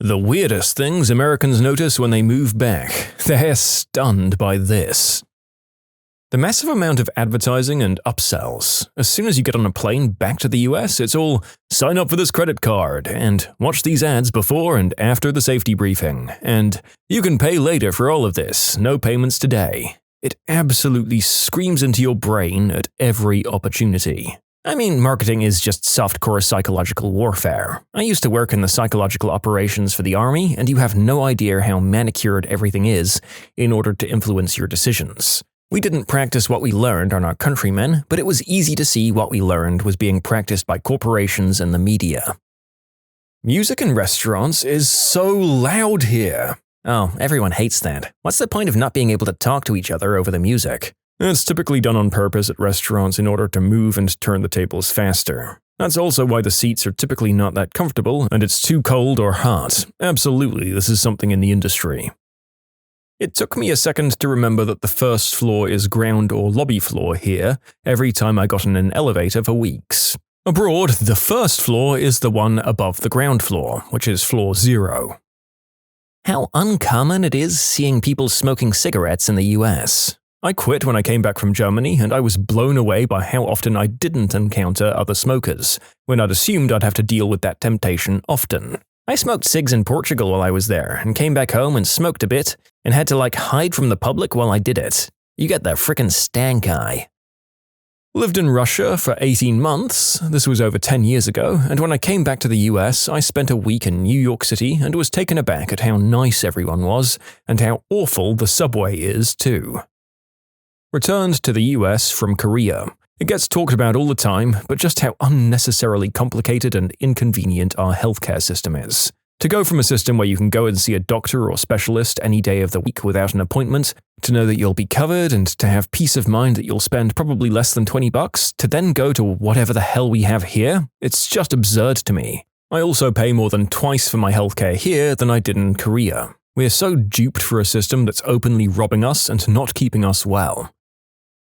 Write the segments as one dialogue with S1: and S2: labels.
S1: The weirdest things Americans notice when they move back. They're stunned by this. The massive amount of advertising and upsells. As soon as you get on a plane back to the US, it's all, sign up for this credit card, and watch these ads before and after the safety briefing, and you can pay later for all of this, no payments today. It absolutely screams into your brain at every opportunity. I mean, marketing is just softcore psychological warfare. I used to work in the psychological operations for the army, and you have no idea how manicured everything is in order to influence your decisions. We didn't practice what we learned on our countrymen, but it was easy to see what we learned was being practiced by corporations and the media. Music in restaurants is so loud here. Oh, everyone hates that. What's the point of not being able to talk to each other over the music? It's typically done on purpose at restaurants in order to move and turn the tables faster. That's also why the seats are typically not that comfortable and it's too cold or hot. Absolutely, this is something in the industry. It took me a second to remember that the first floor is ground or lobby floor here every time I got in an elevator for weeks. Abroad, the first floor is the one above the ground floor, which is floor 0. How uncommon it is seeing people smoking cigarettes in the US. I quit when I came back from Germany, and I was blown away by how often I didn't encounter other smokers, when I'd assumed I'd have to deal with that temptation often. I smoked cigs in Portugal while I was there, and came back home and smoked a bit, and had to hide from the public while I did it. You get the frickin' stank eye. Lived in Russia for 18 months, this was over 10 years ago, and when I came back to the US, I spent a week in New York City and was taken aback at how nice everyone was, and how awful the subway is too. Returned to the US from Korea. It gets talked about all the time, but just how unnecessarily complicated and inconvenient our healthcare system is. To go from a system where you can go and see a doctor or specialist any day of the week without an appointment, to know that you'll be covered and to have peace of mind that you'll spend probably less than $20, to then go to whatever the hell we have here, it's just absurd to me. I also pay more than twice for my healthcare here than I did in Korea. We are so duped for a system that's openly robbing us and not keeping us well.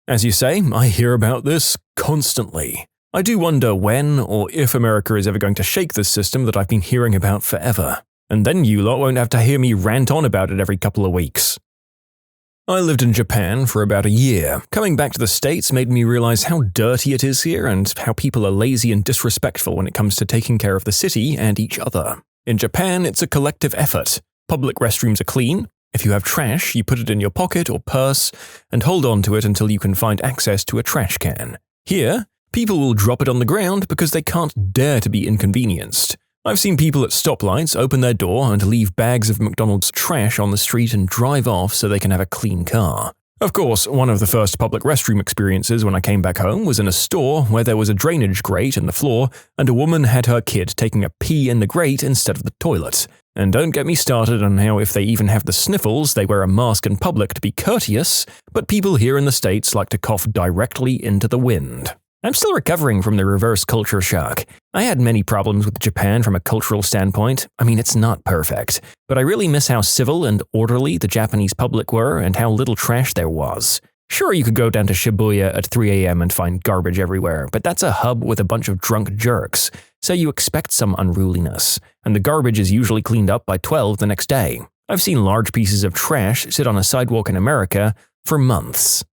S1: As you say, I hear about this constantly. I do wonder when or if America is ever going to shake this system that I've been hearing about forever. And then you lot won't have to hear me rant on about it every couple of weeks. I lived in Japan for about a year. Coming back to the States made me realize how dirty it is here and how people are lazy and disrespectful when it comes to taking care of the city and each other. In Japan, it's a collective effort. Public restrooms are clean. If you have trash, you put it in your pocket or purse and hold on to it until you can find access to a trash can. Here, people will drop it on the ground because they can't dare to be inconvenienced. I've seen people at stoplights open their door and leave bags of McDonald's trash on the street and drive off so they can have a clean car. Of course, one of the first public restroom experiences when I came back home was in a store where there was a drainage grate in the floor and a woman had her kid taking a pee in the grate instead of the toilet. And don't get me started on how if they even have the sniffles, they wear a mask in public to be courteous, but people here in the States like to cough directly into the wind. I'm still recovering from the reverse culture shock. I had many problems with Japan from a cultural standpoint. I mean, it's not perfect, but I really miss how civil and orderly the Japanese public were and how little trash there was. Sure, you could go down to Shibuya at 3 a.m. and find garbage everywhere, but that's a hub with a bunch of drunk jerks, so you expect some unruliness, and the garbage is usually cleaned up by 12 the next day. I've seen large pieces of trash sit on a sidewalk in America for months.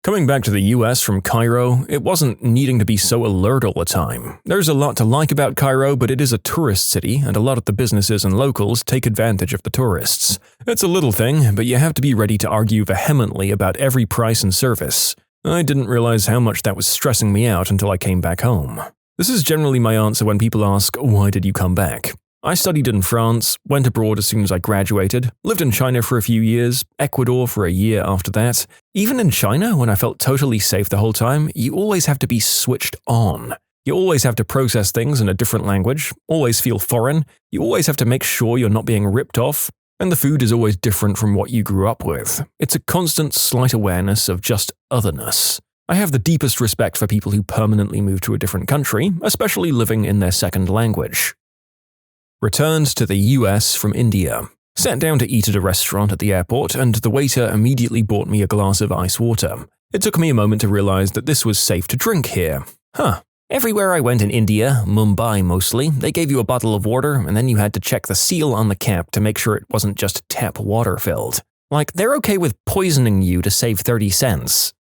S1: Coming back to the US from Cairo, it wasn't needing to be so alert all the time. There's a lot to like about Cairo, but it is a tourist city, and a lot of the businesses and locals take advantage of the tourists. It's a little thing, but you have to be ready to argue vehemently about every price and service. I didn't realize how much that was stressing me out until I came back home. This is generally my answer when people ask, why did you come back? I studied in France, went abroad as soon as I graduated, lived in China for a few years, Ecuador for a year after that. Even in China, when I felt totally safe the whole time, you always have to be switched on. You always have to process things in a different language, always feel foreign, you always have to make sure you're not being ripped off, and the food is always different from what you grew up with. It's a constant slight awareness of just otherness. I have the deepest respect for people who permanently move to a different country, especially living in their second language. Returned to the US from India. Sat down to eat at a restaurant at the airport, and the waiter immediately bought me a glass of ice water. It took me a moment to realize that this was safe to drink here. Everywhere I went in India, Mumbai mostly, they gave you a bottle of water and then you had to check the seal on the cap to make sure it wasn't just tap water filled. Like, they're okay with poisoning you to save 30 cents.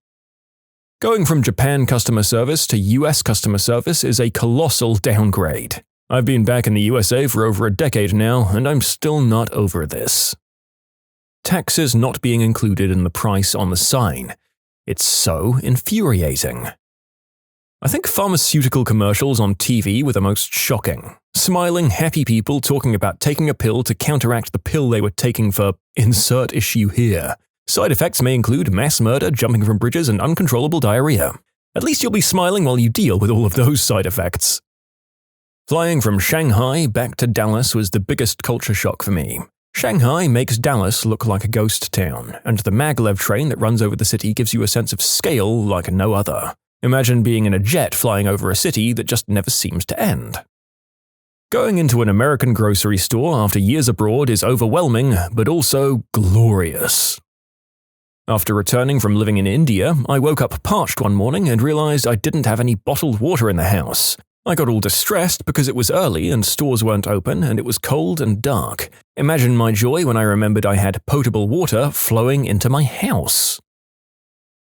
S1: Going from Japan customer service to US customer service is a colossal downgrade. I've been back in the USA for over a decade now, and I'm still not over this. Taxes not being included in the price on the sign. It's so infuriating. I think pharmaceutical commercials on TV were the most shocking. Smiling, happy people talking about taking a pill to counteract the pill they were taking for insert issue here. Side effects may include mass murder, jumping from bridges, and uncontrollable diarrhea. At least you'll be smiling while you deal with all of those side effects. Flying from Shanghai back to Dallas was the biggest culture shock for me. Shanghai makes Dallas look like a ghost town, and the maglev train that runs over the city gives you a sense of scale like no other. Imagine being in a jet flying over a city that just never seems to end. Going into an American grocery store after years abroad is overwhelming, but also glorious. After returning from living in India, I woke up parched one morning and realized I didn't have any bottled water in the house. I got all distressed because it was early and stores weren't open and it was cold and dark. Imagine my joy when I remembered I had potable water flowing into my house.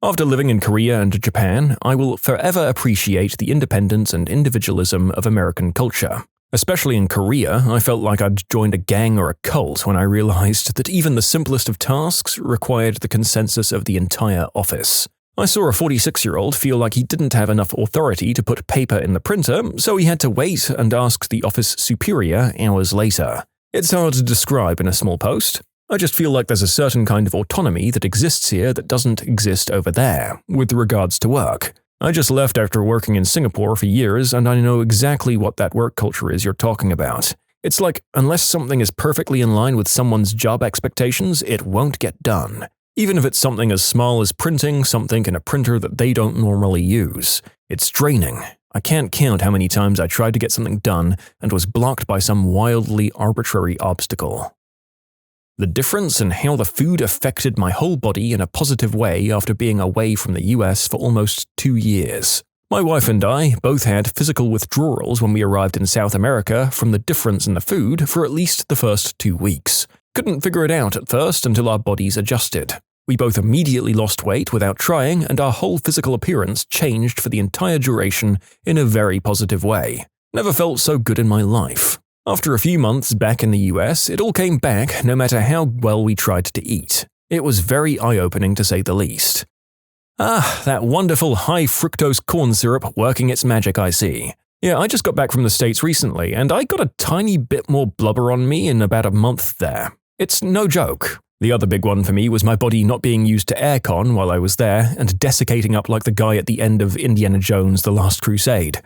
S1: After living in Korea and Japan, I will forever appreciate the independence and individualism of American culture. Especially in Korea, I felt like I'd joined a gang or a cult when I realized that even the simplest of tasks required the consensus of the entire office. I saw a 46-year-old feel like he didn't have enough authority to put paper in the printer, so he had to wait and ask the office superior hours later. It's hard to describe in a small post. I just feel like there's a certain kind of autonomy that exists here that doesn't exist over there, with regards to work. I just left after working in Singapore for years, and I know exactly what that work culture is you're talking about. It's like, unless something is perfectly in line with someone's job expectations, it won't get done. Even if it's something as small as printing something in a printer that they don't normally use. It's draining. I can't count how many times I tried to get something done and was blocked by some wildly arbitrary obstacle. The difference in how the food affected my whole body in a positive way after being away from the US for almost 2 years. My wife and I both had physical withdrawals when we arrived in South America from the difference in the food for at least the first 2 weeks. Couldn't figure it out at first until our bodies adjusted. We both immediately lost weight without trying, and our whole physical appearance changed for the entire duration in a very positive way. Never felt so good in my life. After a few months back in the US, it all came back no matter how well we tried to eat. It was very eye-opening to say the least. Ah, that wonderful high-fructose corn syrup working its magic, I see. Yeah, I just got back from the States recently, and I got a tiny bit more blubber on me in about a month there. It's no joke. The other big one for me was my body not being used to aircon while I was there and desiccating up like the guy at the end of Indiana Jones: The Last Crusade.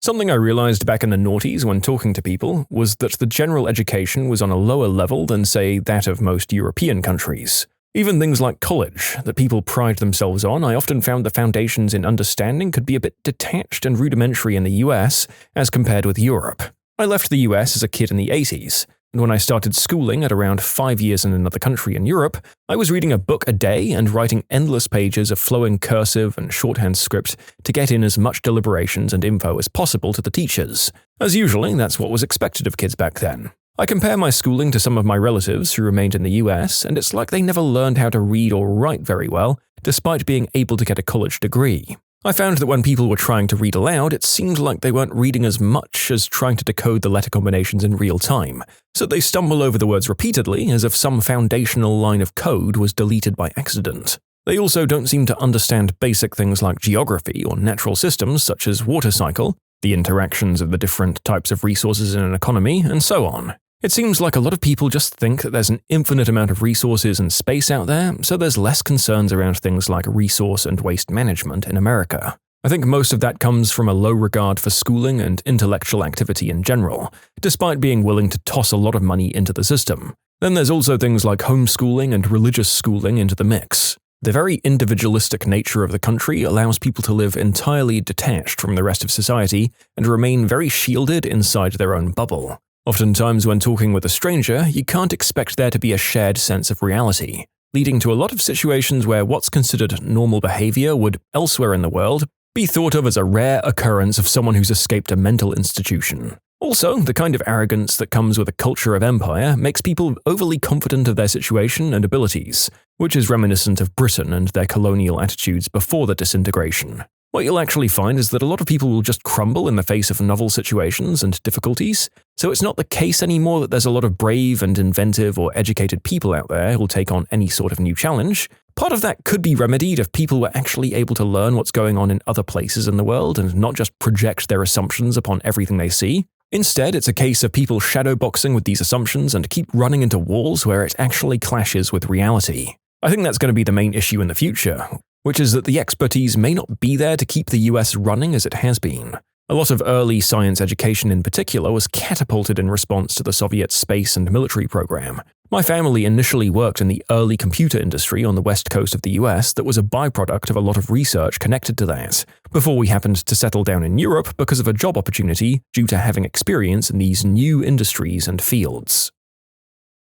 S1: Something I realized back in the noughties when talking to people was that the general education was on a lower level than, say, that of most European countries. Even things like college, that people pride themselves on, I often found the foundations in understanding could be a bit detached and rudimentary in the US as compared with Europe. I left the US as a kid in the 80s, and when I started schooling at around 5 years in another country in Europe, I was reading a book a day and writing endless pages of flowing cursive and shorthand script to get in as much deliberations and info as possible to the teachers. As usually, that's what was expected of kids back then. I compare my schooling to some of my relatives who remained in the US, and it's like they never learned how to read or write very well, despite being able to get a college degree. I found that when people were trying to read aloud, it seemed like they weren't reading as much as trying to decode the letter combinations in real time, so they stumble over the words repeatedly as if some foundational line of code was deleted by accident. They also don't seem to understand basic things like geography or natural systems such as water cycle, the interactions of the different types of resources in an economy, and so on. It seems like a lot of people just think that there's an infinite amount of resources and space out there, so there's less concerns around things like resource and waste management in America. I think most of that comes from a low regard for schooling and intellectual activity in general, despite being willing to toss a lot of money into the system. Then there's also things like homeschooling and religious schooling into the mix. The very individualistic nature of the country allows people to live entirely detached from the rest of society and remain very shielded inside their own bubble. Oftentimes when talking with a stranger, you can't expect there to be a shared sense of reality, leading to a lot of situations where what's considered normal behavior would, elsewhere in the world, be thought of as a rare occurrence of someone who's escaped a mental institution. Also, the kind of arrogance that comes with a culture of empire makes people overly confident of their situation and abilities, which is reminiscent of Britain and their colonial attitudes before the disintegration. What you'll actually find is that a lot of people will just crumble in the face of novel situations and difficulties, so it's not the case anymore that there's a lot of brave and inventive or educated people out there who'll take on any sort of new challenge. Part of that could be remedied if people were actually able to learn what's going on in other places in the world and not just project their assumptions upon everything they see. Instead, it's a case of people shadowboxing with these assumptions and keep running into walls where it actually clashes with reality. I think that's going to be the main issue in the future, which is that the expertise may not be there to keep the US running as it has been. A lot of early science education in particular was catapulted in response to the Soviet space and military program. My family initially worked in the early computer industry on the west coast of the US that was a byproduct of a lot of research connected to that, before we happened to settle down in Europe because of a job opportunity due to having experience in these new industries and fields.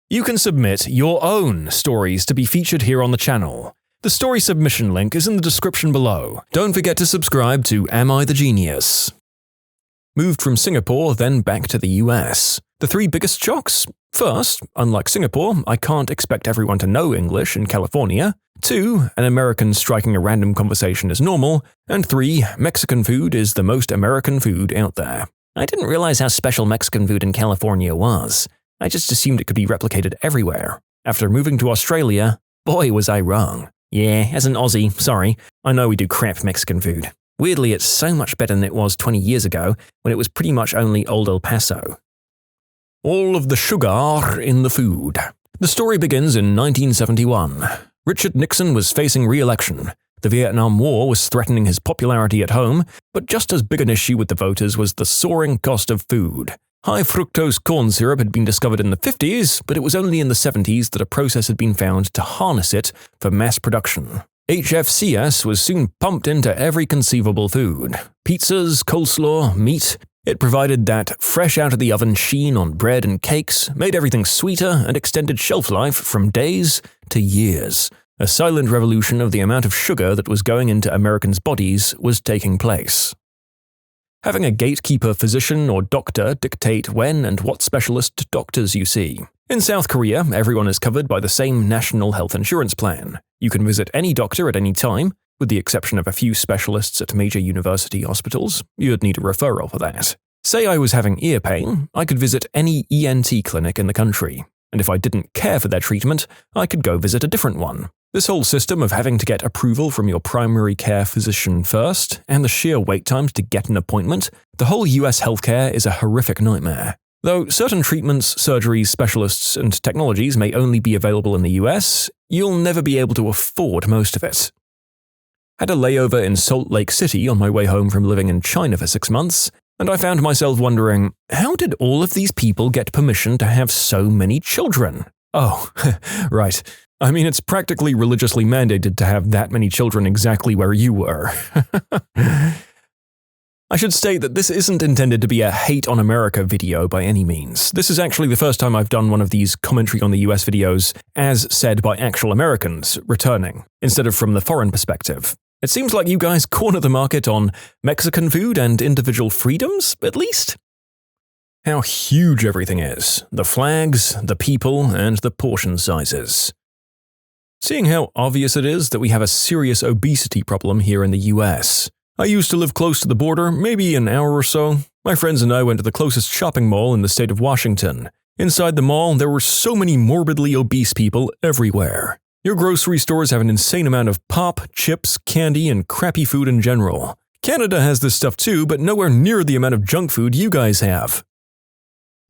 S1: You can submit your own stories to be featured here on the channel. The story submission link is in the description below. Don't forget to subscribe to Am I the Genius? Moved from Singapore, then back to the US. The three biggest shocks? First, unlike Singapore, I can't expect everyone to know English in California. 2, an American striking a random conversation is normal. And 3, Mexican food is the most American food out there. I didn't realize how special Mexican food in California was. I just assumed it could be replicated everywhere. After moving to Australia, boy was I wrong. Yeah, as an Aussie, sorry, I know we do crap Mexican food. Weirdly, it's so much better than it was 20 years ago, when it was pretty much only Old El Paso. All of the sugar in the food. The story begins in 1971. Richard Nixon was facing re-election. The Vietnam War was threatening his popularity at home, but just as big an issue with the voters was the soaring cost of food. High fructose corn syrup had been discovered in the 50s, but it was only in the 70s that a process had been found to harness it for mass production. HFCS was soon pumped into every conceivable food. Pizzas, coleslaw, meat. It provided that fresh-out-of-the-oven sheen on bread and cakes, made everything sweeter, and extended shelf life from days to years. A silent revolution of the amount of sugar that was going into Americans' bodies was taking place. Having a gatekeeper physician or doctor dictate when and what specialist doctors you see. In South Korea, everyone is covered by the same national health insurance plan. You can visit any doctor at any time, with the exception of a few specialists at major university hospitals. You'd need a referral for that. Say I was having ear pain, I could visit any ENT clinic in the country. And if I didn't care for their treatment, I could go visit a different one. This whole system of having to get approval from your primary care physician first, and the sheer wait times to get an appointment, the whole US healthcare is a horrific nightmare. Though certain treatments, surgeries, specialists, and technologies may only be available in the US, you'll never be able to afford most of it. Had a layover in Salt Lake City on my way home from living in China for 6 months, and I found myself wondering, how did all of these people get permission to have so many children? Oh, right. I mean, it's practically religiously mandated to have that many children exactly where you were. I should state that this isn't intended to be a hate on America video by any means. This is actually the first time I've done one of these commentary on the US videos as said by actual Americans returning, instead of from the foreign perspective. It seems like you guys corner the market on Mexican food and individual freedoms, at least. How huge everything is. The flags, the people, and the portion sizes. Seeing how obvious it is that we have a serious obesity problem here in the US. I used to live close to the border, maybe an hour or so. My friends and I went to the closest shopping mall in the state of Washington. Inside the mall, there were so many morbidly obese people everywhere. Your grocery stores have an insane amount of pop, chips, candy, and crappy food in general. Canada has this stuff too, but nowhere near the amount of junk food you guys have.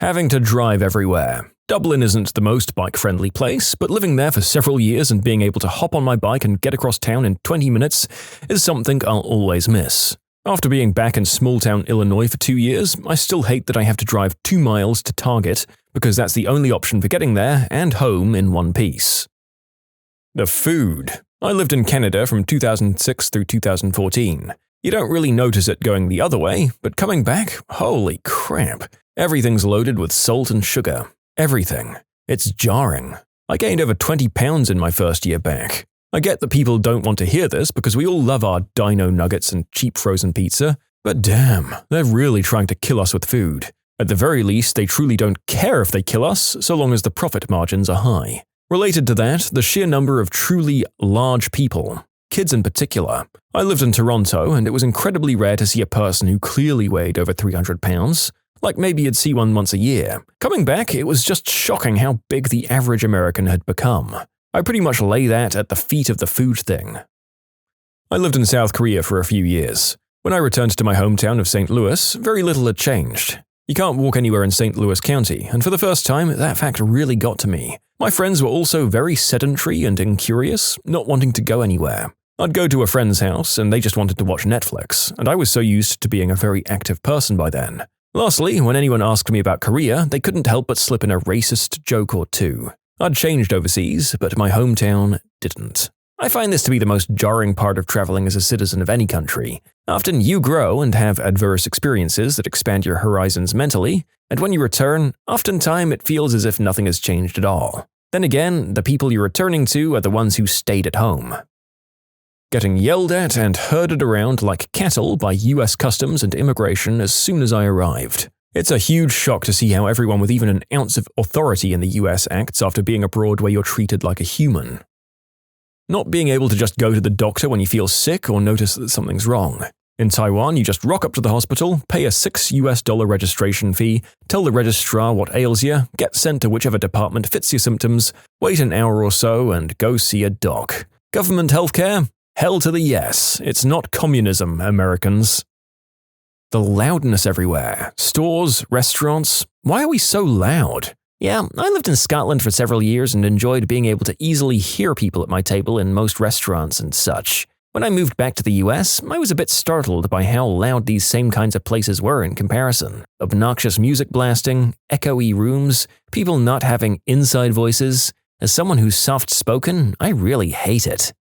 S1: Having to drive everywhere. Dublin isn't the most bike-friendly place, but living there for several years and being able to hop on my bike and get across town in 20 minutes is something I'll always miss. After being back in small-town Illinois for 2 years, I still hate that I have to drive 2 miles to Target, because that's the only option for getting there and home in one piece. The food. I lived in Canada from 2006 through 2014. You don't really notice it going the other way, but coming back, holy crap. Everything's loaded with salt and sugar. Everything. It's jarring. I gained over 20 pounds in my first year back. I get that people don't want to hear this because we all love our dino nuggets and cheap frozen pizza, but damn, they're really trying to kill us with food. At the very least, they truly don't care if they kill us, so long as the profit margins are high. Related to that, the sheer number of truly large people, kids in particular. I lived in Toronto, and it was incredibly rare to see a person who clearly weighed over 300 pounds. Like maybe you'd see one once a year. Coming back, it was just shocking how big the average American had become. I pretty much lay that at the feet of the food thing. I lived in South Korea for a few years. When I returned to my hometown of St. Louis, very little had changed. You can't walk anywhere in St. Louis County, and for the first time, that fact really got to me. My friends were also very sedentary and incurious, not wanting to go anywhere. I'd go to a friend's house, and they just wanted to watch Netflix, and I was so used to being a very active person by then. Lastly, when anyone asked me about Korea, they couldn't help but slip in a racist joke or two. I'd changed overseas, but my hometown didn't. I find this to be the most jarring part of traveling as a citizen of any country. Often you grow and have adverse experiences that expand your horizons mentally, and when you return, oftentimes it feels as if nothing has changed at all. Then again, the people you're returning to are the ones who stayed at home. Getting yelled at and herded around like cattle by US Customs and Immigration as soon as I arrived. It's a huge shock to see how everyone with even an ounce of authority in the US acts after being abroad where you're treated like a human. Not being able to just go to the doctor when you feel sick or notice that something's wrong. In Taiwan, you just rock up to the hospital, pay a $6 registration fee, tell the registrar what ails you, get sent to whichever department fits your symptoms, wait an hour or so, and go see a doc. Government healthcare? Hell to the yes. It's not communism, Americans. The loudness everywhere. Stores, restaurants. Why are we so loud? Yeah, I lived in Scotland for several years and enjoyed being able to easily hear people at my table in most restaurants and such. When I moved back to the US, I was a bit startled by how loud these same kinds of places were in comparison. Obnoxious music blasting, echoey rooms, people not having inside voices. As someone who's soft-spoken, I really hate it.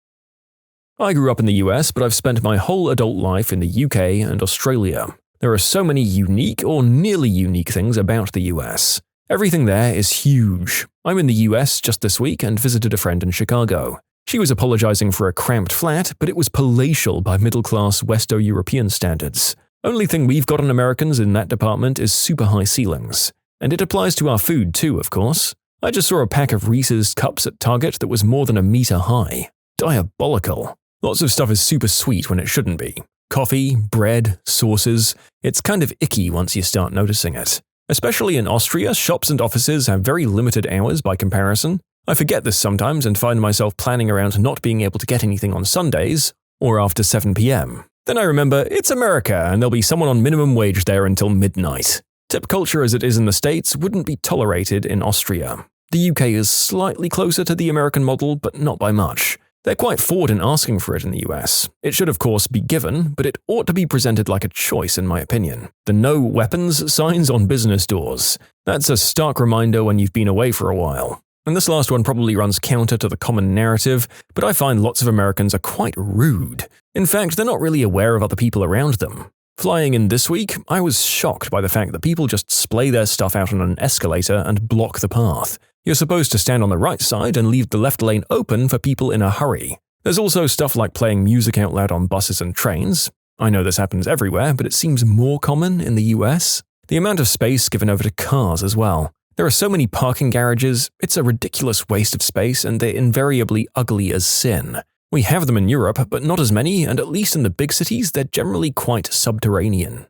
S1: I grew up in the US, but I've spent my whole adult life in the UK and Australia. There are so many unique or nearly unique things about the US. Everything there is huge. I'm in the US just this week and visited a friend in Chicago. She was apologizing for a cramped flat, but it was palatial by middle-class West-European standards. Only thing we've got on Americans in that department is super high ceilings. And it applies to our food too, of course. I just saw a pack of Reese's cups at Target that was more than a meter high. Diabolical. Lots of stuff is super sweet when it shouldn't be. Coffee, bread, sauces. It's kind of icky once you start noticing it. Especially in Austria, shops and offices have very limited hours by comparison. I forget this sometimes and find myself planning around not being able to get anything on Sundays or after 7 p.m. Then I remember it's America and there'll be someone on minimum wage there until midnight. Tip culture as it is in the States wouldn't be tolerated in Austria. The UK is slightly closer to the American model, but not by much. They're quite forward in asking for it in the US. It should of course be given, but it ought to be presented like a choice in my opinion. The no weapons signs on business doors. That's a stark reminder when you've been away for a while. And this last one probably runs counter to the common narrative, but I find lots of Americans are quite rude. In fact, they're not really aware of other people around them. Flying in this week, I was shocked by the fact that people just splay their stuff out on an escalator and block the path. You're supposed to stand on the right side and leave the left lane open for people in a hurry. There's also stuff like playing music out loud on buses and trains. I know this happens everywhere, but it seems more common in the US. The amount of space given over to cars as well. There are so many parking garages, it's a ridiculous waste of space and they're invariably ugly as sin. We have them in Europe, but not as many, and at least in the big cities, they're generally quite subterranean.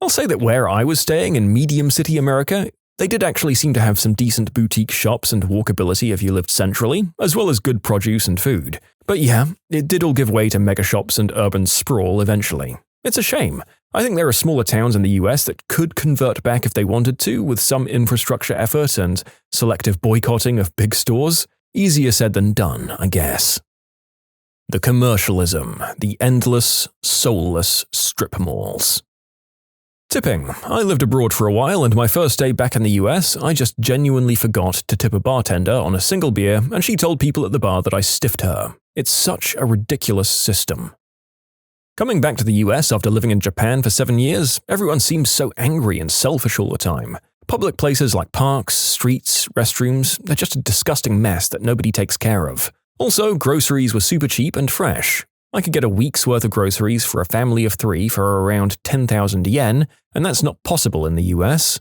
S1: I'll say that where I was staying in medium city America, they did actually seem to have some decent boutique shops and walkability if you lived centrally, as well as good produce and food. But yeah, it did all give way to mega shops and urban sprawl eventually. It's a shame. I think there are smaller towns in the US that could convert back if they wanted to, with some infrastructure effort and selective boycotting of big stores. Easier said than done, I guess. The commercialism, the endless, soulless strip malls. Tipping. I lived abroad for a while, and my first day back in the US, I just genuinely forgot to tip a bartender on a single beer, and she told people at the bar that I stiffed her. It's such a ridiculous system. Coming back to the US after living in Japan for 7 years, everyone seems so angry and selfish all the time. Public places like parks, streets, restrooms, they're just a disgusting mess that nobody takes care of. Also, groceries were super cheap and fresh. I could get a week's worth of groceries for a family of 3 for around 10,000 yen, and that's not possible in the US.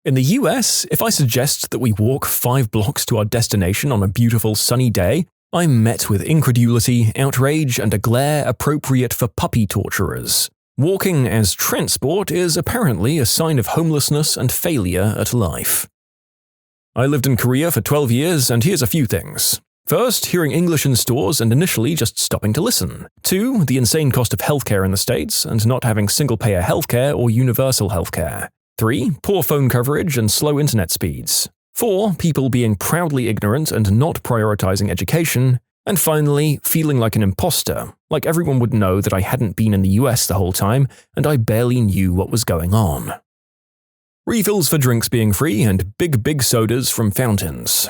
S1: In the US, if I suggest that we walk 5 blocks to our destination on a beautiful sunny day, I'm met with incredulity, outrage, and a glare appropriate for puppy torturers. Walking as transport is apparently a sign of homelessness and failure at life. I lived in Korea for 12 years, and here's a few things. First, hearing English in stores and initially just stopping to listen. 2, the insane cost of healthcare in the States and not having single-payer healthcare or universal healthcare. 3, poor phone coverage and slow internet speeds. 4, people being proudly ignorant and not prioritizing education. And finally, feeling like an imposter, like everyone would know that I hadn't been in the US the whole time and I barely knew what was going on. Refills for drinks being free and big sodas from fountains.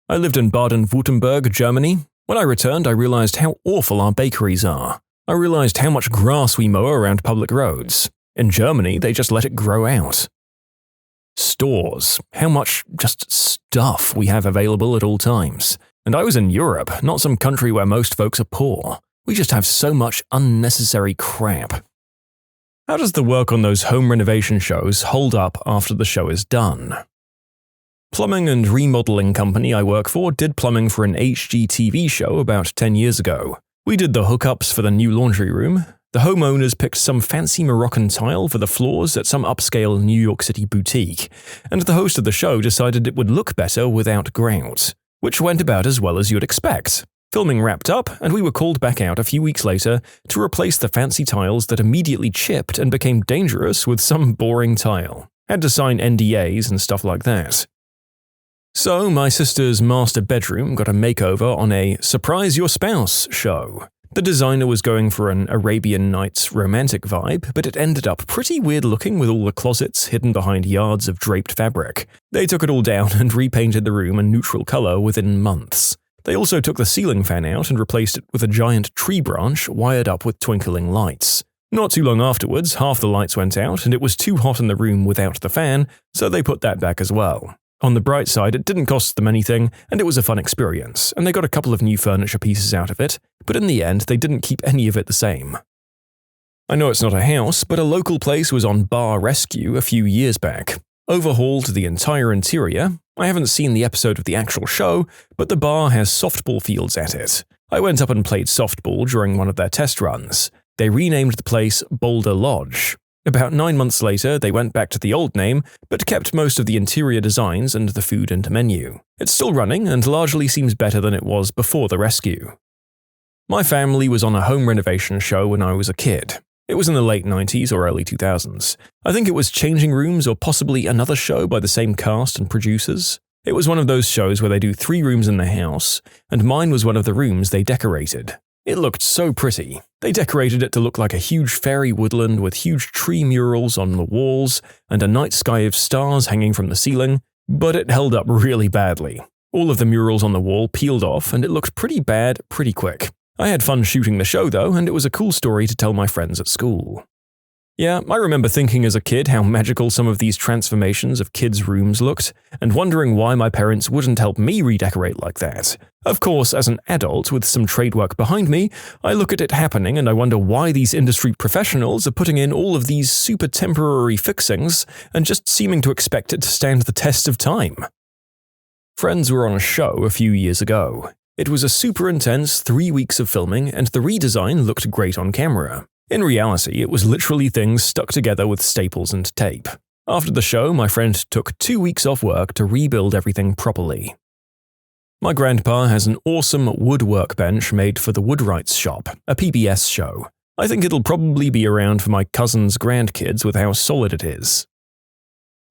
S1: I lived in Baden-Württemberg, Germany. When I returned, I realized how awful our bakeries are. I realized how much grass we mow around public roads. In Germany, they just let it grow out. Stores. How much just stuff we have available at all times. And I was in Europe, not some country where most folks are poor. We just have so much unnecessary crap. How does the work on those home renovation shows hold up after the show is done? Plumbing and remodeling company I work for did plumbing for an HGTV show about 10 years ago. We did the hookups for the new laundry room. The homeowners picked some fancy Moroccan tile for the floors at some upscale New York City boutique, and the host of the show decided it would look better without grout, which went about as well as you'd expect. Filming wrapped up, and we were called back out a few weeks later to replace the fancy tiles that immediately chipped and became dangerous with some boring tile. Had to sign NDAs and stuff like that. So, my sister's master bedroom got a makeover on a Surprise Your Spouse show. The designer was going for an Arabian Nights romantic vibe, but it ended up pretty weird looking with all the closets hidden behind yards of draped fabric. They took it all down and repainted the room a neutral color within months. They also took the ceiling fan out and replaced it with a giant tree branch wired up with twinkling lights. Not too long afterwards, half the lights went out and it was too hot in the room without the fan, so they put that back as well. On the bright side, it didn't cost them anything, and it was a fun experience, and they got a couple of new furniture pieces out of it, but in the end, they didn't keep any of it the same. I know it's not a house, but a local place was on bar rescue a few years back. Overhauled the entire interior. I haven't seen the episode of the actual show, but the bar has softball fields at it. I went up and played softball during one of their test runs. They renamed the place Boulder Lodge. About 9 months later, they went back to the old name, but kept most of the interior designs and the food and menu. It's still running and largely seems better than it was before the rescue. My family was on a home renovation show when I was a kid. It was in the late 90s or early 2000s. I think it was Changing Rooms or possibly another show by the same cast and producers. It was one of those shows where they do 3 rooms in the house, and mine was one of the rooms they decorated. It looked so pretty. They decorated it to look like a huge fairy woodland with huge tree murals on the walls and a night sky of stars hanging from the ceiling, but it held up really badly. All of the murals on the wall peeled off and it looked pretty bad pretty quick. I had fun shooting the show though, and it was a cool story to tell my friends at school. Yeah, I remember thinking as a kid how magical some of these transformations of kids' rooms looked, and wondering why my parents wouldn't help me redecorate like that. Of course, as an adult with some trade work behind me, I look at it happening and I wonder why these industry professionals are putting in all of these super temporary fixings and just seeming to expect it to stand the test of time. Friends were on a show a few years ago. It was a super intense 3 weeks of filming, and the redesign looked great on camera. In reality, it was literally things stuck together with staples and tape. After the show, my friend took 2 weeks off work to rebuild everything properly. My grandpa has an awesome wood workbench made for the Woodwright's Shop, a PBS show. I think it'll probably be around for my cousin's grandkids with how solid it is.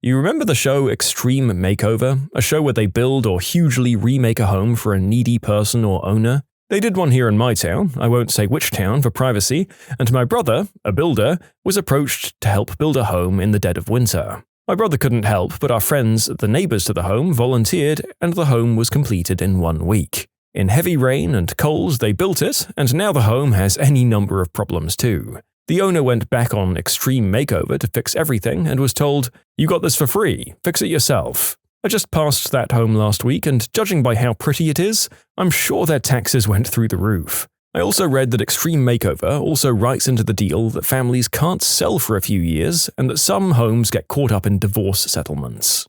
S1: You remember the show Extreme Makeover, a show where they build or hugely remake a home for a needy person or owner? They did one here in my town, I won't say which town for privacy, and my brother, a builder, was approached to help build a home in the dead of winter. My brother couldn't help, but our friends, the neighbors to the home, volunteered, and the home was completed in 1 week. In heavy rain and cold, they built it, and now the home has any number of problems too. The owner went back on Extreme Makeover to fix everything and was told, "You got this for free, fix it yourself." I just passed that home last week, and judging by how pretty it is, I'm sure their taxes went through the roof. I also read that Extreme Makeover also writes into the deal that families can't sell for a few years and that some homes get caught up in divorce settlements.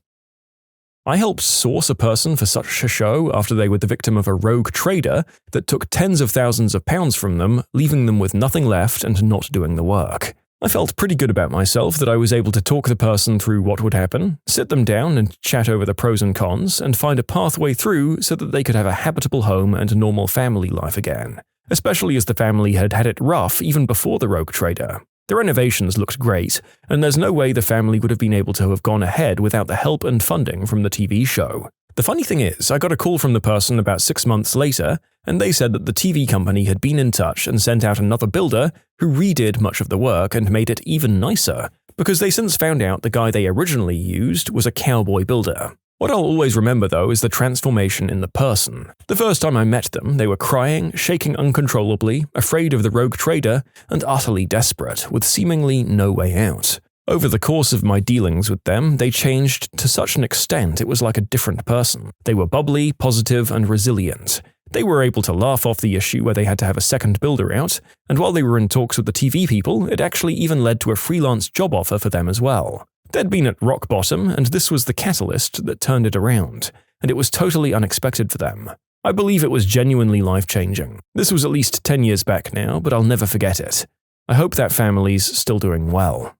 S1: I helped source a person for such a show after they were the victim of a rogue trader that took tens of thousands of pounds from them, leaving them with nothing left and not doing the work. I felt pretty good about myself that I was able to talk the person through what would happen, sit them down and chat over the pros and cons, and find a pathway through so that they could have a habitable home and a normal family life again, especially as the family had had it rough even before the rogue trader. The renovations looked great, and there's no way the family would have been able to have gone ahead without the help and funding from the TV show. The funny thing is, I got a call from the person about 6 months later, and they said that the TV company had been in touch and sent out another builder who redid much of the work and made it even nicer, because they since found out the guy they originally used was a cowboy builder. What I'll always remember though is the transformation in the person. The first time I met them, they were crying, shaking uncontrollably, afraid of the rogue trader, and utterly desperate, with seemingly no way out. Over the course of my dealings with them, they changed to such an extent it was like a different person. They were bubbly, positive, and resilient. They were able to laugh off the issue where they had to have a second builder out, and while they were in talks with the TV people, it actually even led to a freelance job offer for them as well. They'd been at rock bottom, and this was the catalyst that turned it around, and it was totally unexpected for them. I believe it was genuinely life-changing. This was at least 10 years back now, but I'll never forget it. I hope that family's still doing well.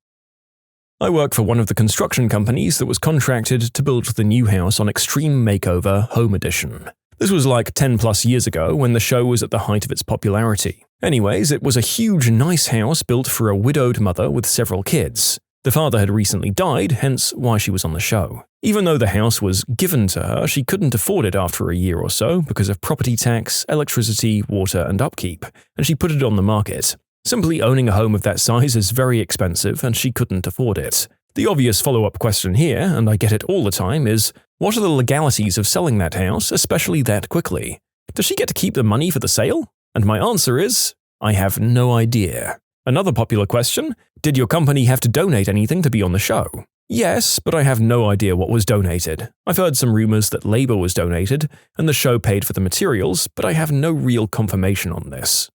S1: I work for one of the construction companies that was contracted to build the new house on Extreme Makeover Home Edition. This was like 10 plus years ago when the show was at the height of its popularity. Anyways, it was a huge, nice house built for a widowed mother with several kids. The father had recently died, hence why she was on the show. Even though the house was given to her, she couldn't afford it after a year or so because of property tax, electricity, water, and upkeep, and she put it on the market. Simply owning a home of that size is very expensive, and she couldn't afford it. The obvious follow-up question here, and I get it all the time, is what are the legalities of selling that house, especially that quickly? Does she get to keep the money for the sale? And my answer is, I have no idea. Another popular question, did your company have to donate anything to be on the show? Yes, but I have no idea what was donated. I've heard some rumors that labor was donated, and the show paid for the materials, but I have no real confirmation on this.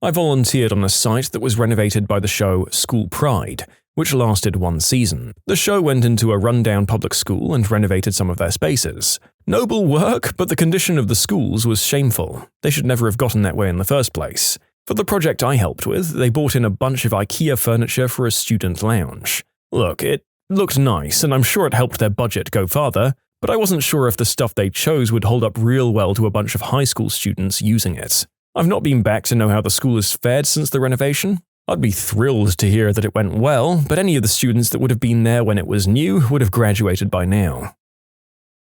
S1: I volunteered on a site that was renovated by the show School Pride, which lasted 1 season. The show went into a rundown public school and renovated some of their spaces. Noble work, but the condition of the schools was shameful. They should never have gotten that way in the first place. For the project I helped with, they bought in a bunch of IKEA furniture for a student lounge. Look, it looked nice, and I'm sure it helped their budget go farther, but I wasn't sure if the stuff they chose would hold up real well to a bunch of high school students using it. I've not been back to know how the school has fared since the renovation. I'd be thrilled to hear that it went well, but any of the students that would have been there when it was new would have graduated by now.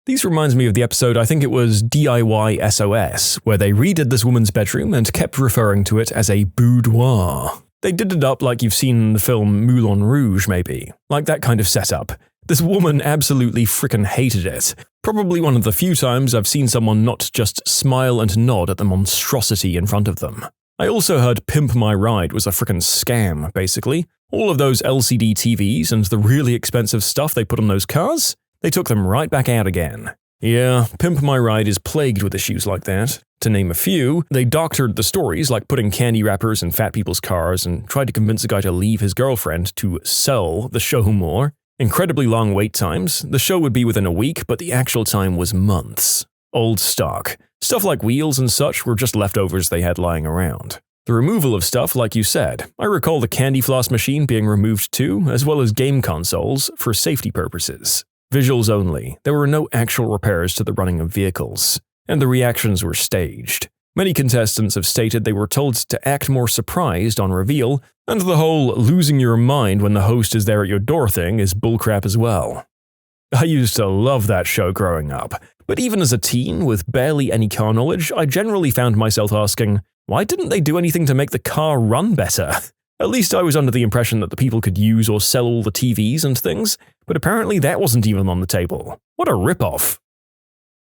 S1: These reminds me of the episode, I think it was DIY SOS, where they redid this woman's bedroom and kept referring to it as a boudoir. They did it up like you've seen in the film Moulin Rouge, maybe. Like that kind of setup. This woman absolutely frickin' hated it. Probably one of the few times I've seen someone not just smile and nod at the monstrosity in front of them. I also heard Pimp My Ride was a frickin' scam, basically. All of those LCD TVs and the really expensive stuff they put on those cars, they took them right back out again. Yeah, Pimp My Ride is plagued with issues like that. To name a few, they doctored the stories like putting candy wrappers in fat people's cars and tried to convince a guy to leave his girlfriend to sell the show more. Incredibly long wait times. The show would be within a week, but the actual time was months. Old stock. Stuff like wheels and such were just leftovers they had lying around. The removal of stuff, like you said. I recall the candy floss machine being removed too, as well as game consoles, for safety purposes. Visuals only. There were no actual repairs to the running of vehicles. And the reactions were staged. Many contestants have stated they were told to act more surprised on reveal, and the whole losing your mind when the host is there at your door thing is bullcrap as well. I used to love that show growing up, but even as a teen with barely any car knowledge, I generally found myself asking, why didn't they do anything to make the car run better? At least I was under the impression that the people could use or sell all the TVs and things, but apparently that wasn't even on the table. What a ripoff!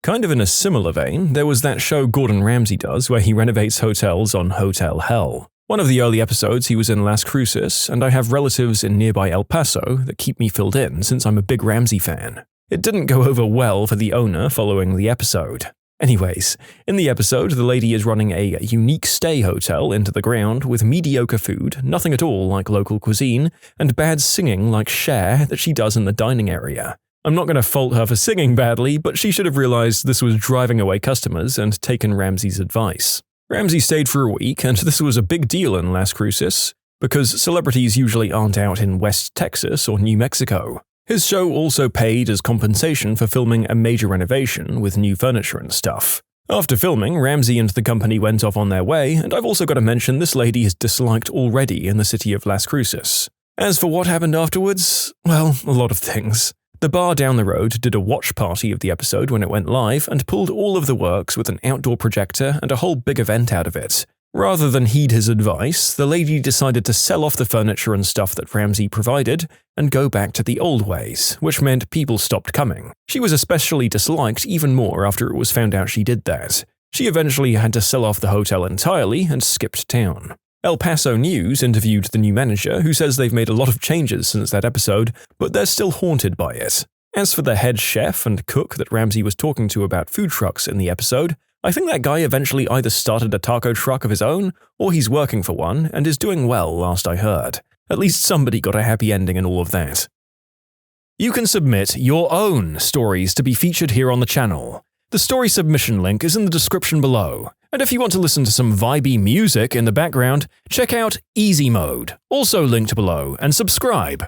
S1: Kind of in a similar vein, there was that show Gordon Ramsay does where he renovates hotels on Hotel Hell. One of the early episodes he was in Las Cruces, and I have relatives in nearby El Paso that keep me filled in since I'm a big Ramsay fan. It didn't go over well for the owner following the episode. Anyways, in the episode, the lady is running a unique stay hotel into the ground with mediocre food, nothing at all like local cuisine, and bad singing like Cher that she does in the dining area. I'm not going to fault her for singing badly, but she should have realized this was driving away customers and taken Ramsey's advice. Ramsey stayed for a week, and this was a big deal in Las Cruces, because celebrities usually aren't out in West Texas or New Mexico. His show also paid as compensation for filming a major renovation with new furniture and stuff. After filming, Ramsey and the company went off on their way, and I've also got to mention this lady is disliked already in the city of Las Cruces. As for what happened afterwards, well, a lot of things. The bar down the road did a watch party of the episode when it went live and pulled all of the works with an outdoor projector and a whole big event out of it. Rather than heed his advice, the lady decided to sell off the furniture and stuff that Ramsey provided and go back to the old ways, which meant people stopped coming. She was especially disliked even more after it was found out she did that. She eventually had to sell off the hotel entirely and skipped town. El Paso News interviewed the new manager, who says they've made a lot of changes since that episode, but they're still haunted by it. As for the head chef and cook that Ramsey was talking to about food trucks in the episode, I think that guy eventually either started a taco truck of his own, or he's working for one and is doing well last I heard. At least somebody got a happy ending in all of that. You can submit your own stories to be featured here on the channel. The story submission link is in the description below. And if you want to listen to some vibey music in the background, check out easymode, also linked below, and subscribe.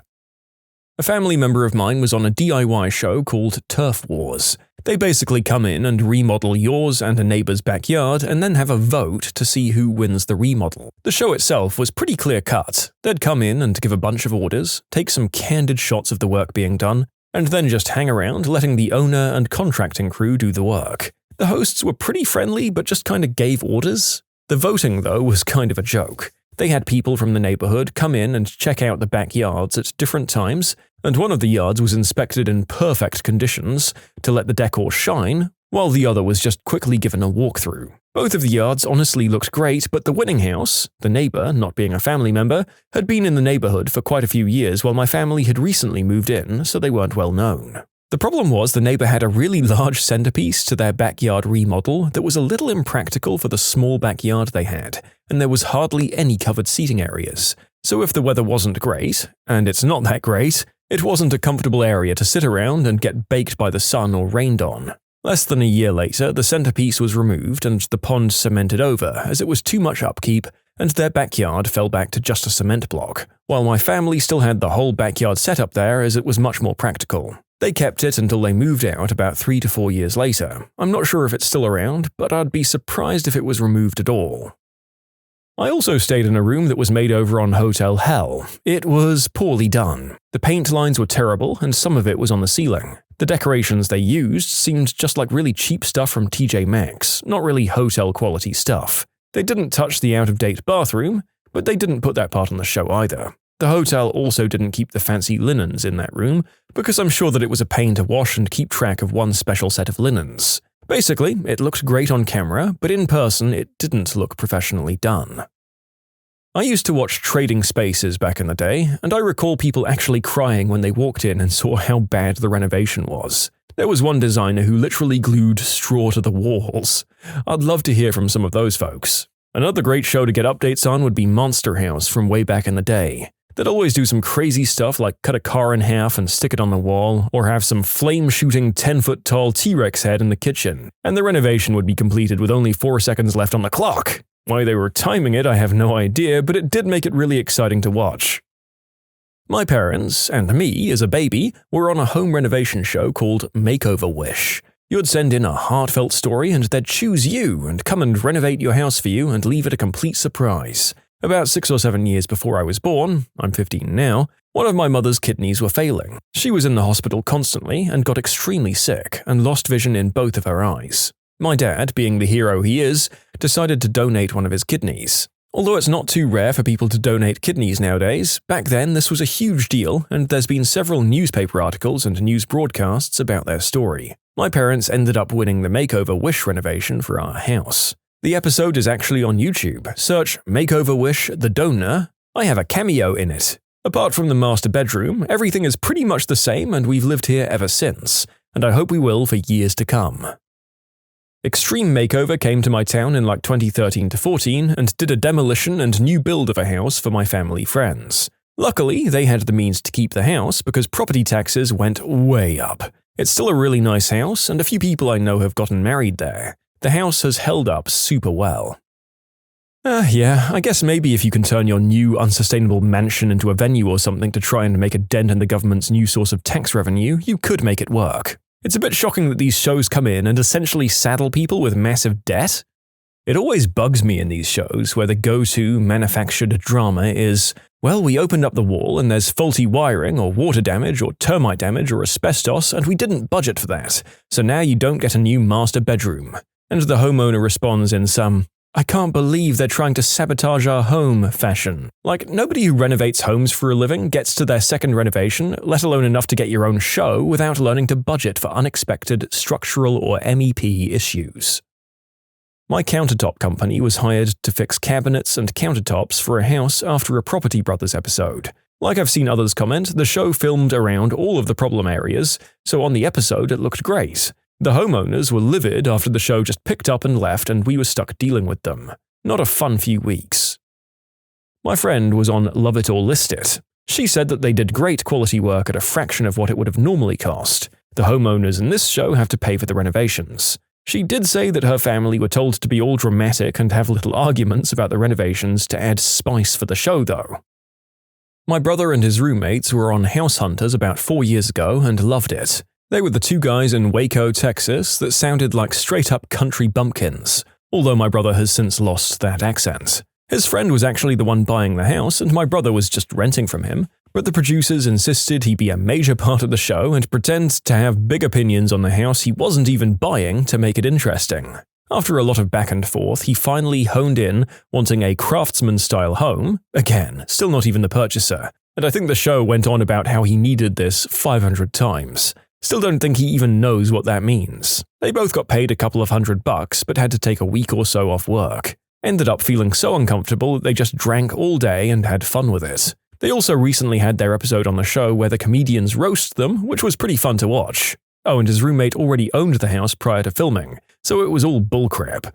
S1: A family member of mine was on a DIY show called Turf Wars. They basically come in and remodel yours and a neighbor's backyard and then have a vote to see who wins the remodel. The show itself was pretty clear-cut. They'd come in and give a bunch of orders, take some candid shots of the work being done, and then just hang around letting the owner and contracting crew do the work. The hosts were pretty friendly but just kind of gave orders. The voting, though, was kind of a joke. They had people from the neighborhood come in and check out the backyards at different times, and one of the yards was inspected in perfect conditions to let the decor shine, while the other was just quickly given a walkthrough. Both of the yards honestly looked great, but the winning house, the neighbor, not being a family member, had been in the neighborhood for quite a few years while my family had recently moved in, so they weren't well known. The problem was the neighbor had a really large centerpiece to their backyard remodel that was a little impractical for the small backyard they had, and there was hardly any covered seating areas. So if the weather wasn't great, and it's not that great, it wasn't a comfortable area to sit around and get baked by the sun or rained on. Less than a year later, the centerpiece was removed and the pond cemented over as it was too much upkeep, and their backyard fell back to just a cement block, while my family still had the whole backyard set up there as it was much more practical. They kept it until they moved out about 3 to 4 years later. I'm not sure if it's still around, but I'd be surprised if it was removed at all. I also stayed in a room that was made over on Hotel Hell. It was poorly done. The paint lines were terrible, and some of it was on the ceiling. The decorations they used seemed just like really cheap stuff from TJ Maxx, not really hotel-quality stuff. They didn't touch the out-of-date bathroom, but they didn't put that part on the show either. The hotel also didn't keep the fancy linens in that room, because I'm sure that it was a pain to wash and keep track of one special set of linens. Basically, it looked great on camera, but in person it didn't look professionally done. I used to watch Trading Spaces back in the day, and I recall people actually crying when they walked in and saw how bad the renovation was. There was one designer who literally glued straw to the walls. I'd love to hear from some of those folks. Another great show to get updates on would be Monster House from way back in the day. They'd always do some crazy stuff like cut a car in half and stick it on the wall, or have some flame-shooting 10-foot-tall T-Rex head in the kitchen, and the renovation would be completed with only 4 seconds left on the clock. Why they were timing it, I have no idea, but it did make it really exciting to watch. My parents, and me as a baby, were on a home renovation show called Makeover Wish. You'd send in a heartfelt story and they'd choose you and come and renovate your house for you and leave it a complete surprise. About 6 or 7 years before I was born, I'm 15 now, one of my mother's kidneys were failing. She was in the hospital constantly and got extremely sick and lost vision in both of her eyes. My dad, being the hero he is, decided to donate one of his kidneys. Although it's not too rare for people to donate kidneys nowadays, back then this was a huge deal and there's been several newspaper articles and news broadcasts about their story. My parents ended up winning the Makeover Wish renovation for our house. The episode is actually on YouTube. Search Makeover Wish the Donor. I have a cameo in it. Apart from the master bedroom, everything is pretty much the same and we've lived here ever since. and I hope we will for years to come. Extreme Makeover came to my town in like 2013 to 14 and did a demolition and new build of a house for my family friends. Luckily, they had the means to keep the house because property taxes went way up. It's still a really nice house, and a few people I know have gotten married there. The house has held up super well. Yeah, I guess maybe if you can turn your new unsustainable mansion into a venue or something to try and make a dent in the government's new source of tax revenue, you could make it work. It's a bit shocking that these shows come in and essentially saddle people with massive debt. It always bugs me in these shows where the go-to manufactured drama is, well, we opened up the wall and there's faulty wiring or water damage or termite damage or asbestos and we didn't budget for that, so now you don't get a new master bedroom. And the homeowner responds in some, I can't believe they're trying to sabotage our home fashion. Like, nobody who renovates homes for a living gets to their second renovation, let alone enough to get your own show, without learning to budget for unexpected structural or MEP issues. My countertop company was hired to fix cabinets and countertops for a house after a Property Brothers episode. Like I've seen others comment, the show filmed around all of the problem areas, so on the episode it looked great. The homeowners were livid after the show just picked up and left and we were stuck dealing with them. Not a fun few weeks. My friend was on Love It or List It. She said that they did great quality work at a fraction of what it would have normally cost. The homeowners in this show have to pay for the renovations. She did say that her family were told to be all dramatic and have little arguments about the renovations to add spice for the show though. My brother and his roommates were on House Hunters about 4 years ago and loved it. They were the two guys in Waco, Texas that sounded like straight-up country bumpkins, although my brother has since lost that accent. His friend was actually the one buying the house and my brother was just renting from him, but the producers insisted he be a major part of the show and pretend to have big opinions on the house he wasn't even buying to make it interesting. After a lot of back and forth, he finally honed in, wanting a craftsman-style home, again, still not even the purchaser, and I think the show went on about how he needed this 500 times. Still don't think he even knows what that means. They both got paid a couple of $100 but had to take a week or so off work. Ended up feeling so uncomfortable that they just drank all day and had fun with it. They also recently had their episode on the show where the comedians roast them, which was pretty fun to watch. Oh, and his roommate already owned the house prior to filming, so it was all bullcrap.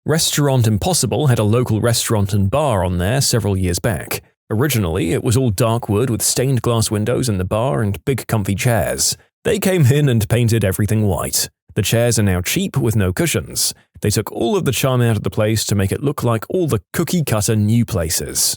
S1: Restaurant Impossible had a local restaurant and bar on there several years back. Originally, it was all dark wood with stained glass windows in the bar and big comfy chairs. They came in and painted everything white. The chairs are now cheap with no cushions. They took all of the charm out of the place to make it look like all the cookie-cutter new places.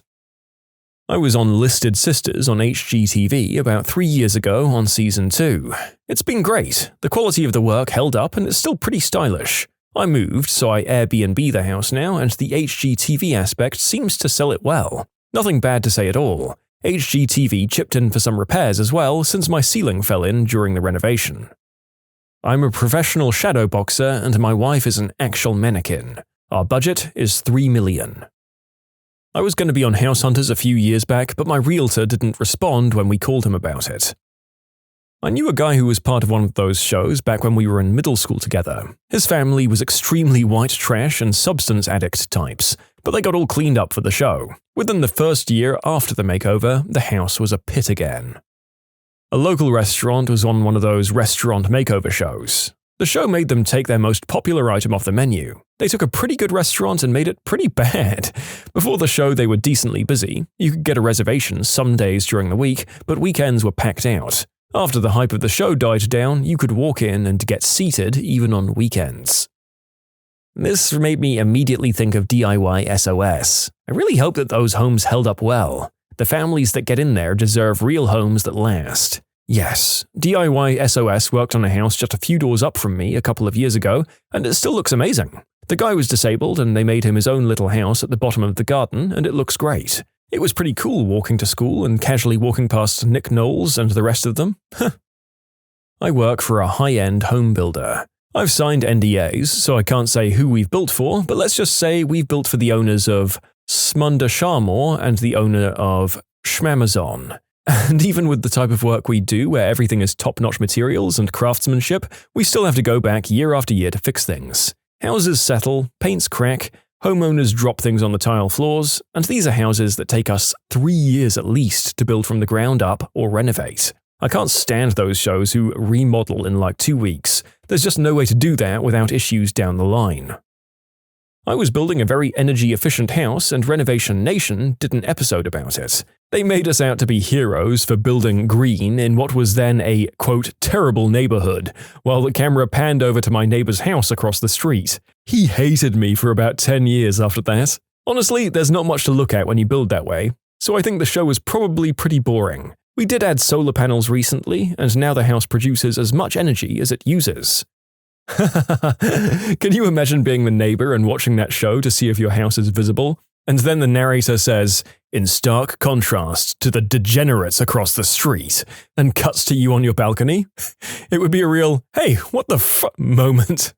S1: I was on Listed Sisters on HGTV about 3 years ago on Season 2. It's been great. The quality of the work held up and it's still pretty stylish. I moved, so I Airbnb the house now, and the HGTV aspect seems to sell it well. Nothing bad to say at all. HGTV chipped in for some repairs as well since my ceiling fell in during the renovation. I'm a professional shadow boxer and my wife is an actual mannequin. Our budget is $3 million. I was going to be on House Hunters a few years back, but my realtor didn't respond when we called him about it. I knew a guy who was part of one of those shows back when we were in middle school together. His family was extremely white trash and substance addict types, but they got all cleaned up for the show. Within the first year after the makeover, the house was a pit again. A local restaurant was on one of those restaurant makeover shows. The show made them take their most popular item off the menu. They took a pretty good restaurant and made it pretty bad. Before the show, they were decently busy. You could get a reservation some days during the week, but weekends were packed out. After the hype of the show died down, you could walk in and get seated even on weekends. This made me immediately think of DIY SOS. I really hope that those homes held up well. The families that get in there deserve real homes that last. Yes, DIY SOS worked on a house just a few doors up from me a couple of years ago, and it still looks amazing. The guy was disabled and they made him his own little house at the bottom of the garden, and it looks great. It was pretty cool walking to school and casually walking past Nick Knowles and the rest of them. I work for a high-end home builder. I've signed NDAs, so I can't say who we've built for, but let's just say we've built for the owners of Smunda Sharmore and the owner of Schmamazon. And even with the type of work we do, where everything is top-notch materials and craftsmanship, we still have to go back year after year to fix things. Houses settle, paints crack, homeowners drop things on the tile floors, and these are houses that take us 3 years at least to build from the ground up or renovate. I can't stand those shows who remodel in like 2 weeks. There's just no way to do that without issues down the line. I was building a very energy-efficient house, and Renovation Nation did an episode about it. They made us out to be heroes for building green in what was then a, quote, terrible neighborhood, while the camera panned over to my neighbor's house across the street. He hated me for about 10 years after that. Honestly, there's not much to look at when you build that way, so I think the show was probably pretty boring. We did add solar panels recently, and now the house produces as much energy as it uses. Can you imagine being the neighbor and watching that show to see if your house is visible? And then the narrator says, in stark contrast to the degenerates across the street, and cuts to you on your balcony? It would be a real, hey, what the moment.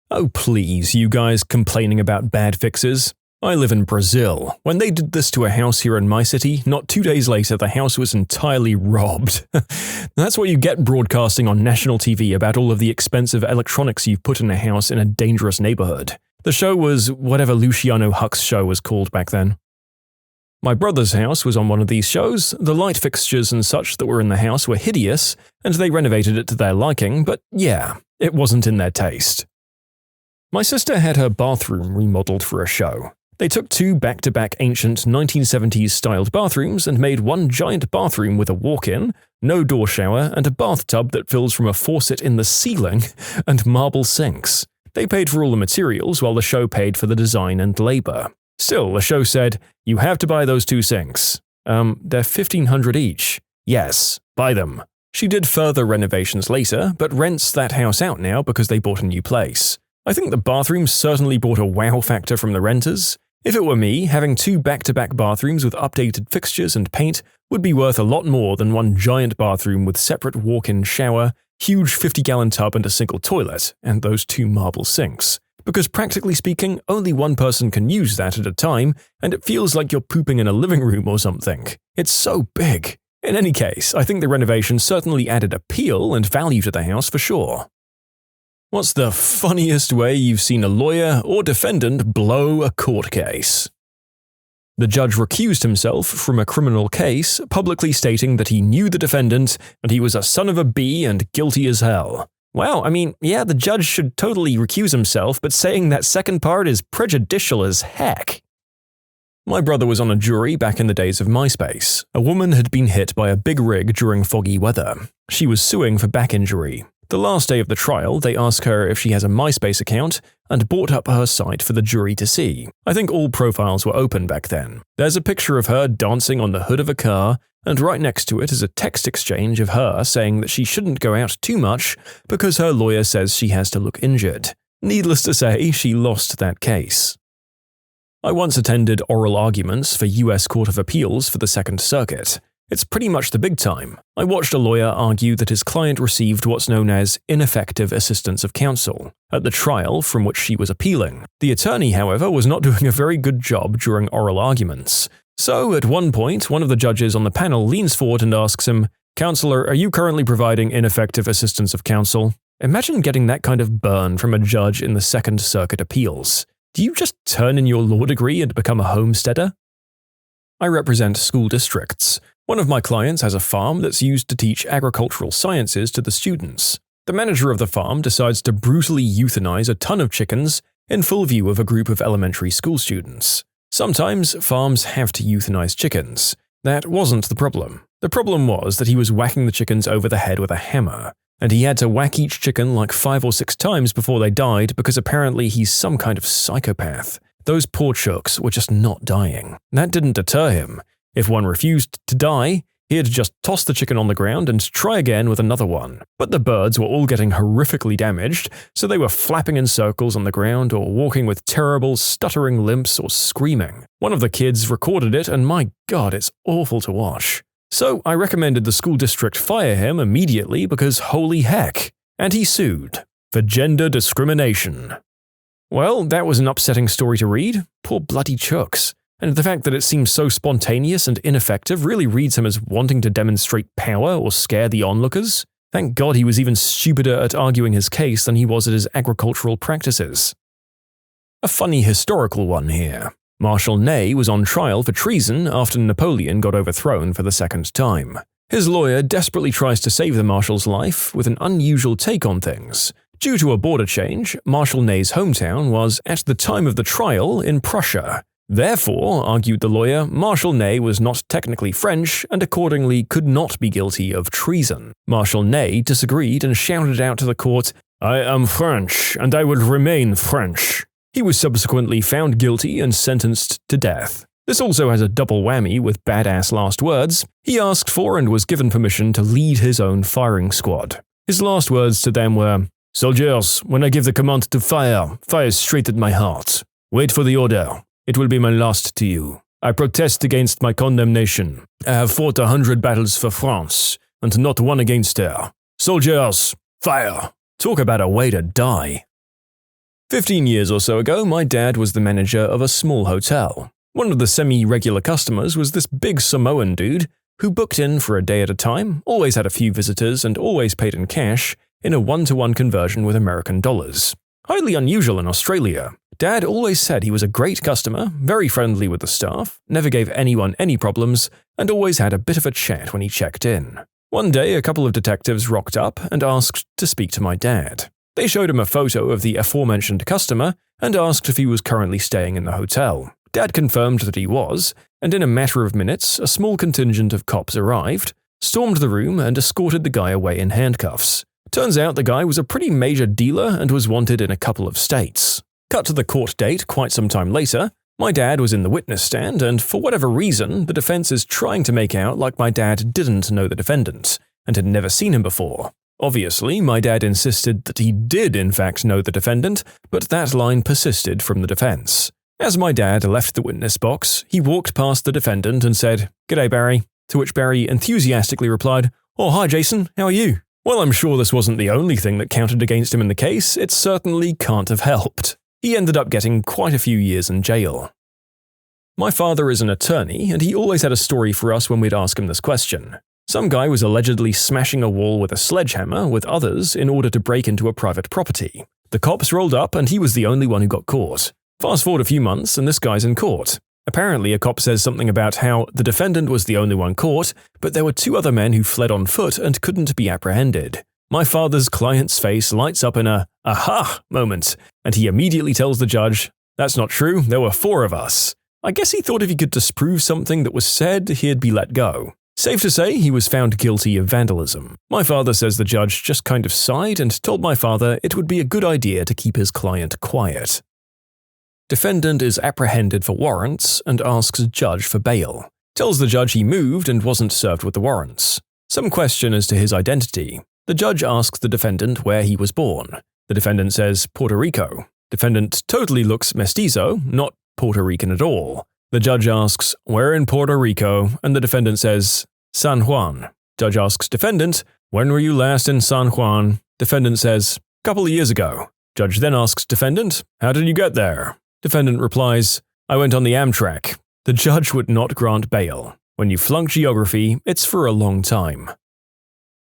S1: Oh please, you guys complaining about bad fixes. I live in Brazil. When they did this to a house here in my city, not 2 days later the house was entirely robbed. That's what you get broadcasting on national TV about all of the expensive electronics you've put in a house in a dangerous neighborhood. The show was whatever Luciano Huck's show was called back then. My brother's house was on one of these shows. The light fixtures and such that were in the house were hideous, and they renovated it to their liking, but yeah, it wasn't in their taste. My sister had her bathroom remodeled for a show. They took 2 back-to-back ancient 1970s-styled bathrooms and made one giant bathroom with a walk-in, no door shower, and a bathtub that fills from a faucet in the ceiling, and marble sinks. They paid for all the materials while the show paid for the design and labor. Still, the show said, you have to buy those 2 sinks. They're $1,500 each. Yes, buy them. She did further renovations later, but rents that house out now because they bought a new place. I think the bathrooms certainly brought a wow factor from the renters. If it were me, having 2 back-to-back bathrooms with updated fixtures and paint would be worth a lot more than one giant bathroom with separate walk-in shower, huge 50-gallon tub and a single toilet, and those 2 marble sinks. Because practically speaking, only one person can use that at a time, and it feels like you're pooping in a living room or something. It's so big. In any case, I think the renovation certainly added appeal and value to the house for sure. What's the funniest way you've seen a lawyer or defendant blow a court case? The judge recused himself from a criminal case, publicly stating that he knew the defendant and he was a son of a bee and guilty as hell. Wow, I mean, yeah, the judge should totally recuse himself, but saying that second part is prejudicial as heck. My brother was on a jury back in the days of MySpace. A woman had been hit by a big rig during foggy weather. She was suing for back injury. The last day of the trial, they ask her if she has a MySpace account and brought up her site for the jury to see. I think all profiles were open back then. There's a picture of her dancing on the hood of a car, and right next to it is a text exchange of her saying that she shouldn't go out too much because her lawyer says she has to look injured. Needless to say, she lost that case. I once attended oral arguments for US Court of Appeals for the Second Circuit. It's pretty much the big time. I watched a lawyer argue that his client received what's known as ineffective assistance of counsel at the trial from which she was appealing. The attorney, however, was not doing a very good job during oral arguments. So, at one point, one of the judges on the panel leans forward and asks him, "Counselor, are you currently providing ineffective assistance of counsel?" Imagine getting that kind of burn from a judge in the Second Circuit appeals. Do you just turn in your law degree and become a homesteader? I represent school districts. One of my clients has a farm that's used to teach agricultural sciences to the students. The manager of the farm decides to brutally euthanize a ton of chickens in full view of a group of elementary school students. Sometimes farms have to euthanize chickens. That wasn't the problem. The problem was that he was whacking the chickens over the head with a hammer, and he had to whack each chicken like 5 or 6 times before they died because apparently he's some kind of psychopath. Those poor chooks were just not dying. That didn't deter him. If one refused to die, he'd just toss the chicken on the ground and try again with another one. But the birds were all getting horrifically damaged, so they were flapping in circles on the ground or walking with terrible, stuttering limps or screaming. One of the kids recorded it, and my God, it's awful to watch. So I recommended the school district fire him immediately because holy heck. And he sued for gender discrimination. Well, that was an upsetting story to read. Poor bloody chooks. And the fact that it seems so spontaneous and ineffective really reads him as wanting to demonstrate power or scare the onlookers. Thank God he was even stupider at arguing his case than he was at his agricultural practices. A funny historical one here. Marshal Ney was on trial for treason after Napoleon got overthrown for the second time. His lawyer desperately tries to save the marshal's life with an unusual take on things. Due to a border change, Marshal Ney's hometown was, at the time of the trial, in Prussia. Therefore, argued the lawyer, Marshal Ney was not technically French and accordingly could not be guilty of treason. Marshal Ney disagreed and shouted out to the court, "I am French, and I will remain French." He was subsequently found guilty and sentenced to death. This also has a double whammy with badass last words. He asked for and was given permission to lead his own firing squad. His last words to them were, "Soldiers, when I give the command to fire, fire straight at my heart. Wait for the order. It will be my last to you. I protest against my condemnation. I have fought 100 battles for France, and not one against her. Soldiers, fire!" Talk about a way to die. 15 years or so ago, my dad was the manager of a small hotel. One of the semi-regular customers was this big Samoan dude who booked in for a day at a time, always had a few visitors, and always paid in cash in a one-to-one conversion with American dollars. Highly unusual in Australia. Dad always said he was a great customer, very friendly with the staff, never gave anyone any problems, and always had a bit of a chat when he checked in. One day, a couple of detectives rocked up and asked to speak to my dad. They showed him a photo of the aforementioned customer and asked if he was currently staying in the hotel. Dad confirmed that he was, and in a matter of minutes, a small contingent of cops arrived, stormed the room, and escorted the guy away in handcuffs. Turns out the guy was a pretty major dealer and was wanted in a couple of states. Cut to the court date quite some time later. My dad was in the witness stand, and for whatever reason, the defense is trying to make out like my dad didn't know the defendant and had never seen him before. Obviously, my dad insisted that he did in fact know the defendant, but that line persisted from the defense. As my dad left the witness box, he walked past the defendant and said, "G'day, Barry," to which Barry enthusiastically replied, "Oh, hi, Jason, how are you?" While I'm sure this wasn't the only thing that counted against him in the case, it certainly can't have helped. He ended up getting quite a few years in jail. My father is an attorney, and he always had a story for us when we'd ask him this question. Some guy was allegedly smashing a wall with a sledgehammer with others in order to break into a private property. The cops rolled up, and he was the only one who got caught. Fast forward a few months, and this guy's in court. Apparently, a cop says something about how the defendant was the only one caught, but there were 2 other men who fled on foot and couldn't be apprehended. My father's client's face lights up in a "aha" moment, and he immediately tells the judge, "That's not true, there were 4 of us." I guess he thought if he could disprove something that was said, he'd be let go. Safe to say, he was found guilty of vandalism. My father says the judge just kind of sighed and told my father it would be a good idea to keep his client quiet. Defendant is apprehended for warrants and asks judge for bail. Tells the judge he moved and wasn't served with the warrants. Some question as to his identity. The judge asks the defendant where he was born. The defendant says Puerto Rico. Defendant totally looks mestizo, not Puerto Rican at all. The judge asks, "Where in Puerto Rico?" and the defendant says, "San Juan." Judge asks defendant, "When were you last in San Juan?" Defendant says, "Couple of years ago." Judge then asks defendant, "How did you get there?" Defendant replies, "I went on the Amtrak." The judge would not grant bail. When you flunk geography, it's for a long time.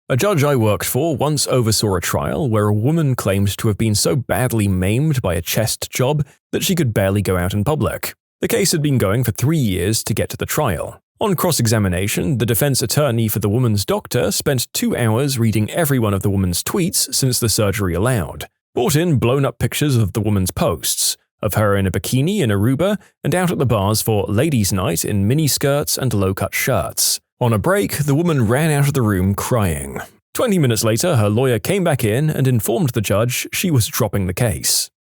S1: A judge I worked for once oversaw a trial where a woman claimed to have been so badly maimed by a chest job that she could barely go out in public. The case had been going for 3 years to get to the trial. On cross-examination, the defense attorney for the woman's doctor spent 2 hours reading every one of the woman's tweets since the surgery allowed. Brought in blown-up pictures of the woman's posts, of her in a bikini in Aruba and out at the bars for ladies' night in miniskirts and low-cut shirts. On a break, the woman ran out of the room crying. 20 minutes later, her lawyer came back in and informed the judge she was dropping the case.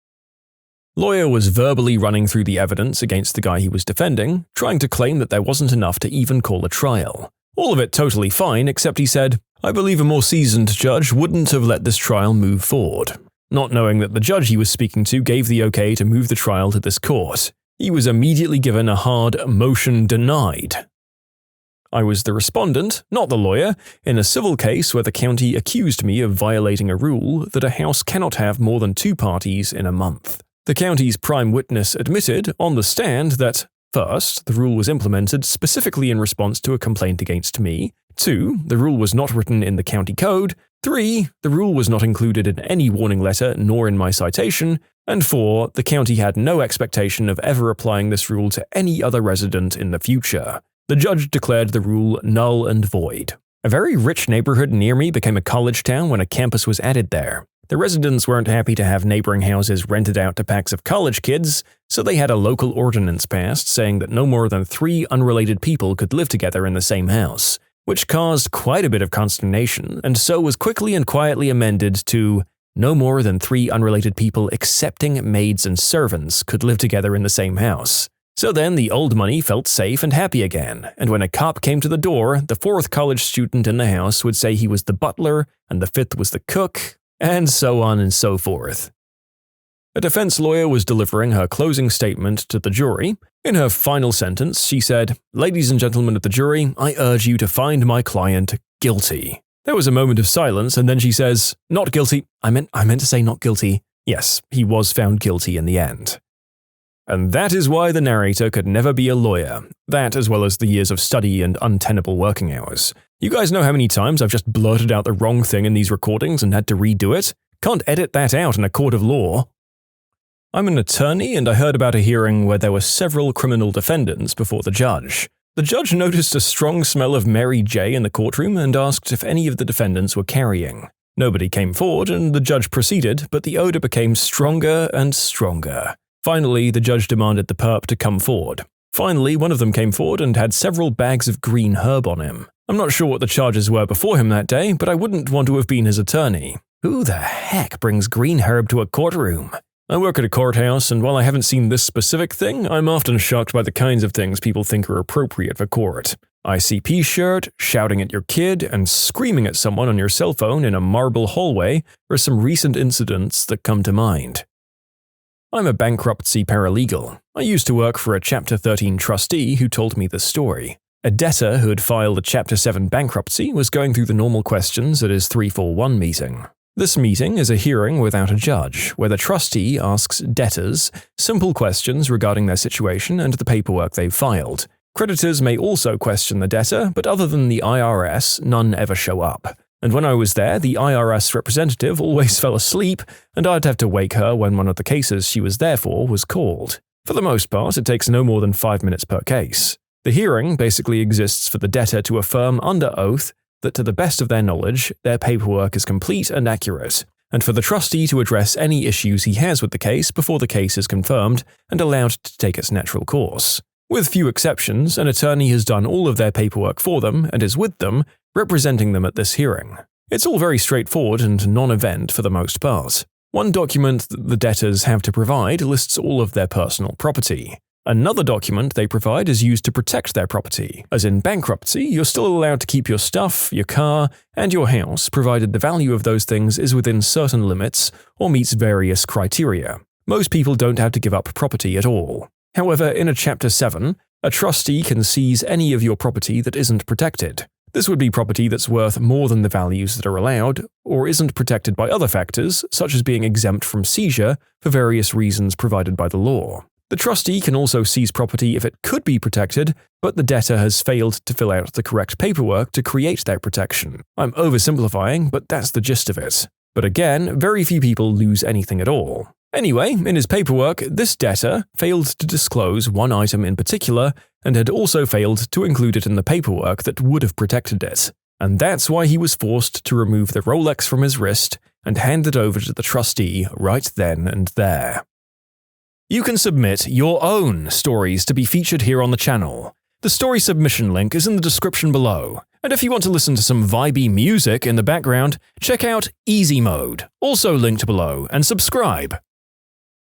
S1: Lawyer was verbally running through the evidence against the guy he was defending, trying to claim that there wasn't enough to even call a trial. All of it totally fine, except he said, "I believe a more seasoned judge wouldn't have let this trial move forward." Not knowing that the judge he was speaking to gave the okay to move the trial to this court. He was immediately given a hard motion denied. I was the respondent, not the lawyer, in a civil case where the county accused me of violating a rule that a house cannot have more than 2 parties in a month. The county's prime witness admitted on the stand that, first, the rule was implemented specifically in response to a complaint against me, 2, the rule was not written in the county code, 3, the rule was not included in any warning letter nor in my citation, and 4, the county had no expectation of ever applying this rule to any other resident in the future. The judge declared the rule null and void. A very rich neighborhood near me became a college town when a campus was added there. The residents weren't happy to have neighboring houses rented out to packs of college kids, so they had a local ordinance passed saying that no more than 3 unrelated people could live together in the same house, which caused quite a bit of consternation, and so was quickly and quietly amended to no more than 3 unrelated people excepting maids and servants could live together in the same house. So then the old money felt safe and happy again, and when a cop came to the door, the 4th college student in the house would say he was the butler and the 5th was the cook, and so on and so forth. A defense lawyer was delivering her closing statement to the jury. In her final sentence, she said, "Ladies and gentlemen of the jury, I urge you to find my client guilty." There was a moment of silence, and then she says, "Not guilty. I meant to say not guilty." Yes, he was found guilty in the end. And that is why the narrator could never be a lawyer. That, as well as the years of study and untenable working hours. You guys know how many times I've just blurted out the wrong thing in these recordings and had to redo it? Can't edit that out in a court of law. I'm an attorney, and I heard about a hearing where there were several criminal defendants before the judge. The judge noticed a strong smell of Mary J. in the courtroom and asked if any of the defendants were carrying. Nobody came forward, and the judge proceeded, but the odor became stronger and stronger. Finally, the judge demanded the perp to come forward. Finally, one of them came forward and had several bags of green herb on him. I'm not sure what the charges were before him that day, but I wouldn't want to have been his attorney. Who the heck brings green herb to a courtroom? I work at a courthouse, and while I haven't seen this specific thing, I'm often shocked by the kinds of things people think are appropriate for court. ICP shirt, shouting at your kid, and screaming at someone on your cell phone in a marble hallway are some recent incidents that come to mind. I'm a bankruptcy paralegal. I used to work for a Chapter 13 trustee who told me this story. A debtor who had filed a Chapter 7 bankruptcy was going through the normal questions at his 341 meeting. This meeting is a hearing without a judge, where the trustee asks debtors simple questions regarding their situation and the paperwork they've filed. Creditors may also question the debtor, but other than the IRS, none ever show up. And when I was there, the IRS representative always fell asleep, and I'd have to wake her when one of the cases she was there for was called. For the most part, it takes no more than 5 minutes per case. The hearing basically exists for the debtor to affirm under oath that to the best of their knowledge, their paperwork is complete and accurate, and for the trustee to address any issues he has with the case before the case is confirmed and allowed to take its natural course. With few exceptions, an attorney has done all of their paperwork for them and is with them, representing them at this hearing. It's all very straightforward and non-event for the most part. One document that the debtors have to provide lists all of their personal property. Another document they provide is used to protect their property, as in bankruptcy, you're still allowed to keep your stuff, your car, and your house provided the value of those things is within certain limits or meets various criteria. Most people don't have to give up property at all. However, in a Chapter 7, a trustee can seize any of your property that isn't protected. This would be property that's worth more than the values that are allowed, or isn't protected by other factors, such as being exempt from seizure for various reasons provided by the law. The trustee can also seize property if it could be protected, but the debtor has failed to fill out the correct paperwork to create that protection. I'm oversimplifying, but that's the gist of it. But again, very few people lose anything at all. Anyway, in his paperwork, this debtor failed to disclose one item in particular and had also failed to include it in the paperwork that would have protected it. And that's why he was forced to remove the Rolex from his wrist and hand it over to the trustee right then and there. You can submit your own stories to be featured here on the channel. The story submission link is in the description below. And if you want to listen to some vibey music in the background, check out easymode, also linked below, and subscribe.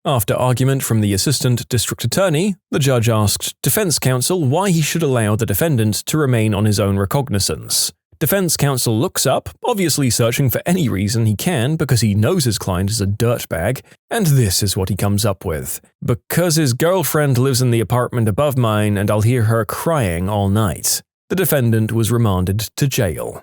S1: After argument from the assistant district attorney, the judge asked defense counsel why he should allow the defendant to remain on his own recognizance. Defense counsel looks up, obviously searching for any reason he can because he knows his client is a dirtbag, and this is what he comes up with. Because his girlfriend lives in the apartment above mine and I'll hear her crying all night. The defendant was remanded to jail.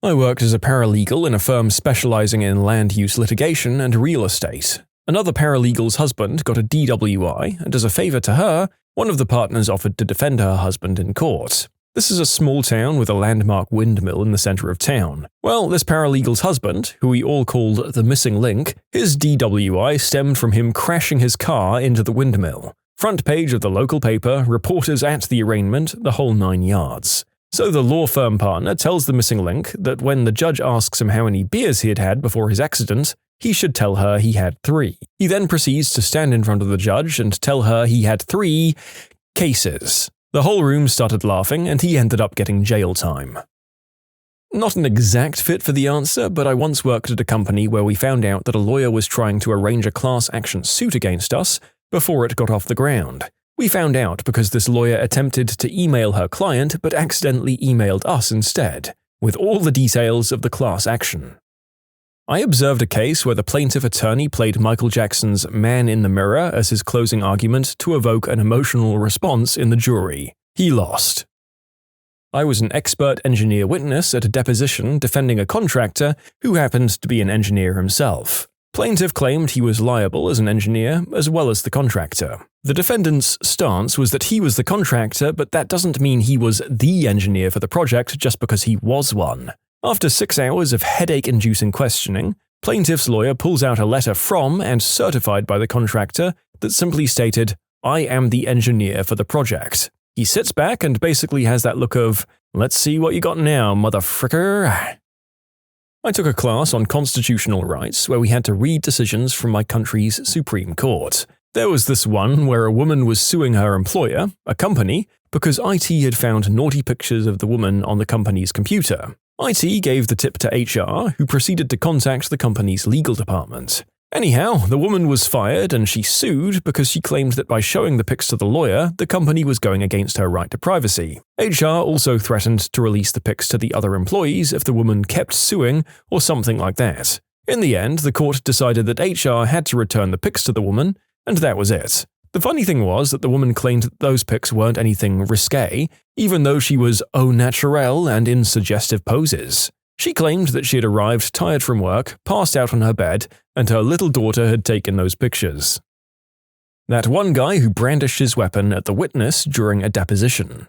S1: I worked as a paralegal in a firm specializing in land use litigation and real estate. Another paralegal's husband got a DWI, and as a favor to her, one of the partners offered to defend her husband in court. This is a small town with a landmark windmill in the center of town. Well, this paralegal's husband, who we all called the missing link, his DWI stemmed from him crashing his car into the windmill. Front page of the local paper, reporters at the arraignment, the whole 9 yards. So the law firm partner tells the missing link that when the judge asks him how many beers he had had before his accident, he should tell her he had 3. He then proceeds to stand in front of the judge and tell her he had 3 cases. The whole room started laughing, and he ended up getting jail time. Not an exact fit for the answer, but I once worked at a company where we found out that a lawyer was trying to arrange a class action suit against us before it got off the ground. We found out because this lawyer attempted to email her client but accidentally emailed us instead, with all the details of the class action. I observed a case where the plaintiff attorney played Michael Jackson's Man in the Mirror as his closing argument to evoke an emotional response in the jury. He lost. I was an expert engineer witness at a deposition defending a contractor who happened to be an engineer himself. Plaintiff claimed he was liable as an engineer as well as the contractor. The defendant's stance was that he was the contractor, but that doesn't mean he was the engineer for the project just because he was one. After 6 hours of headache-inducing questioning, plaintiff's lawyer pulls out a letter from and certified by the contractor that simply stated, "I am the engineer for the project." He sits back and basically has that look of, "Let's see what you got now, motherfricker." I took a class on constitutional rights where we had to read decisions from my country's Supreme Court. There was this one where a woman was suing her employer, a company, because IT had found naughty pictures of the woman on the company's computer. IT gave the tip to HR, who proceeded to contact the company's legal department. Anyhow, the woman was fired and she sued because she claimed that by showing the pics to the lawyer, the company was going against her right to privacy. HR also threatened to release the pics to the other employees if the woman kept suing or something like that. In the end, the court decided that HR had to return the pics to the woman, and that was it. The funny thing was that the woman claimed that those pics weren't anything risque, even though she was au naturel and in suggestive poses. She claimed that she had arrived tired from work, passed out on her bed, and her little daughter had taken those pictures. That one guy who brandished his weapon at the witness during a deposition.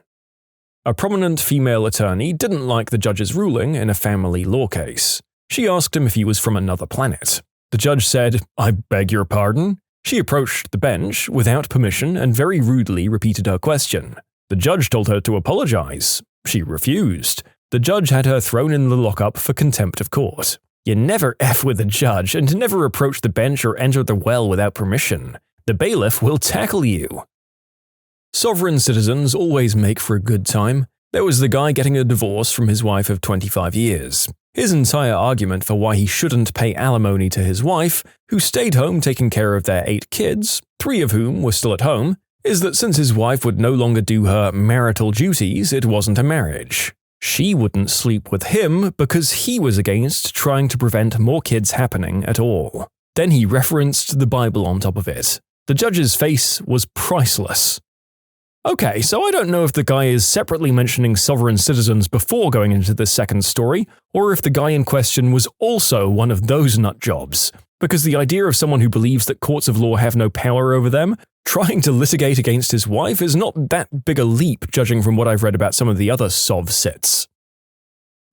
S1: A prominent female attorney didn't like the judge's ruling in a family law case. She asked him if he was from another planet. The judge said, "I beg your pardon?" She approached the bench without permission and very rudely repeated her question. The judge told her to apologize. She refused. The judge had her thrown in the lockup for contempt of court. You never F with the judge and never approach the bench or enter the well without permission. The bailiff will tackle you. Sovereign citizens always make for a good time. There was the guy getting a divorce from his wife of 25 years. His entire argument for why he shouldn't pay alimony to his wife, who stayed home taking care of their 8 kids, 3 of whom were still at home, is that since his wife would no longer do her marital duties, it wasn't a marriage. She wouldn't sleep with him because he was against trying to prevent more kids happening at all. Then he referenced the Bible on top of it. The judge's face was priceless. Okay, so I don't know if the guy is separately mentioning sovereign citizens before going into the second story, or if the guy in question was also one of those nutjobs. Because the idea of someone who believes that courts of law have no power over them, trying to litigate against his wife is not that big a leap judging from what I've read about some of the other sov-cits.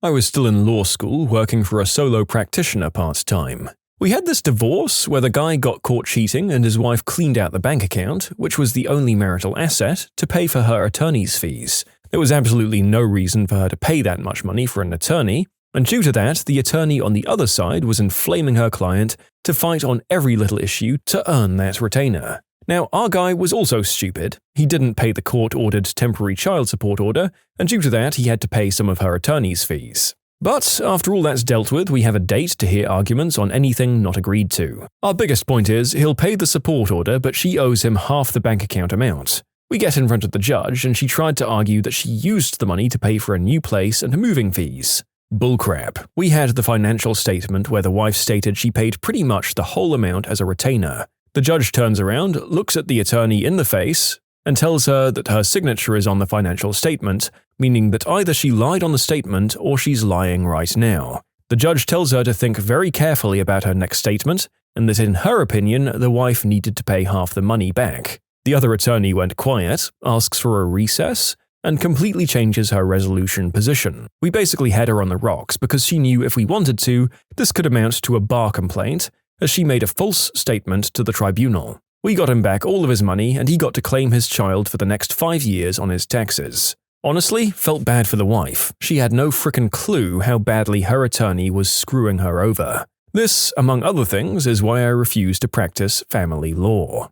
S1: I was still in law school working for a solo practitioner part-time. We had this divorce where the guy got caught cheating and his wife cleaned out the bank account, which was the only marital asset, to pay for her attorney's fees. There was absolutely no reason for her to pay that much money for an attorney, and due to that, the attorney on the other side was inflaming her client to fight on every little issue to earn that retainer. Now, our guy was also stupid. He didn't pay the court-ordered temporary child support order, and due to that, he had to pay some of her attorney's fees. But after all that's dealt with, we have a date to hear arguments on anything not agreed to. Our biggest point is, he'll pay the support order, but she owes him half the bank account amount. We get in front of the judge, and she tried to argue that she used the money to pay for a new place and moving fees. Bullcrap. We had the financial statement where the wife stated she paid pretty much the whole amount as a retainer. The judge turns around, looks at the attorney in the face, and tells her that her signature is on the financial statement, meaning that either she lied on the statement or she's lying right now. The judge tells her to think very carefully about her next statement, and that in her opinion, the wife needed to pay half the money back. The other attorney went quiet, asks for a recess, and completely changes her resolution position. We basically had her on the rocks because she knew if we wanted to, this could amount to a bar complaint, as she made a false statement to the tribunal. We got him back all of his money and he got to claim his child for the next 5 years on his taxes. Honestly, felt bad for the wife. She had no frickin' clue how badly her attorney was screwing her over. This, among other things, is why I refuse to practice family law.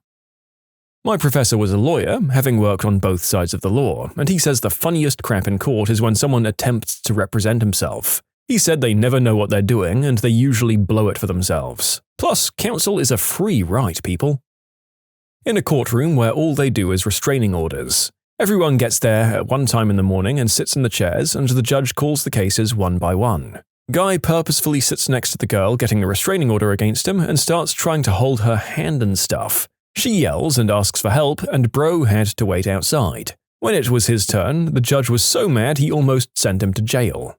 S1: My professor was a lawyer, having worked on both sides of the law, and he says the funniest crap in court is when someone attempts to represent himself. He said they never know what they're doing, and they usually blow it for themselves. Plus, counsel is a free right, people. In a courtroom where all they do is restraining orders. Everyone gets there at one time in the morning and sits in the chairs, and the judge calls the cases one by one. Guy purposefully sits next to the girl getting the restraining order against him and starts trying to hold her hand and stuff. She yells and asks for help, and bro had to wait outside. When it was his turn, the judge was so mad he almost sent him to jail.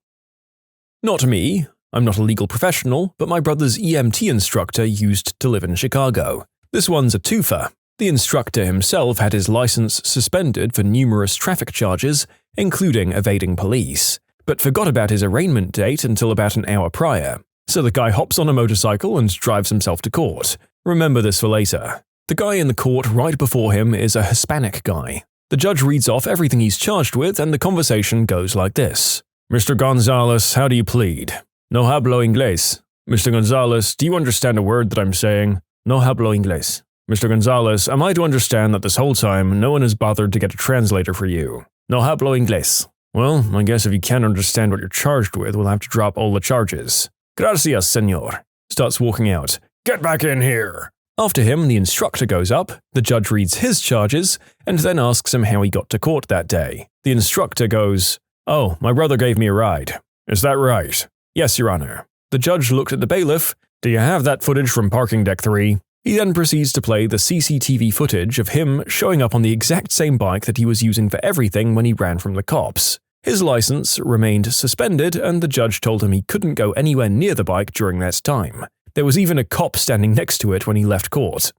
S1: Not me. I'm not a legal professional, but my brother's EMT instructor used to live in Chicago. This one's a twofer. The instructor himself had his license suspended for numerous traffic charges, including evading police, but forgot about his arraignment date until about an hour prior. So the guy hops on a motorcycle and drives himself to court. Remember this for later. The guy in the court right before him is a Hispanic guy. The judge reads off everything he's charged with, and the conversation goes like this. Mr. Gonzalez, how do you plead? No hablo inglés. Mr. Gonzalez, do you understand a word that I'm saying? No hablo inglés. Mr. Gonzalez, am I to understand that this whole time no one has bothered to get a translator for you? No hablo inglés. Well, I guess if you can't understand what you're charged with, we'll have to drop all the charges. Gracias, señor. Starts walking out. Get back in here. After him, the instructor goes up, the judge reads his charges, and then asks him how he got to court that day. The instructor goes, Oh, my brother gave me a ride. Is that right? Yes, Your Honor. The judge looked at the bailiff. Do you have that footage from parking deck 3? He then proceeds to play the CCTV footage of him showing up on the exact same bike that he was using for everything when he ran from the cops. His license remained suspended, and the judge told him he couldn't go anywhere near the bike during that time. There was even a cop standing next to it when he left court.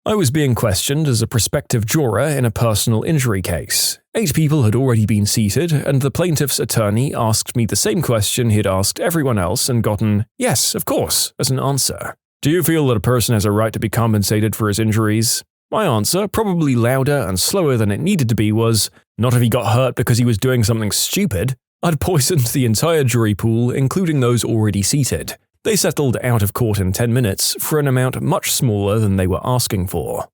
S1: I was being questioned as a prospective juror in a personal injury case. 8 people had already been seated, and the plaintiff's attorney asked me the same question he'd asked everyone else and gotten, yes, of course, as an answer. Do you feel that a person has a right to be compensated for his injuries? My answer, probably louder and slower than it needed to be, was, not if he got hurt because he was doing something stupid. I'd poisoned the entire jury pool, including those already seated. They settled out of court in 10 minutes for an amount much smaller than they were asking for.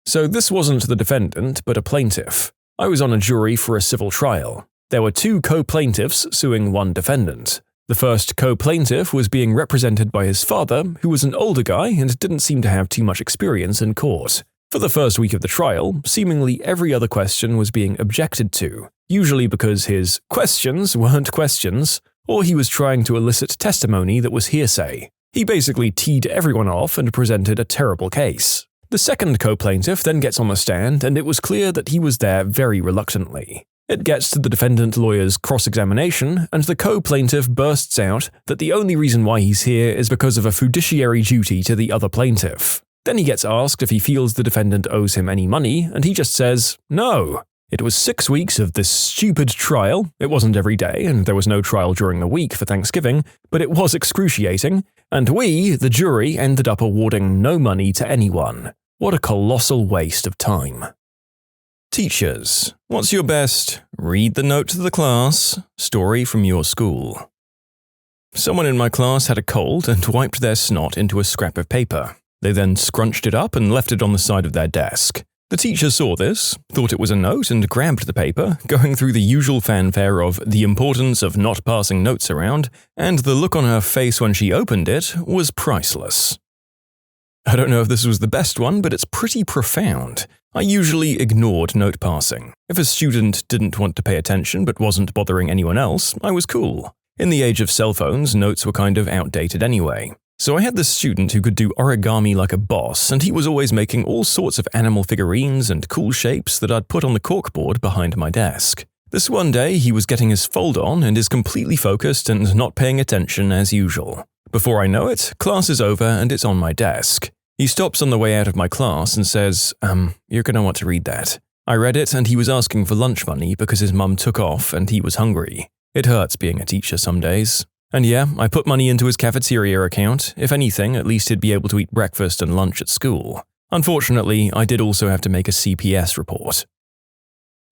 S1: So this wasn't the defendant, but a plaintiff. I was on a jury for a civil trial. There were 2 co-plaintiffs suing one defendant. The first co-plaintiff was being represented by his father, who was an older guy and didn't seem to have too much experience in court. For the first week of the trial, seemingly every other question was being objected to, usually because his questions weren't questions, or he was trying to elicit testimony that was hearsay. He basically teed everyone off and presented a terrible case. The second co-plaintiff then gets on the stand, and it was clear that he was there very reluctantly. It gets to the defendant lawyer's cross-examination, and the co-plaintiff bursts out that the only reason why he's here is because of a fiduciary duty to the other plaintiff. Then he gets asked if he feels the defendant owes him any money, and he just says, no. It was 6 weeks of this stupid trial. It wasn't every day, and there was no trial during the week for Thanksgiving, but it was excruciating, and we, the jury, ended up awarding no money to anyone. What a colossal waste of time. Teachers, what's your best read the note to the class story from your school? Someone in my class had a cold and wiped their snot into a scrap of paper. They then scrunched it up and left it on the side of their desk. The teacher saw this, thought it was a note, and grabbed the paper, going through the usual fanfare of the importance of not passing notes around, and the look on her face when she opened it was priceless. I don't know if this was the best one, but it's pretty profound. I usually ignored note passing. If a student didn't want to pay attention but wasn't bothering anyone else, I was cool. In the age of cell phones, notes were kind of outdated anyway. So I had this student who could do origami like a boss, and he was always making all sorts of animal figurines and cool shapes that I'd put on the corkboard behind my desk. This one day, he was getting his fold on and is completely focused and not paying attention as usual. Before I know it, class is over and it's on my desk. He stops on the way out of my class and says, you're gonna want to read that. I read it and he was asking for lunch money because his mum took off and he was hungry. It hurts being a teacher some days. And yeah, I put money into his cafeteria account. If anything, at least he'd be able to eat breakfast and lunch at school. Unfortunately, I did also have to make a CPS report.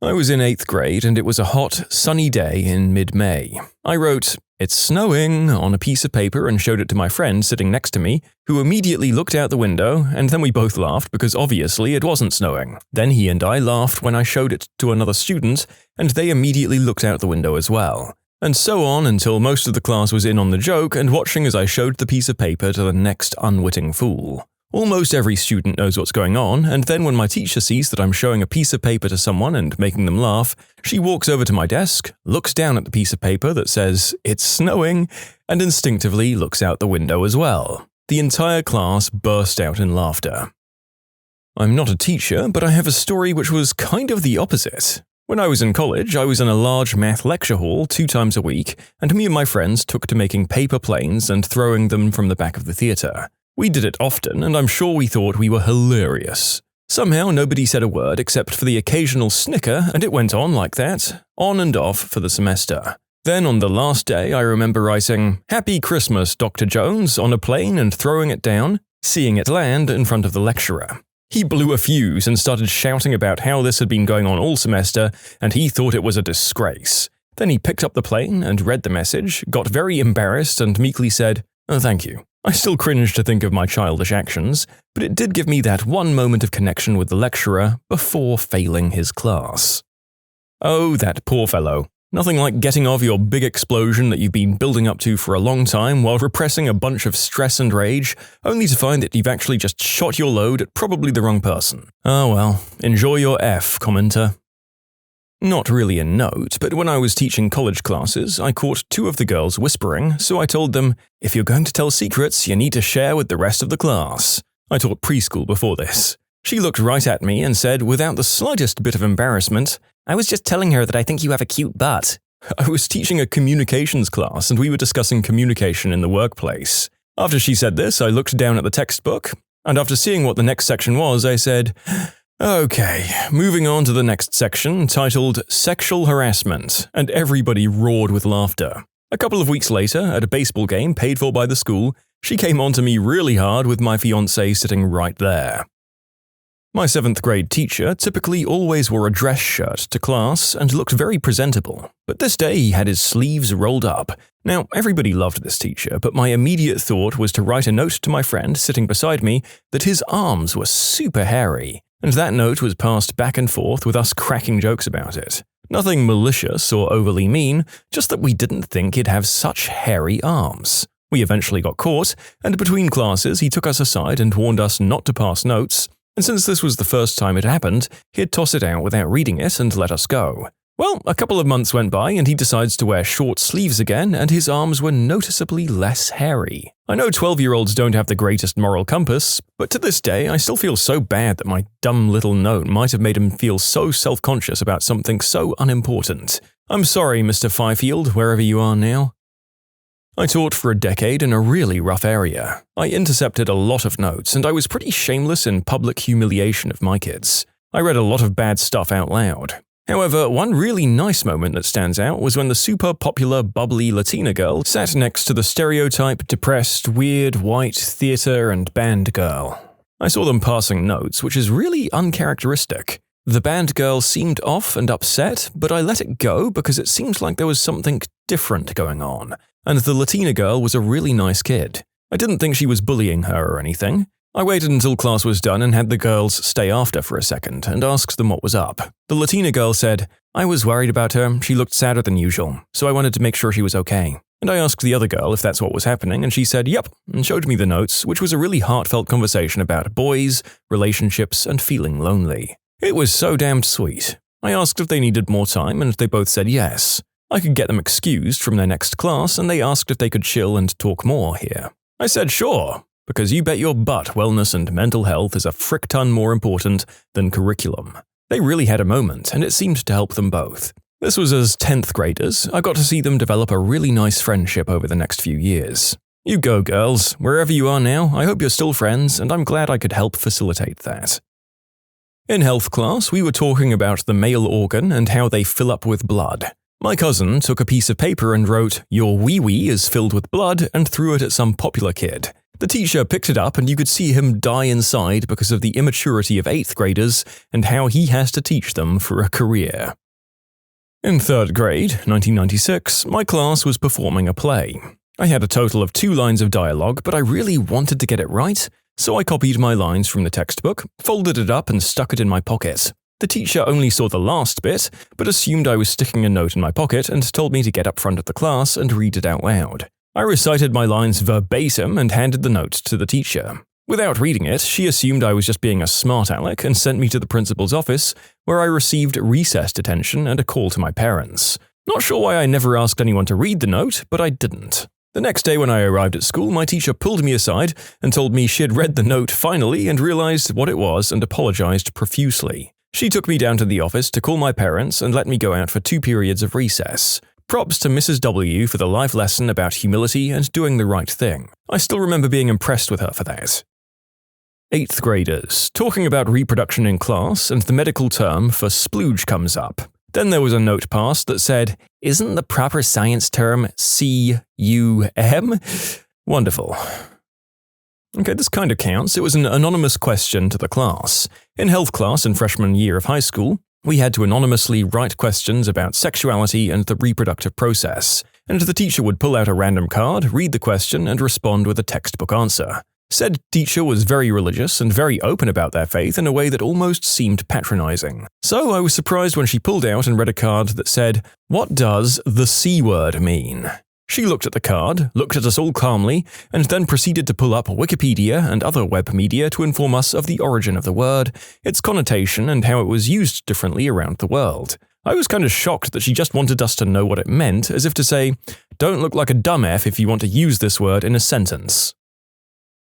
S1: I was in 8th grade and it was a hot, sunny day in mid-May. I wrote, "It's snowing," on a piece of paper and showed it to my friend sitting next to me, who immediately looked out the window, and then we both laughed because obviously it wasn't snowing. Then he and I laughed when I showed it to another student, and they immediately looked out the window as well. And so on until most of the class was in on the joke and watching as I showed the piece of paper to the next unwitting fool. Almost every student knows what's going on, and then when my teacher sees that I'm showing a piece of paper to someone and making them laugh, she walks over to my desk, looks down at the piece of paper that says, "It's snowing," and instinctively looks out the window as well. The entire class burst out in laughter. I'm not a teacher, but I have a story which was kind of the opposite. When I was in college, I was in a large math lecture hall 2 times a week, and me and my friends took to making paper planes and throwing them from the back of the theatre. We did it often, and I'm sure we thought we were hilarious. Somehow nobody said a word except for the occasional snicker, and it went on like that, on and off for the semester. Then on the last day, I remember writing, "Happy Christmas, Dr. Jones," on a plane and throwing it down, seeing it land in front of the lecturer. He blew a fuse and started shouting about how this had been going on all semester, and he thought it was a disgrace. Then he picked up the plane and read the message, got very embarrassed and meekly said, "Oh, thank you." I still cringe to think of my childish actions, but it did give me that one moment of connection with the lecturer before failing his class. Oh, that poor fellow. Nothing like getting off your big explosion that you've been building up to for a long time while repressing a bunch of stress and rage, only to find that you've actually just shot your load at probably the wrong person. Oh well, enjoy your F, commenter. Not really a note, but when I was teaching college classes, I caught 2 of the girls whispering, so I told them, "If you're going to tell secrets, you need to share with the rest of the class." I taught preschool before this. She looked right at me and said, without the slightest bit of embarrassment, "I was just telling her that I think you have a cute butt." I was teaching a communications class and we were discussing communication in the workplace. After she said this, I looked down at the textbook, and after seeing what the next section was, I said, "Okay, moving on to the next section, titled Sexual Harassment," and everybody roared with laughter. A couple of weeks later, at a baseball game paid for by the school, she came on to me really hard with my fiancé sitting right there. My 7th grade teacher typically always wore a dress shirt to class and looked very presentable, but this day he had his sleeves rolled up. Now, everybody loved this teacher, but my immediate thought was to write a note to my friend sitting beside me that his arms were super hairy. And that note was passed back and forth with us cracking jokes about it. Nothing malicious or overly mean, just that we didn't think he'd have such hairy arms. We eventually got caught, and between classes he took us aside and warned us not to pass notes, and since this was the first time it happened, he'd toss it out without reading it and let us go. Well, a couple of months went by and he decides to wear short sleeves again, and his arms were noticeably less hairy. I know 12-year-olds don't have the greatest moral compass, but to this day I still feel so bad that my dumb little note might have made him feel so self-conscious about something so unimportant. I'm sorry, Mr. Fifield, wherever you are now. I taught for a decade in a really rough area. I intercepted a lot of notes, and I was pretty shameless in public humiliation of my kids. I read a lot of bad stuff out loud. However, one really nice moment that stands out was when the super popular bubbly Latina girl sat next to the stereotype depressed, weird, white theater and band girl. I saw them passing notes, which is really uncharacteristic. The band girl seemed off and upset, but I let it go because it seemed like there was something different going on, and the Latina girl was a really nice kid. I didn't think she was bullying her or anything. I waited until class was done and had the girls stay after for a second and asked them what was up. The Latina girl said, "I was worried about her, she looked sadder than usual, so I wanted to make sure she was okay." And I asked the other girl if that's what was happening, and she said, "Yep," and showed me the notes, which was a really heartfelt conversation about boys, relationships, and feeling lonely. It was so damned sweet. I asked if they needed more time, and they both said yes. I could get them excused from their next class, and they asked if they could chill and talk more here. I said sure, because you bet your butt wellness and mental health is a frick ton more important than curriculum. They really had a moment, and it seemed to help them both. This was as 10th graders. I got to see them develop a really nice friendship over the next few years. You go, girls. Wherever you are now, I hope you're still friends, and I'm glad I could help facilitate that. In health class, we were talking about the male organ and how they fill up with blood. My cousin took a piece of paper and wrote, "Your wee-wee is filled with blood," and threw it at some popular kid. The teacher picked it up and you could see him die inside because of the immaturity of 8th graders and how he has to teach them for a career. In 3rd grade, 1996, my class was performing a play. I had a total of 2 lines of dialogue, but I really wanted to get it right, so I copied my lines from the textbook, folded it up and stuck it in my pocket. The teacher only saw the last bit, but assumed I was sticking a note in my pocket and told me to get up front of the class and read it out loud. I recited my lines verbatim and handed the note to the teacher. Without reading it, she assumed I was just being a smart aleck and sent me to the principal's office, where I received recess detention and a call to my parents. Not sure why I never asked anyone to read the note, but I didn't. The next day when I arrived at school, my teacher pulled me aside and told me she had read the note finally and realized what it was and apologized profusely. She took me down to the office to call my parents and let me go out for 2 periods of recess. Props to Mrs. W for the life lesson about humility and doing the right thing. I still remember being impressed with her for that. 8th graders, talking about reproduction in class, and the medical term for splooge comes up. Then there was a note passed that said, "Isn't the proper science term C-U-M?" Wonderful. Okay, this kind of counts. It was an anonymous question to the class. In health class in freshman year of high school, we had to anonymously write questions about sexuality and the reproductive process, and the teacher would pull out a random card, read the question, and respond with a textbook answer. Said teacher was very religious and very open about their faith in a way that almost seemed patronizing. So I was surprised when she pulled out and read a card that said, "What does the C word mean?" She looked at the card, looked at us all calmly, and then proceeded to pull up Wikipedia and other web media to inform us of the origin of the word, its connotation, and how it was used differently around the world. I was kind of shocked that she just wanted us to know what it meant, as if to say, "Don't look like a dumb F if you want to use this word in a sentence."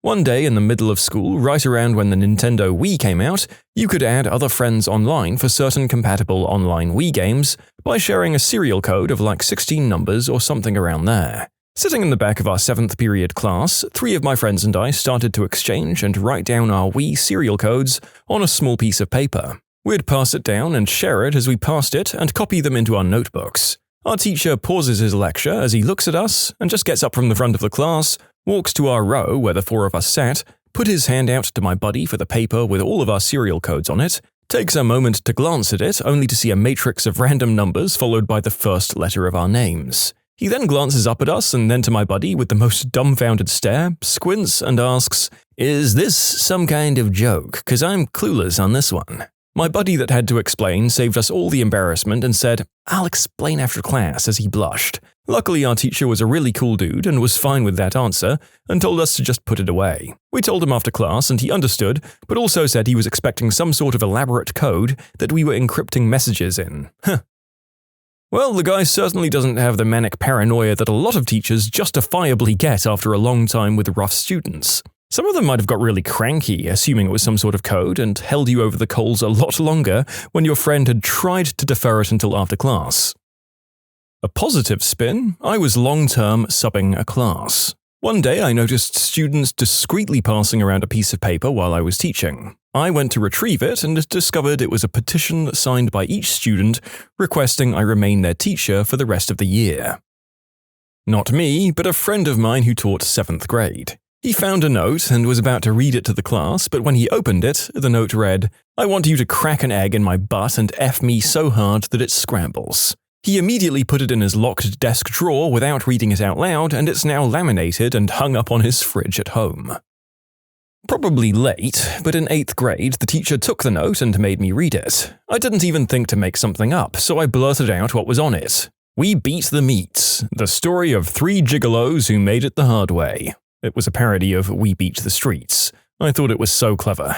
S1: One day in the middle of school, right around when the Nintendo Wii came out, you could add other friends online for certain compatible online Wii games by sharing a serial code of like 16 numbers or something around there. Sitting in the back of our 7th period class, 3 of my friends and I started to exchange and write down our Wii serial codes on a small piece of paper. We'd pass it down and share it as we passed it and copy them into our notebooks. Our teacher pauses his lecture as he looks at us and just gets up from the front of the class, walks to our row where the 4 of us sat, put his hand out to my buddy for the paper with all of our serial codes on it, takes a moment to glance at it only to see a matrix of random numbers followed by the first letter of our names. He then glances up at us and then to my buddy with the most dumbfounded stare, squints and asks, "Is this some kind of joke? 'Cause I'm clueless on this one." My buddy that had to explain saved us all the embarrassment and said, "I'll explain after class," as he blushed. Luckily, our teacher was a really cool dude and was fine with that answer and told us to just put it away. We told him after class and he understood, but also said he was expecting some sort of elaborate code that we were encrypting messages in. Well, the guy certainly doesn't have the manic paranoia that a lot of teachers justifiably get after a long time with rough students. Some of them might have got really cranky, assuming it was some sort of code, and held you over the coals a lot longer when your friend had tried to defer it until after class. A positive spin, I was long-term subbing a class. One day I noticed students discreetly passing around a piece of paper while I was teaching. I went to retrieve it and discovered it was a petition signed by each student requesting I remain their teacher for the rest of the year. Not me, but a friend of mine who taught 7th grade. He found a note and was about to read it to the class, but when he opened it, the note read, "I want you to crack an egg in my butt and F me so hard that it scrambles." He immediately put it in his locked desk drawer without reading it out loud, and it's now laminated and hung up on his fridge at home. Probably late, but in 8th grade, the teacher took the note and made me read it. I didn't even think to make something up, so I blurted out what was on it. "We beat the meat, the story of 3 gigolos who made it the hard way." It was a parody of We Beat the Streets. I thought it was so clever.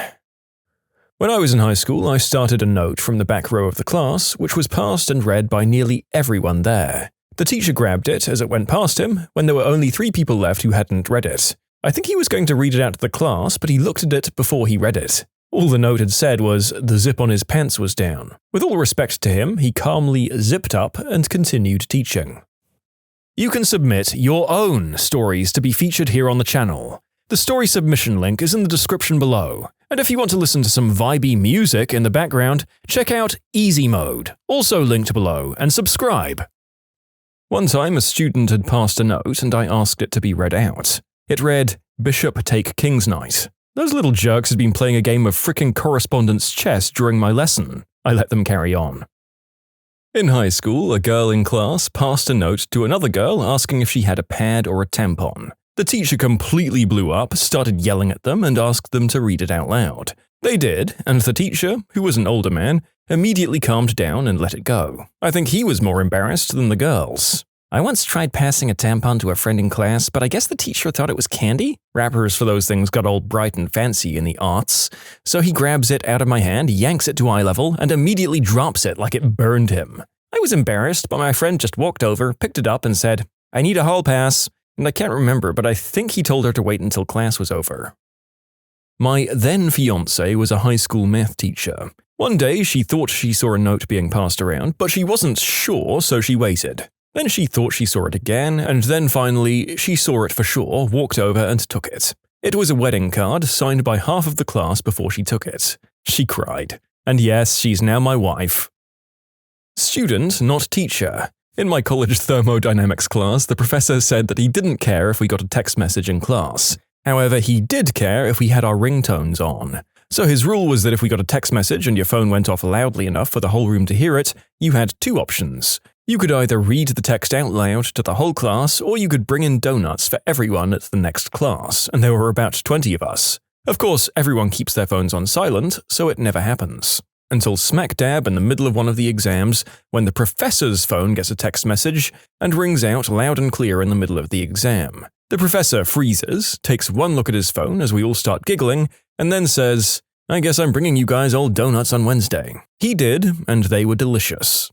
S1: When I was in high school, I started a note from the back row of the class, which was passed and read by nearly everyone there. The teacher grabbed it as it went past him, when there were only 3 people left who hadn't read it. I think he was going to read it out to the class, but he looked at it before he read it. All the note had said was the zip on his pants was down. With all respect to him, he calmly zipped up and continued teaching. You can submit your own stories to be featured here on the channel. The story submission link is in the description below. And if you want to listen to some vibey music in the background, check out easymode, also linked below, and subscribe. One time a student had passed a note and I asked it to be read out. It read, Bishop take King's Knight. Those little jerks had been playing a game of frickin' correspondence chess during my lesson. I let them carry on. In high school, a girl in class passed a note to another girl asking if she had a pad or a tampon. The teacher completely blew up, started yelling at them, and asked them to read it out loud. They did, and the teacher, who was an older man, immediately calmed down and let it go. I think he was more embarrassed than the girls. I once tried passing a tampon to a friend in class, but I guess the teacher thought it was candy? Wrappers for those things got all bright and fancy in the arts. So he grabs it out of my hand, yanks it to eye level, and immediately drops it like it burned him. I was embarrassed, but my friend just walked over, picked it up, and said, "I need a hall pass." And I can't remember, but I think he told her to wait until class was over. My then-fiancé was a high school math teacher. One day, she thought she saw a note being passed around, but she wasn't sure, so she waited. Then she thought she saw it again, and then finally, she saw it for sure, walked over and took it. It was a wedding card signed by half of the class before she took it. She cried. And yes, she's now my wife. Student, not teacher. In my college thermodynamics class, the professor said that he didn't care if we got a text message in class. However, he did care if we had our ringtones on. So his rule was that if we got a text message and your phone went off loudly enough for the whole room to hear it, you had two options. You could either read the text out loud to the whole class, or you could bring in donuts for everyone at the next class, and there were about 20 of us. Of course, everyone keeps their phones on silent, so it never happens. Until smack dab in the middle of one of the exams, when the professor's phone gets a text message and rings out loud and clear in the middle of the exam. The professor freezes, takes one look at his phone as we all start giggling, and then says, "I guess I'm bringing you guys all donuts on Wednesday." He did, and they were delicious.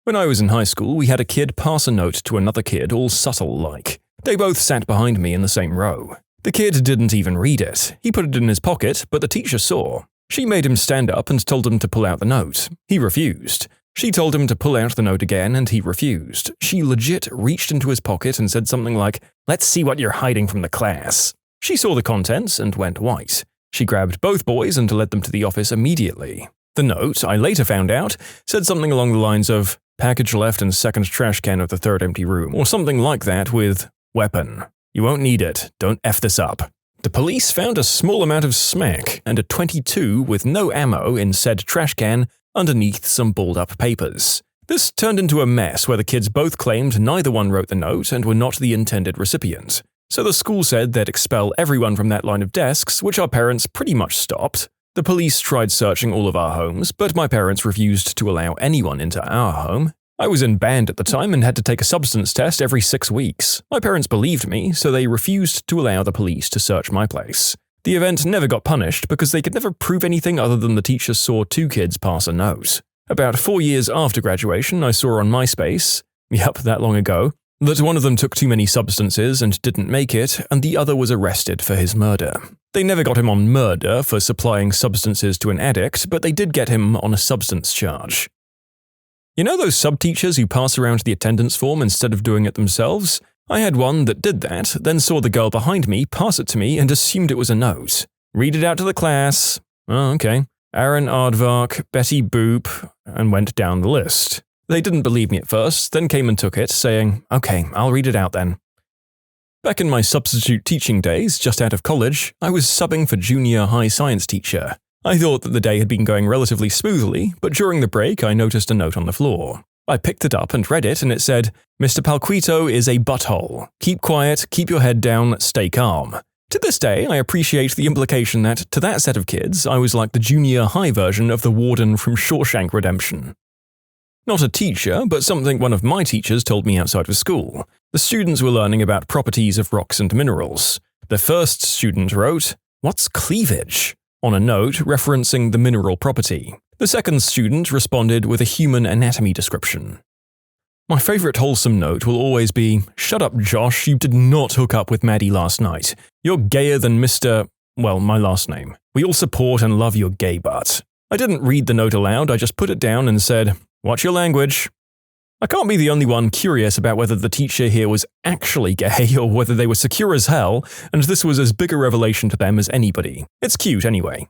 S1: When I was in high school, we had a kid pass a note to another kid, all subtle-like. They both sat behind me in the same row. The kid didn't even read it. He put it in his pocket, but the teacher saw. She made him stand up and told him to pull out the note. He refused. She told him to pull out the note again, and he refused. She legit reached into his pocket and said something like, "Let's see what you're hiding from the class." She saw the contents and went white. She grabbed both boys and led them to the office immediately. The note, I later found out, said something along the lines of, "Package left in second trash can of the third empty room," or something like that with, "Weapon. You won't need it. Don't F this up." The police found a small amount of smack and a .22 with no ammo in said trash can underneath some balled-up papers. This turned into a mess where the kids both claimed neither one wrote the note and were not the intended recipient. So the school said they'd expel everyone from that line of desks, which our parents pretty much stopped. The police tried searching all of our homes, but my parents refused to allow anyone into our home. I was in band at the time and had to take a substance test every 6 weeks. My parents believed me, so they refused to allow the police to search my place. The event never got punished because they could never prove anything other than the teacher saw two kids pass a note. About 4 years after graduation, I saw on MySpace, that long ago, that one of them took too many substances and didn't make it, and the other was arrested for his murder. They never got him on murder for supplying substances to an addict, but they did get him on a substance charge. You know those sub-teachers who pass around the attendance form instead of doing it themselves? I had one that did that, then saw the girl behind me pass it to me and assumed it was a note. "Read it out to the class." "Oh, okay. Aaron Aardvark, Betty Boop," and went down the list. They didn't believe me at first, then came and took it, saying, "Okay, I'll read it out then." Back in my substitute teaching days, just out of college, I was subbing for junior high science teacher. I thought that the day had been going relatively smoothly, but during the break I noticed a note on the floor. I picked it up and read it, and it said, "Mr. Palquito is a butthole. Keep quiet, keep your head down, stay calm." To this day, I appreciate the implication that, to that set of kids, I was like the junior high version of the warden from Shawshank Redemption. Not a teacher, but something one of my teachers told me outside of school. The students were learning about properties of rocks and minerals. The first student wrote, "What's cleavage?" on a note referencing the mineral property. The second student responded with a human anatomy description. My favorite wholesome note will always be, "Shut up, Josh, you did not hook up with Maddie last night. You're gayer than Mr. well, my last name. We all support and love your gay butt." I didn't read the note aloud, I just put it down and said, "Watch your language." I can't be the only one curious about whether the teacher here was actually gay or whether they were secure as hell, and this was as big a revelation to them as anybody. It's cute anyway.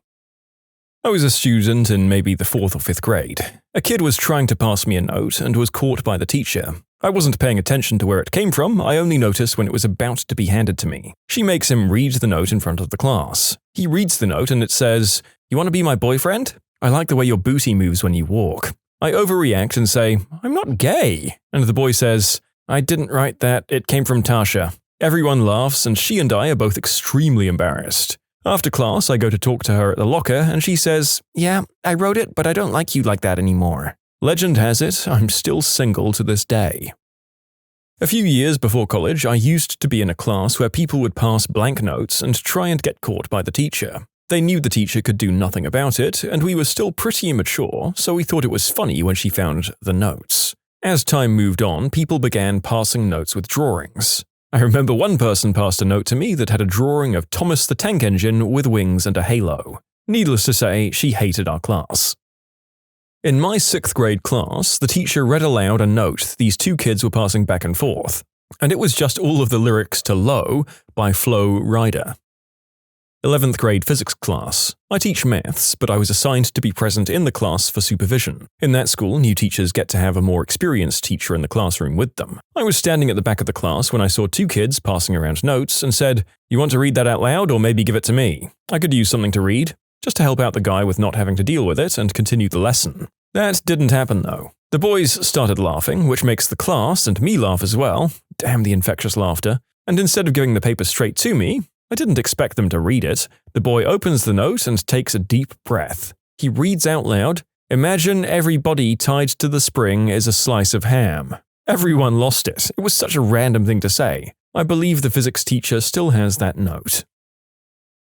S1: I was a student in maybe the 4th or 5th grade. A kid was trying to pass me a note and was caught by the teacher. I wasn't paying attention to where it came from, I only noticed when it was about to be handed to me. She makes him read the note in front of the class. He reads the note and it says, "You want to be my boyfriend? I like the way your booty moves when you walk." I overreact and say, "I'm not gay." And the boy says, "I didn't write that, it came from Tasha." Everyone laughs and she and I are both extremely embarrassed. After class, I go to talk to her at the locker and she says, "Yeah, I wrote it, but I don't like you like that anymore." Legend has it, I'm still single to this day. A few years before college, I used to be in a class where people would pass blank notes and try and get caught by the teacher. They knew the teacher could do nothing about it, and we were still pretty immature, so we thought it was funny when she found the notes. As time moved on, people began passing notes with drawings. I remember one person passed a note to me that had a drawing of Thomas the Tank Engine with wings and a halo. Needless to say, she hated our class. In my 6th grade class, the teacher read aloud a note these two kids were passing back and forth, and it was just all of the lyrics to Low by Flo Rida. 11th grade physics class. I teach maths, but I was assigned to be present in the class for supervision. In that school, new teachers get to have a more experienced teacher in the classroom with them. I was standing at the back of the class when I saw two kids passing around notes and said, "You want to read that out loud or maybe give it to me? I could use something to read," just to help out the guy with not having to deal with it and continue the lesson. That didn't happen though. The boys started laughing, which makes the class and me laugh as well. Damn the infectious laughter. And instead of giving the paper straight to me, I didn't expect them to read it. The boy opens the note and takes a deep breath. He reads out loud, "Imagine every body tied to the spring is a slice of ham." Everyone lost it. It was such a random thing to say. I believe the physics teacher still has that note.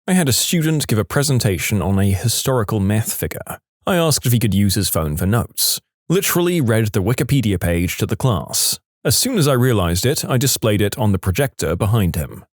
S1: I had a student give a presentation on a historical math figure. I asked if he could use his phone for notes. Literally read the Wikipedia page to the class. As soon as I realized it, I displayed it on the projector behind him.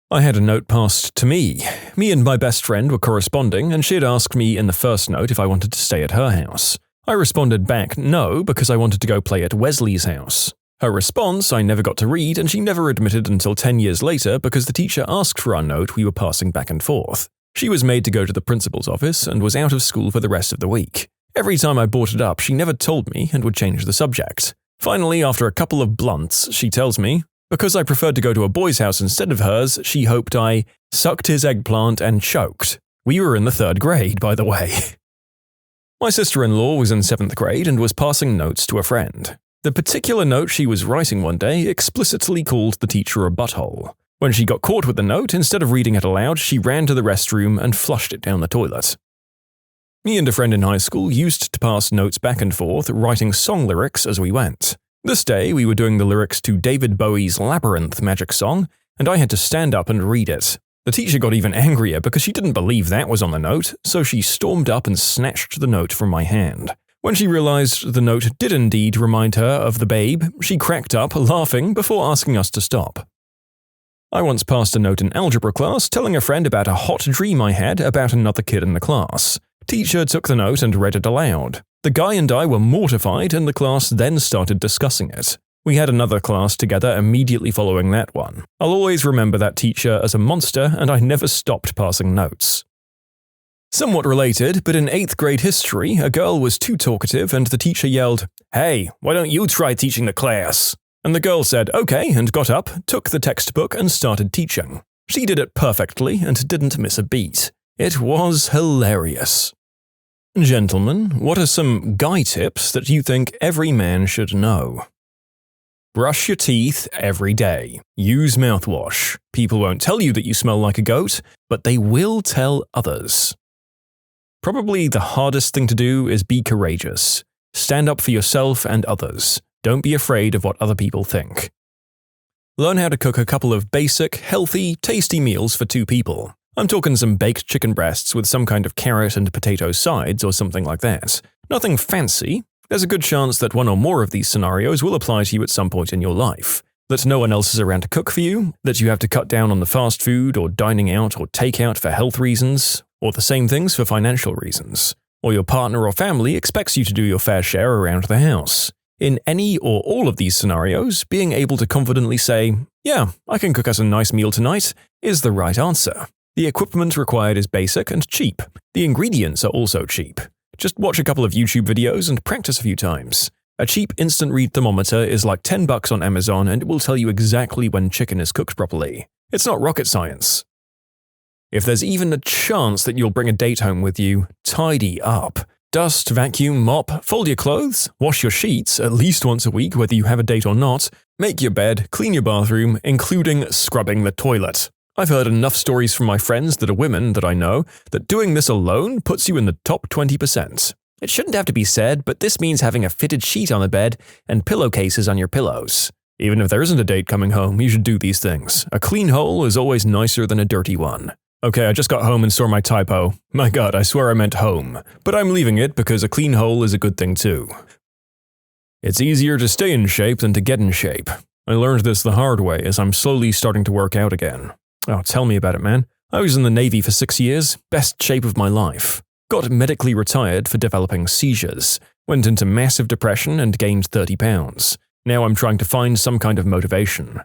S1: I had a note passed to me. Me and my best friend were corresponding, and she had asked me in the first note if I wanted to stay at her house. I responded back no because I wanted to go play at Wesley's house. Her response I never got to read, and she never admitted until 10 years later because the teacher asked for our note we were passing back and forth. She was made to go to the principal's office and was out of school for the rest of the week. Every time I brought it up, she never told me and would change the subject. Finally, after a couple of blunts, she tells me, because I preferred to go to a boy's house instead of hers, she hoped I sucked his eggplant and choked. We were in the 3rd grade, by the way. My sister-in-law was in 7th grade and was passing notes to a friend. The particular note she was writing one day explicitly called the teacher a butthole. When she got caught with the note, instead of reading it aloud, she ran to the restroom and flushed it down the toilet. Me and a friend in high school used to pass notes back and forth, writing song lyrics as we went. This day, we were doing the lyrics to David Bowie's Labyrinth magic song, and I had to stand up and read it. The teacher got even angrier because she didn't believe that was on the note, so she stormed up and snatched the note from my hand. When she realized the note did indeed remind her of the babe, she cracked up, laughing, before asking us to stop. I once passed a note in algebra class telling a friend about a hot dream I had about another kid in the class. Teacher took the note and read it aloud. The guy and I were mortified, and the class then started discussing it. We had another class together immediately following that one. I'll always remember that teacher as a monster, and I never stopped passing notes. Somewhat related, but in 8th grade history, a girl was too talkative and the teacher yelled, "Hey, why don't you try teaching the class?" And the girl said, "Okay," and got up, took the textbook and started teaching. She did it perfectly and didn't miss a beat. It was hilarious. Gentlemen, what are some guy tips that you think every man should know? Brush your teeth every day. Use mouthwash. People won't tell you that you smell like a goat, but they will tell others. Probably the hardest thing to do is be courageous. Stand up for yourself and others. Don't be afraid of what other people think. Learn how to cook a couple of basic, healthy, tasty meals for 2 people. I'm talking some baked chicken breasts with some kind of carrot and potato sides or something like that. Nothing fancy. There's a good chance that one or more of these scenarios will apply to you at some point in your life. That no one else is around to cook for you, that you have to cut down on the fast food or dining out or takeout for health reasons, or the same things for financial reasons, or your partner or family expects you to do your fair share around the house. In any or all of these scenarios, being able to confidently say, "Yeah, I can cook us a nice meal tonight," is the right answer. The equipment required is basic and cheap. The ingredients are also cheap. Just watch a couple of YouTube videos and practice a few times. A cheap instant read thermometer is like $10 on Amazon and it will tell you exactly when chicken is cooked properly. It's not rocket science. If there's even a chance that you'll bring a date home with you, tidy up. Dust, vacuum, mop, fold your clothes, wash your sheets at least once a week whether you have a date or not, make your bed, clean your bathroom, including scrubbing the toilet. I've heard enough stories from my friends that are women that I know that doing this alone puts you in the top 20%. It shouldn't have to be said, but this means having a fitted sheet on the bed and pillowcases on your pillows. Even if there isn't a date coming home, you should do these things. A clean hole is always nicer than a dirty one. Okay, I just got home and saw my typo. My god, I swear I meant home. But I'm leaving it because a clean hole is a good thing too. It's easier to stay in shape than to get in shape. I learned this the hard way as I'm slowly starting to work out again. Oh, tell me about it, man. I was in the Navy for 6 years, best shape of my life. Got medically retired for developing seizures, went into massive depression and gained 30 pounds. Now I'm trying to find some kind of motivation.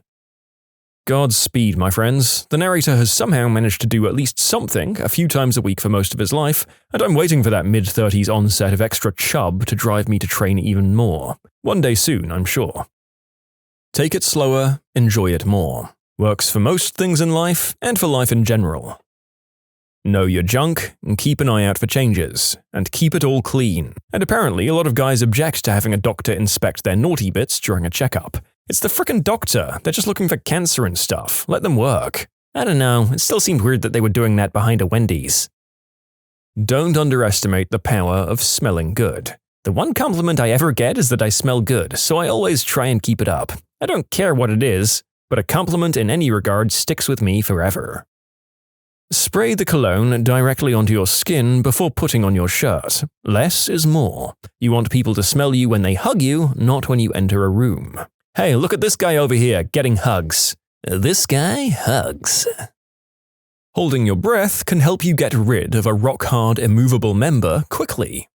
S1: Godspeed, my friends. The narrator has somehow managed to do at least something a few times a week for most of his life, and I'm waiting for that mid-30s onset of extra chub to drive me to train even more. One day soon, I'm sure. Take it slower, enjoy it more. Works for most things in life, and for life in general. Know your junk, and keep an eye out for changes, and keep it all clean. And apparently, a lot of guys object to having a doctor inspect their naughty bits during a checkup. It's the frickin' doctor, they're just looking for cancer and stuff, let them work. I don't know, it still seemed weird that they were doing that behind a Wendy's. Don't underestimate the power of smelling good. The one compliment I ever get is that I smell good, so I always try and keep it up. I don't care what it is, but a compliment in any regard sticks with me forever. Spray the cologne directly onto your skin before putting on your shirt. Less is more. You want people to smell you when they hug you, not when you enter a room. Hey, look at this guy over here, getting hugs. This guy hugs. Holding your breath can help you get rid of a rock-hard, immovable member quickly.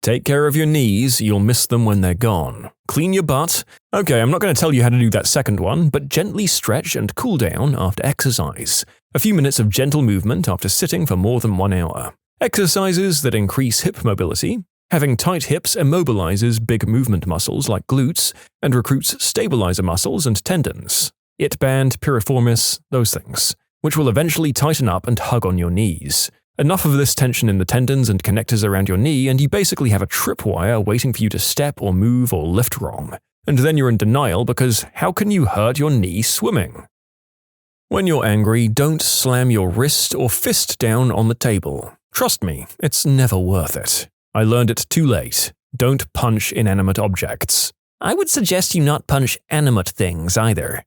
S1: Take care of your knees, you'll miss them when they're gone. Clean your butt. Okay, I'm not going to tell you how to do that second one, but gently stretch and cool down after exercise. A few minutes of gentle movement after sitting for more than 1 hour. Exercises that increase hip mobility. Having tight hips immobilizes big movement muscles like glutes and recruits stabilizer muscles and tendons. It band, piriformis, those things, which will eventually tighten up and hug on your knees. Enough of this tension in the tendons and connectors around your knee and you basically have a tripwire waiting for you to step or move or lift wrong. And then you're in denial because how can you hurt your knee swimming? When you're angry, don't slam your wrist or fist down on the table. Trust me, it's never worth it. I learned it too late. Don't punch inanimate objects. I would suggest you not punch animate things either.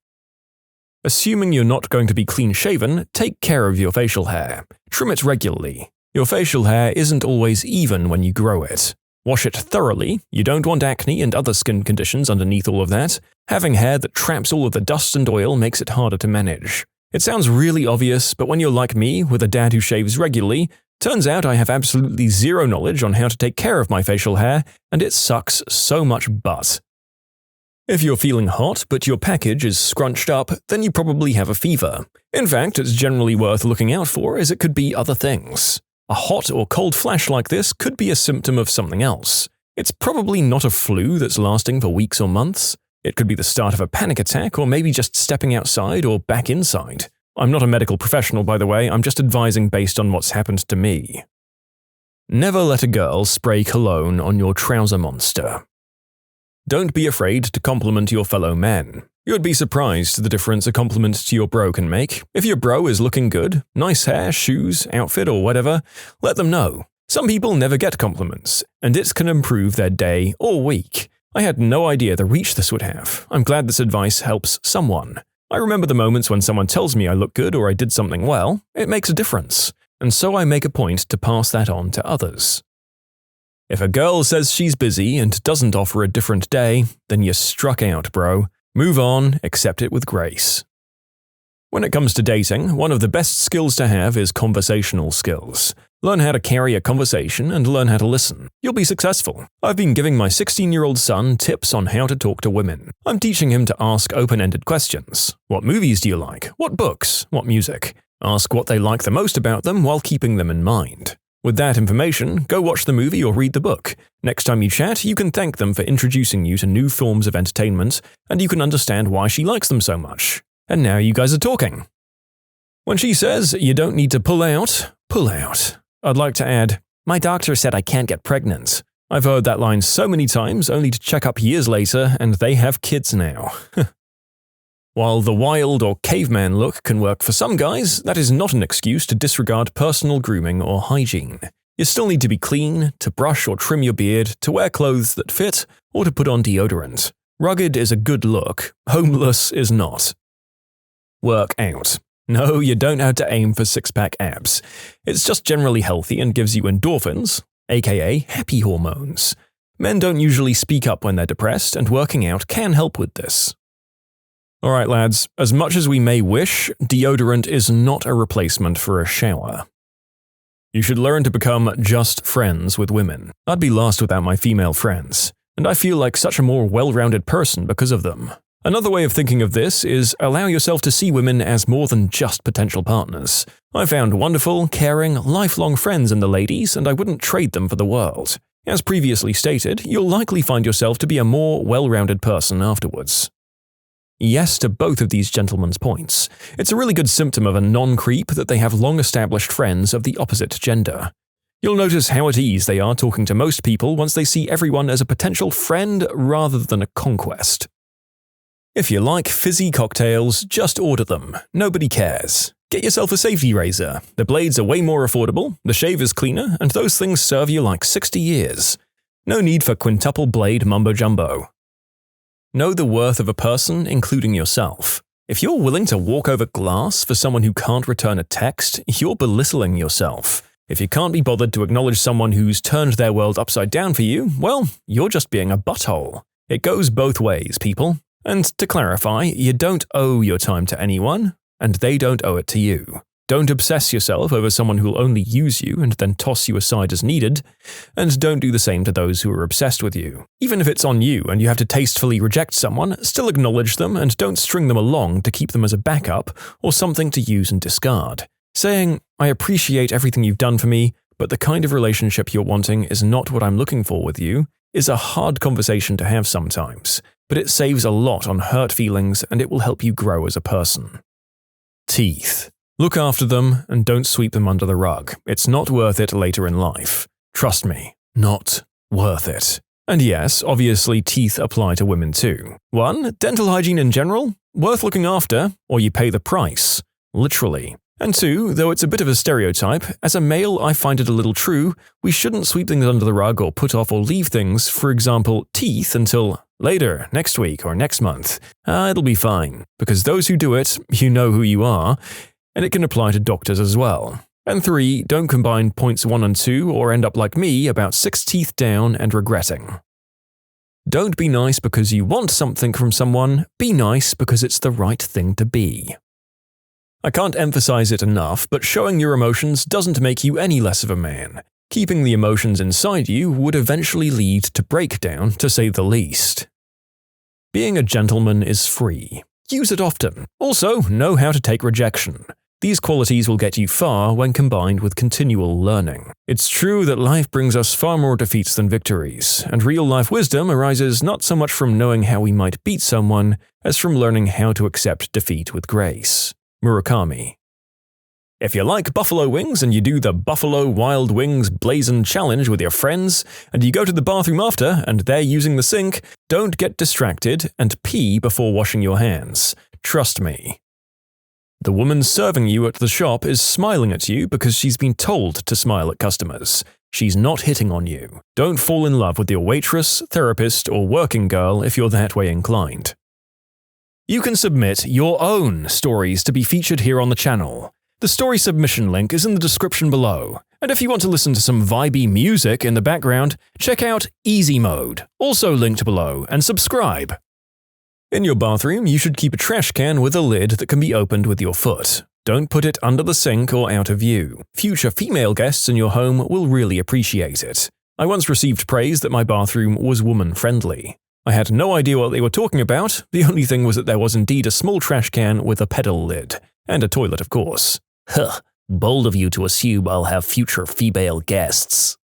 S1: Assuming you're not going to be clean-shaven, take care of your facial hair. Trim it regularly. Your facial hair isn't always even when you grow it. Wash it thoroughly. You don't want acne and other skin conditions underneath all of that. Having hair that traps all of the dust and oil makes it harder to manage. It sounds really obvious, but when you're like me, with a dad who shaves regularly, turns out I have absolutely zero knowledge on how to take care of my facial hair, and it sucks so much butt. If you're feeling hot but your package is scrunched up, then you probably have a fever. In fact, it's generally worth looking out for as it could be other things. A hot or cold flash like this could be a symptom of something else. It's probably not a flu that's lasting for weeks or months. It could be the start of a panic attack or maybe just stepping outside or back inside. I'm not a medical professional, by the way, I'm just advising based on what's happened to me. Never let a girl spray cologne on your trouser monster. Don't be afraid to compliment your fellow men. You'd be surprised the difference a compliment to your bro can make. If your bro is looking good, nice hair, shoes, outfit, or whatever, let them know. Some people never get compliments, and it can improve their day or week. I had no idea the reach this would have. I'm glad this advice helps someone. I remember the moments when someone tells me I look good or I did something well. It makes a difference, and so I make a point to pass that on to others. If a girl says she's busy and doesn't offer a different day, then you're struck out, bro. Move on, accept it with grace. When it comes to dating, one of the best skills to have is conversational skills. Learn how to carry a conversation and learn how to listen. You'll be successful. I've been giving my 16-year-old son tips on how to talk to women. I'm teaching him to ask open-ended questions. What movies do you like? What books? What music? Ask what they like the most about them while keeping them in mind. With that information, go watch the movie or read the book. Next time you chat, you can thank them for introducing you to new forms of entertainment, and you can understand why she likes them so much. And now you guys are talking. When she says you don't need to pull out, I'd like to add, my doctor said I can't get pregnant. I've heard that line so many times only to check up years later and they have kids now. While the wild or caveman look can work for some guys, that is not an excuse to disregard personal grooming or hygiene. You still need to be clean, to brush or trim your beard, to wear clothes that fit, or to put on deodorant. Rugged is a good look, homeless is not. Work out. No, you don't have to aim for six-pack abs. It's just generally healthy and gives you endorphins, aka happy hormones. Men don't usually speak up when they're depressed, and working out can help with this. Alright lads, as much as we may wish, deodorant is not a replacement for a shower. You should learn to become just friends with women. I'd be lost without my female friends, and I feel like such a more well-rounded person because of them. Another way of thinking of this is allow yourself to see women as more than just potential partners. I found wonderful, caring, lifelong friends in the ladies, and I wouldn't trade them for the world. As previously stated, you'll likely find yourself to be a more well-rounded person afterwards. Yes to both of these gentlemen's points. It's a really good symptom of a non-creep that they have long-established friends of the opposite gender. You'll notice how at ease they are talking to most people once they see everyone as a potential friend rather than a conquest. If you like fizzy cocktails, just order them. Nobody cares. Get yourself a safety razor. The blades are way more affordable, the shave is cleaner, and those things serve you like 60 years. No need for quintuple blade mumbo-jumbo. Know the worth of a person, including yourself. If you're willing to walk over glass for someone who can't return a text, you're belittling yourself. If you can't be bothered to acknowledge someone who's turned their world upside down for you, well, you're just being a butthole. It goes both ways, people. And to clarify, you don't owe your time to anyone, and they don't owe it to you. Don't obsess yourself over someone who'll only use you and then toss you aside as needed, and don't do the same to those who are obsessed with you. Even if it's on you and you have to tastefully reject someone, still acknowledge them and don't string them along to keep them as a backup or something to use and discard. Saying, I appreciate everything you've done for me, but the kind of relationship you're wanting is not what I'm looking for with you, is a hard conversation to have sometimes, but it saves a lot on hurt feelings and it will help you grow as a person. Teeth. Look after them and don't sweep them under the rug. It's not worth it later in life. Trust me, not worth it. And yes, obviously teeth apply to women too. 1. Dental hygiene in general, worth looking after, or you pay the price. Literally. And 2, though it's a bit of a stereotype, as a male I find it a little true, we shouldn't sweep things under the rug or put off or leave things, for example, teeth, until later, next week or next month. It'll be fine. Because those who do it, you know who you are, and it can apply to doctors as well. And 3, don't combine points 1 and 2 or end up like me about 6 teeth down and regretting. Don't be nice because you want something from someone, be nice because it's the right thing to be. I can't emphasize it enough, but showing your emotions doesn't make you any less of a man. Keeping the emotions inside you would eventually lead to breakdown, to say the least. Being a gentleman is free. Use it often. Also, know how to take rejection. These qualities will get you far when combined with continual learning. It's true that life brings us far more defeats than victories, and real-life wisdom arises not so much from knowing how we might beat someone, as from learning how to accept defeat with grace. Murakami. If you like buffalo wings and you do the Buffalo Wild Wings Blazin' Challenge with your friends, and you go to the bathroom after and they're using the sink, don't get distracted and pee before washing your hands. Trust me. The woman serving you at the shop is smiling at you because she's been told to smile at customers. She's not hitting on you. Don't fall in love with your waitress, therapist, or working girl if you're that way inclined. You can submit your own stories to be featured here on the channel. The story submission link is in the description below. And if you want to listen to some vibey music in the background, check out easymode, also linked below, and subscribe. In your bathroom, you should keep a trash can with a lid that can be opened with your foot. Don't put it under the sink or out of view. Future female guests in your home will really appreciate it. I once received praise that my bathroom was woman-friendly. I had no idea what they were talking about, the only thing was that there was indeed a small trash can with a pedal lid. And a toilet, of course. Bold of you to assume I'll have future female guests.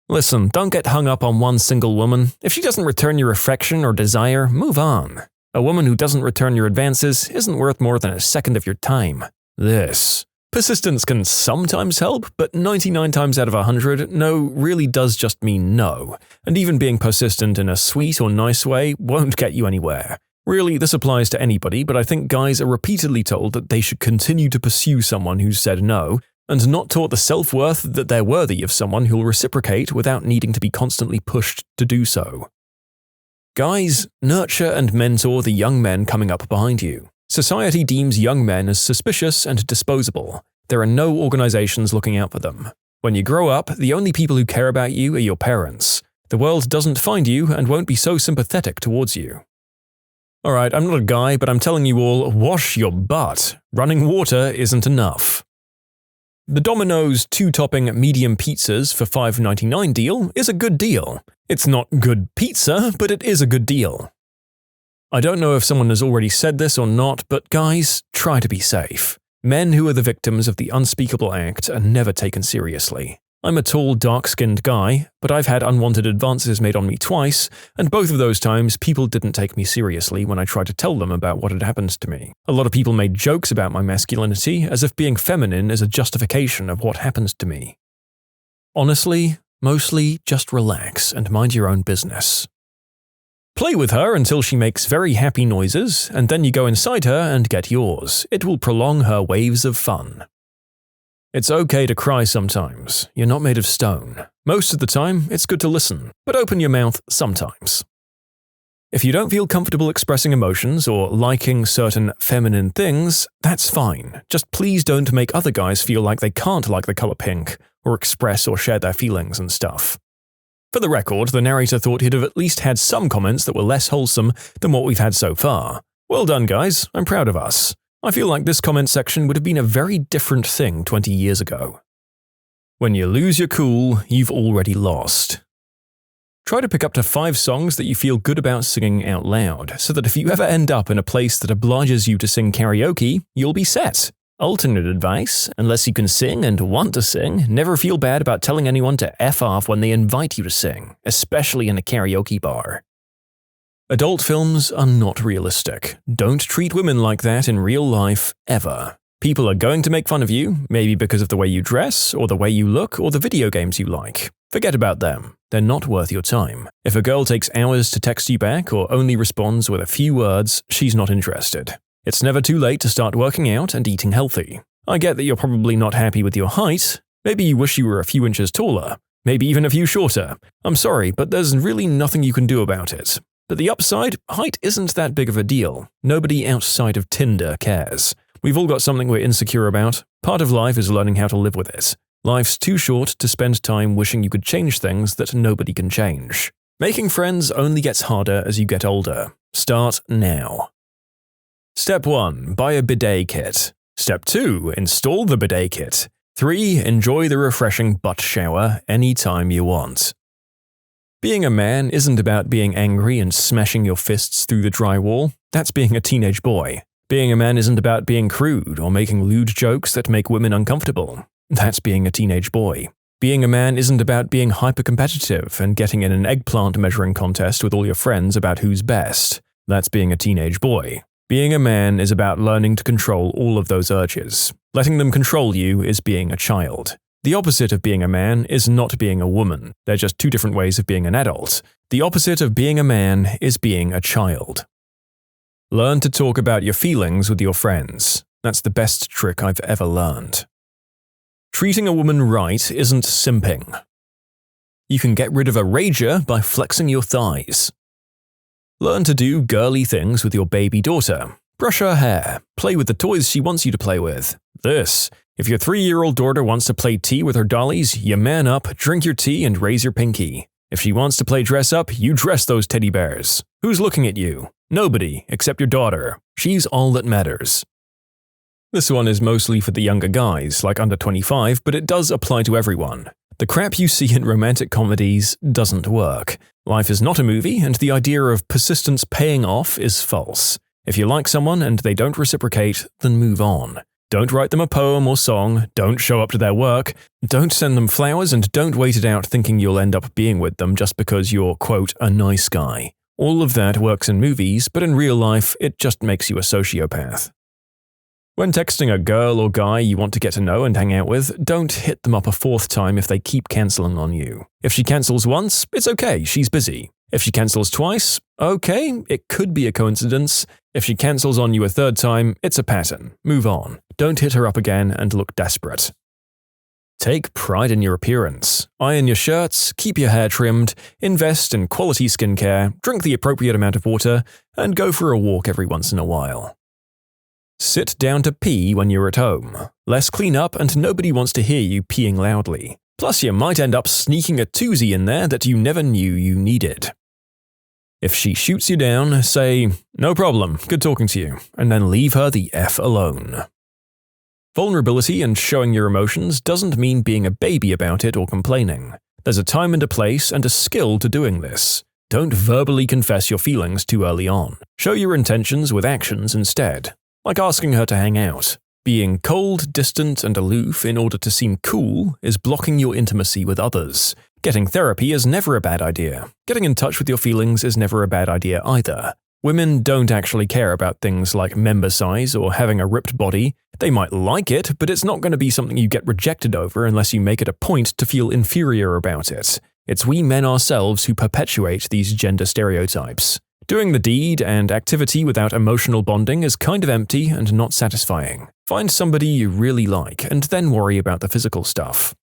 S1: Listen, don't get hung up on one single woman. If she doesn't return your affection or desire, move on. A woman who doesn't return your advances isn't worth more than a second of your time. This. Persistence can sometimes help, but 99 times out of 100, no really does just mean no. And even being persistent in a sweet or nice way won't get you anywhere. Really, this applies to anybody, but I think guys are repeatedly told that they should continue to pursue someone who's said no, and not taught the self-worth that they're worthy of someone who'll reciprocate without needing to be constantly pushed to do so. Guys, nurture and mentor the young men coming up behind you. Society deems young men as suspicious and disposable. There are no organizations looking out for them. When you grow up, the only people who care about you are your parents. The world doesn't find you and won't be so sympathetic towards you. Alright, I'm not a guy, but I'm telling you all, wash your butt. Running water isn't enough. The Domino's 2-topping medium pizzas for $5.99 deal is a good deal. It's not good pizza, but it is a good deal. I don't know if someone has already said this or not, but guys, try to be safe. Men who are the victims of the unspeakable act are never taken seriously. I'm a tall, dark-skinned guy, but I've had unwanted advances made on me twice, and both of those times people didn't take me seriously when I tried to tell them about what had happened to me. A lot of people made jokes about my masculinity, as if being feminine is a justification of what happened to me. Honestly, mostly just relax and mind your own business. Play with her until she makes very happy noises, and then you go inside her and get yours. It will prolong her waves of fun. It's okay to cry sometimes. You're not made of stone. Most of the time, it's good to listen, but open your mouth sometimes. If you don't feel comfortable expressing emotions or liking certain feminine things, that's fine. Just please don't make other guys feel like they can't like the color pink, or express or share their feelings and stuff. For the record, the narrator thought he'd have at least had some comments that were less wholesome than what we've had so far. Well done, guys. I'm proud of us. I feel like this comment section would have been a very different thing 20 years ago. When you lose your cool, you've already lost. Try to pick up to 5 songs that you feel good about singing out loud, so that if you ever end up in a place that obliges you to sing karaoke, you'll be set. Alternate advice, unless you can sing and want to sing, never feel bad about telling anyone to F off when they invite you to sing, especially in a karaoke bar. Adult films are not realistic. Don't treat women like that in real life, ever. People are going to make fun of you, maybe because of the way you dress, or the way you look, or the video games you like. Forget about them. They're not worth your time. If a girl takes hours to text you back or only responds with a few words, she's not interested. It's never too late to start working out and eating healthy. I get that you're probably not happy with your height. Maybe you wish you were a few inches taller. Maybe even a few shorter. I'm sorry, but there's really nothing you can do about it. But the upside, height isn't that big of a deal. Nobody outside of Tinder cares. We've all got something we're insecure about. Part of life is learning how to live with it. Life's too short to spend time wishing you could change things that nobody can change. Making friends only gets harder as you get older. Start now. Step 1. Buy a bidet kit. Step 2. Install the bidet kit. 3. Enjoy the refreshing butt shower anytime you want. Being a man isn't about being angry and smashing your fists through the drywall. That's being a teenage boy. Being a man isn't about being crude or making lewd jokes that make women uncomfortable. That's being a teenage boy. Being a man isn't about being hyper-competitive and getting in an eggplant measuring contest with all your friends about who's best. That's being a teenage boy. Being a man is about learning to control all of those urges. Letting them control you is being a child. The opposite of being a man is not being a woman. They're just two different ways of being an adult. The opposite of being a man is being a child. Learn to talk about your feelings with your friends. That's the best trick I've ever learned. Treating a woman right isn't simping. You can get rid of a rager by flexing your thighs. Learn to do girly things with your baby daughter. Brush her hair. Play with the toys she wants you to play with. This. If your 3-year-old daughter wants to play tea with her dollies, you man up, drink your tea, and raise your pinky. If she wants to play dress up, you dress those teddy bears. Who's looking at you? Nobody, except your daughter. She's all that matters. This one is mostly for the younger guys, like under 25, but it does apply to everyone. The crap you see in romantic comedies doesn't work. Life is not a movie, and the idea of persistence paying off is false. If you like someone and they don't reciprocate, then move on. Don't write them a poem or song, don't show up to their work, don't send them flowers, and don't wait it out thinking you'll end up being with them just because you're, quote, a nice guy. All of that works in movies, but in real life, it just makes you a sociopath. When texting a girl or guy you want to get to know and hang out with, don't hit them up a fourth time if they keep cancelling on you. If she cancels once, it's okay, she's busy. If she cancels twice, okay, it could be a coincidence. If she cancels on you a third time, it's a pattern. Move on. Don't hit her up again and look desperate. Take pride in your appearance. Iron your shirts, keep your hair trimmed, invest in quality skincare, drink the appropriate amount of water, and go for a walk every once in a while. Sit down to pee when you're at home. Less clean up and nobody wants to hear you peeing loudly. Plus you might end up sneaking a toozy in there that you never knew you needed. If she shoots you down, say, "No problem, good talking to you," and then leave her the F alone. Vulnerability and showing your emotions doesn't mean being a baby about it or complaining. There's a time and a place and a skill to doing this. Don't verbally confess your feelings too early on. Show your intentions with actions instead. Like asking her to hang out. Being cold, distant, and aloof in order to seem cool is blocking your intimacy with others. Getting therapy is never a bad idea. Getting in touch with your feelings is never a bad idea either. Women don't actually care about things like member size or having a ripped body. They might like it, but it's not going to be something you get rejected over unless you make it a point to feel inferior about it. It's we men ourselves who perpetuate these gender stereotypes. Doing the deed and activity without emotional bonding is kind of empty and not satisfying. Find somebody you really like and then worry about the physical stuff.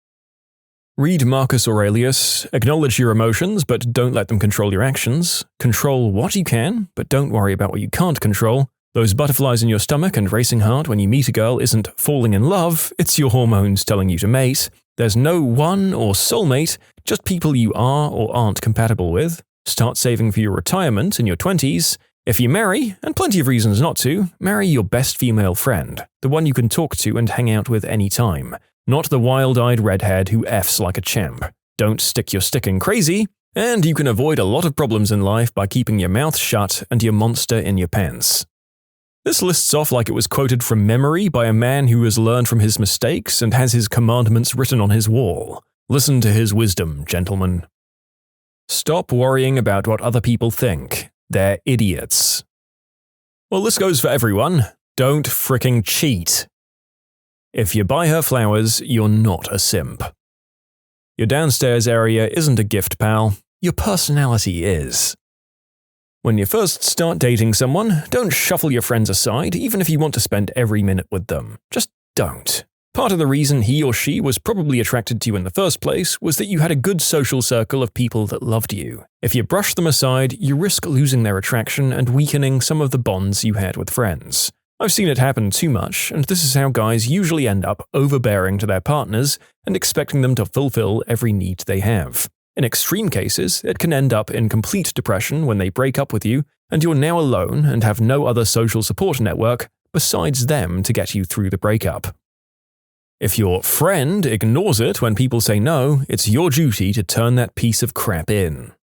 S1: Read Marcus Aurelius, acknowledge your emotions but don't let them control your actions. Control what you can, but don't worry about what you can't control. Those butterflies in your stomach and racing heart when you meet a girl isn't falling in love, it's your hormones telling you to mate. There's no one or soulmate, just people you are or aren't compatible with. Start saving for your retirement in your 20s. If you marry, and plenty of reasons not to, marry your best female friend, the one you can talk to and hang out with any time, not the wild-eyed redhead who F's like a champ. Don't stick your stick in crazy, and you can avoid a lot of problems in life by keeping your mouth shut and your monster in your pants. This lists off like it was quoted from memory by a man who has learned from his mistakes and has his commandments written on his wall. Listen to his wisdom, gentlemen. Stop worrying about what other people think. They're idiots. Well, this goes for everyone. Don't fricking cheat. If you buy her flowers, you're not a simp. Your downstairs area isn't a gift, pal. Your personality is. When you first start dating someone, don't shuffle your friends aside even if you want to spend every minute with them. Just don't. Part of the reason he or she was probably attracted to you in the first place was that you had a good social circle of people that loved you. If you brush them aside, you risk losing their attraction and weakening some of the bonds you had with friends. I've seen it happen too much, and this is how guys usually end up overbearing to their partners and expecting them to fulfill every need they have. In extreme cases, it can end up in complete depression when they break up with you and you're now alone and have no other social support network besides them to get you through the breakup. If your friend ignores it when people say no, it's your duty to turn that piece of crap in.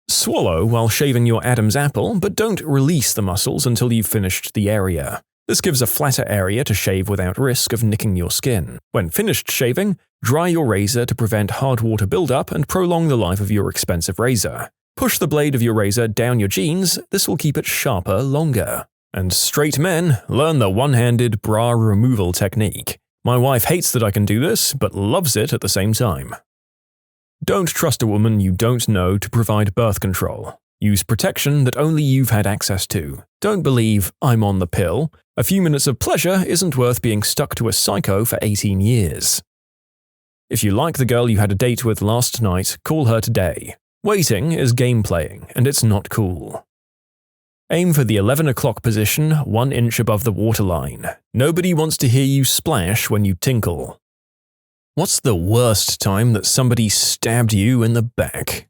S1: Swallow while shaving your Adam's apple, but don't release the muscles until you've finished the area. This gives a flatter area to shave without risk of nicking your skin. When finished shaving, dry your razor to prevent hard water buildup and prolong the life of your expensive razor. Push the blade of your razor down your jeans, this will keep it sharper longer. And straight men, learn the one-handed bra removal technique. My wife hates that I can do this, but loves it at the same time. Don't trust a woman you don't know to provide birth control. Use protection that only you've had access to. Don't believe, "I'm on the pill." A few minutes of pleasure isn't worth being stuck to a psycho for 18 years. If you like the girl you had a date with last night, call her today. Waiting is game playing, and it's not cool. Aim for the 11 o'clock position, 1 inch above the waterline. Nobody wants to hear you splash when you tinkle. What's the worst time that somebody stabbed you in the back?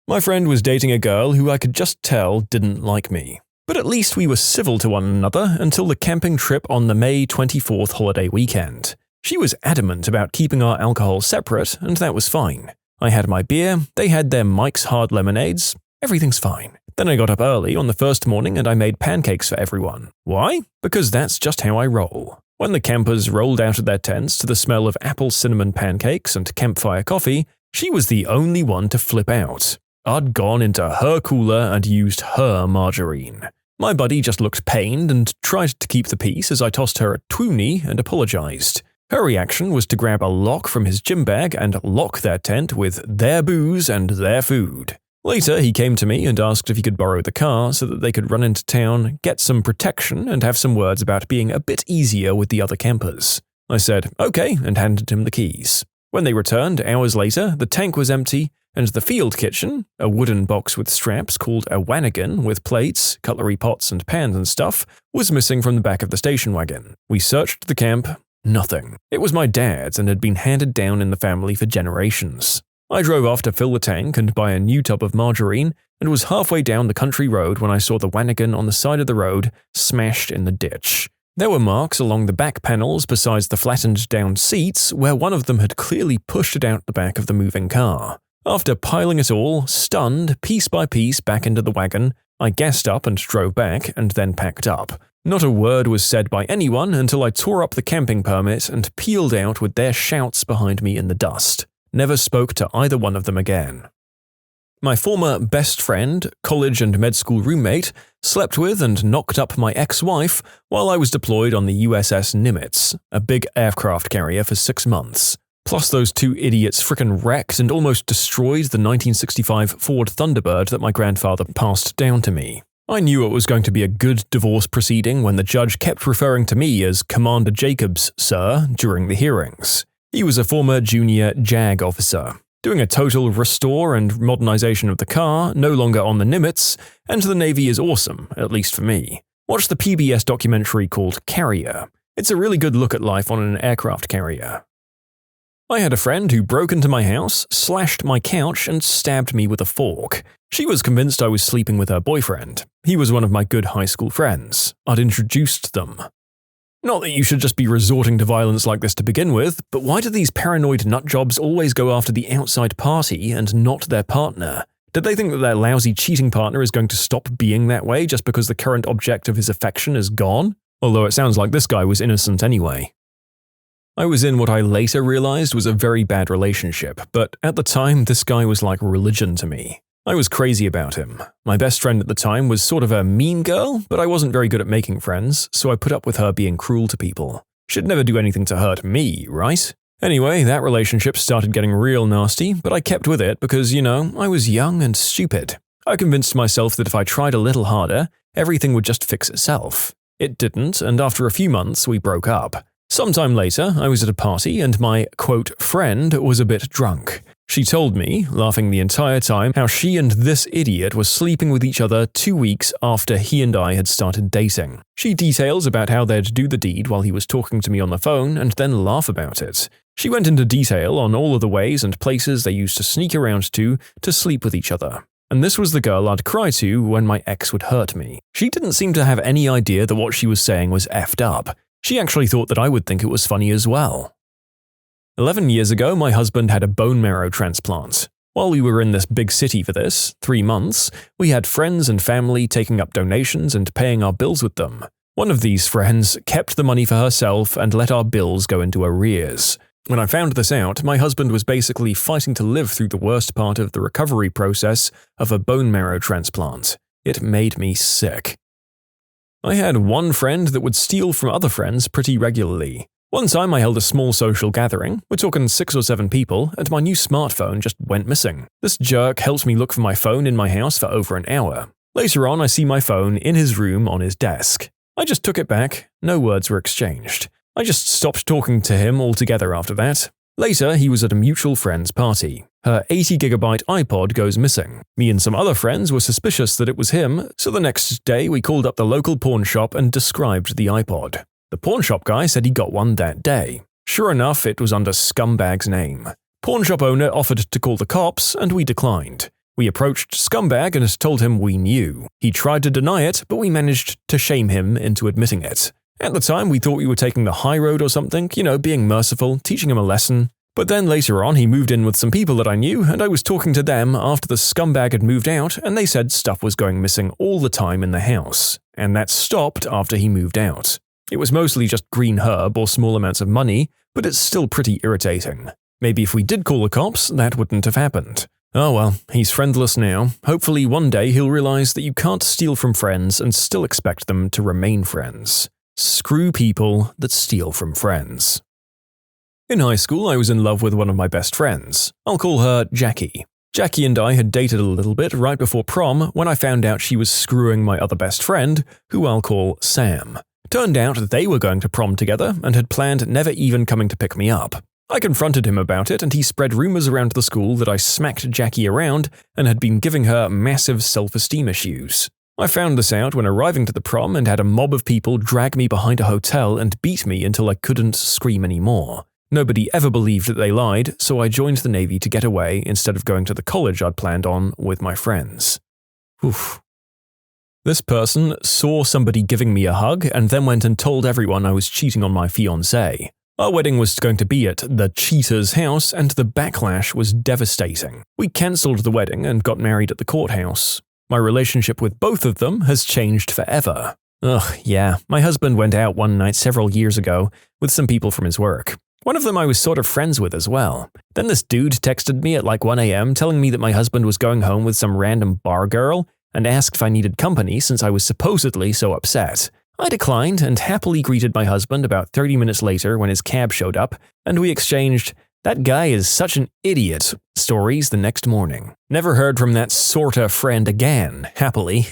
S1: My friend was dating a girl who I could just tell didn't like me. But at least we were civil to one another until the camping trip on the May 24th holiday weekend. She was adamant about keeping our alcohol separate, and that was fine. I had my beer, they had their Mike's Hard Lemonades. Everything's fine. Then I got up early on the first morning and I made pancakes for everyone. Why? Because that's just how I roll. When the campers rolled out of their tents to the smell of apple cinnamon pancakes and campfire coffee, she was the only one to flip out. I'd gone into her cooler and used her margarine. My buddy just looked pained and tried to keep the peace as I tossed her a toonie and apologized. Her reaction was to grab a lock from his gym bag and lock their tent with their booze and their food. Later, he came to me and asked if he could borrow the car so that they could run into town, get some protection, and have some words about being a bit easier with the other campers. I said, okay, and handed him the keys. When they returned, hours later, the tank was empty, and the field kitchen, a wooden box with straps called a wanigan with plates, cutlery pots and pans and stuff, was missing from the back of the station wagon. We searched the camp. Nothing. It was my dad's and had been handed down in the family for generations. I drove off to fill the tank and buy a new tub of margarine and was halfway down the country road when I saw the wanigan on the side of the road, smashed in the ditch. There were marks along the back panels besides the flattened down seats where one of them had clearly pushed it out the back of the moving car. After piling it all, stunned, piece by piece back into the wagon, I gassed up and drove back and then packed up. Not a word was said by anyone until I tore up the camping permit and peeled out with their shouts behind me in the dust. Never spoke to either one of them again. My former best friend, college and med school roommate, slept with and knocked up my ex-wife while I was deployed on the USS Nimitz, a big aircraft carrier, for 6 months. Plus those two idiots frickin' wrecked and almost destroyed the 1965 Ford Thunderbird that my grandfather passed down to me. I knew it was going to be a good divorce proceeding when the judge kept referring to me as Commander Jacobs, sir, during the hearings. He was a former junior JAG officer, doing a total restore and modernization of the car, no longer on the Nimitz, and the Navy is awesome, at least for me. Watch the PBS documentary called Carrier. It's a really good look at life on an aircraft carrier. I had a friend who broke into my house, slashed my couch, and stabbed me with a fork. She was convinced I was sleeping with her boyfriend. He was one of my good high school friends. I'd introduced them. Not that you should just be resorting to violence like this to begin with, but why do these paranoid nutjobs always go after the outside party and not their partner? Did they think that their lousy cheating partner is going to stop being that way just because the current object of his affection is gone? Although it sounds like this guy was innocent anyway. I was in what I later realized was a very bad relationship, but at the time this guy was like religion to me. I was crazy about him. My best friend at the time was sort of a mean girl, but I wasn't very good at making friends, so I put up with her being cruel to people. She'd never do anything to hurt me, right? Anyway, that relationship started getting real nasty, but I kept with it because, I was young and stupid. I convinced myself that if I tried a little harder, everything would just fix itself. It didn't, and after a few months, we broke up. Sometime later, I was at a party and my, quote, friend was a bit drunk. She told me, laughing the entire time, how she and this idiot were sleeping with each other 2 weeks after he and I had started dating. She details about how they'd do the deed while he was talking to me on the phone and then laugh about it. She went into detail on all of the ways and places they used to sneak around to sleep with each other. And this was the girl I'd cry to when my ex would hurt me. She didn't seem to have any idea that what she was saying was effed up. She actually thought that I would think it was funny as well. 11 years ago, my husband had a bone marrow transplant. While we were in this big city for this, 3 months, we had friends and family taking up donations and paying our bills with them. One of these friends kept the money for herself and let our bills go into arrears. When I found this out, my husband was basically fighting to live through the worst part of the recovery process of a bone marrow transplant. It made me sick. I had one friend that would steal from other friends pretty regularly. One time I held a small social gathering, we're talking 6 or 7 people, and my new smartphone just went missing. This jerk helped me look for my phone in my house for over an hour. Later on, I see my phone in his room on his desk. I just took it back, no words were exchanged. I just stopped talking to him altogether after that. Later, he was at a mutual friend's party. Her 80GB iPod goes missing. Me and some other friends were suspicious that it was him, so the next day we called up the local pawn shop and described the iPod. The pawn shop guy said he got one that day. Sure enough, it was under Scumbag's name. Pawn shop owner offered to call the cops, and we declined. We approached Scumbag and told him we knew. He tried to deny it, but we managed to shame him into admitting it. At the time, we thought we were taking the high road or something, being merciful, teaching him a lesson. But then later on, he moved in with some people that I knew, and I was talking to them after the scumbag had moved out, and they said stuff was going missing all the time in the house. And that stopped after he moved out. It was mostly just green herb or small amounts of money, but it's still pretty irritating. Maybe if we did call the cops, that wouldn't have happened. Oh well, he's friendless now. Hopefully one day he'll realize that you can't steal from friends and still expect them to remain friends. Screw people that steal from friends. In high school, I was in love with one of my best friends. I'll call her Jackie. Jackie and I had dated a little bit right before prom when I found out she was screwing my other best friend, who I'll call Sam. Turned out they were going to prom together and had planned never even coming to pick me up. I confronted him about it and he spread rumors around the school that I smacked Jackie around and had been giving her massive self-esteem issues. I found this out when arriving to the prom and had a mob of people drag me behind a hotel and beat me until I couldn't scream anymore. Nobody ever believed that they lied, so I joined the Navy to get away instead of going to the college I'd planned on with my friends. Oof. This person saw somebody giving me a hug and then went and told everyone I was cheating on my fiancée. Our wedding was going to be at the cheater's house and the backlash was devastating. We cancelled the wedding and got married at the courthouse. My relationship with both of them has changed forever. Ugh, yeah, my husband went out one night several years ago with some people from his work. One of them I was sort of friends with as well. Then this dude texted me at like 1 a.m. telling me that my husband was going home with some random bar girl and asked if I needed company since I was supposedly so upset. I declined and happily greeted my husband about 30 minutes later when his cab showed up, and we exchanged "that guy is such an idiot" stories the next morning. Never heard from that sorta friend again, happily.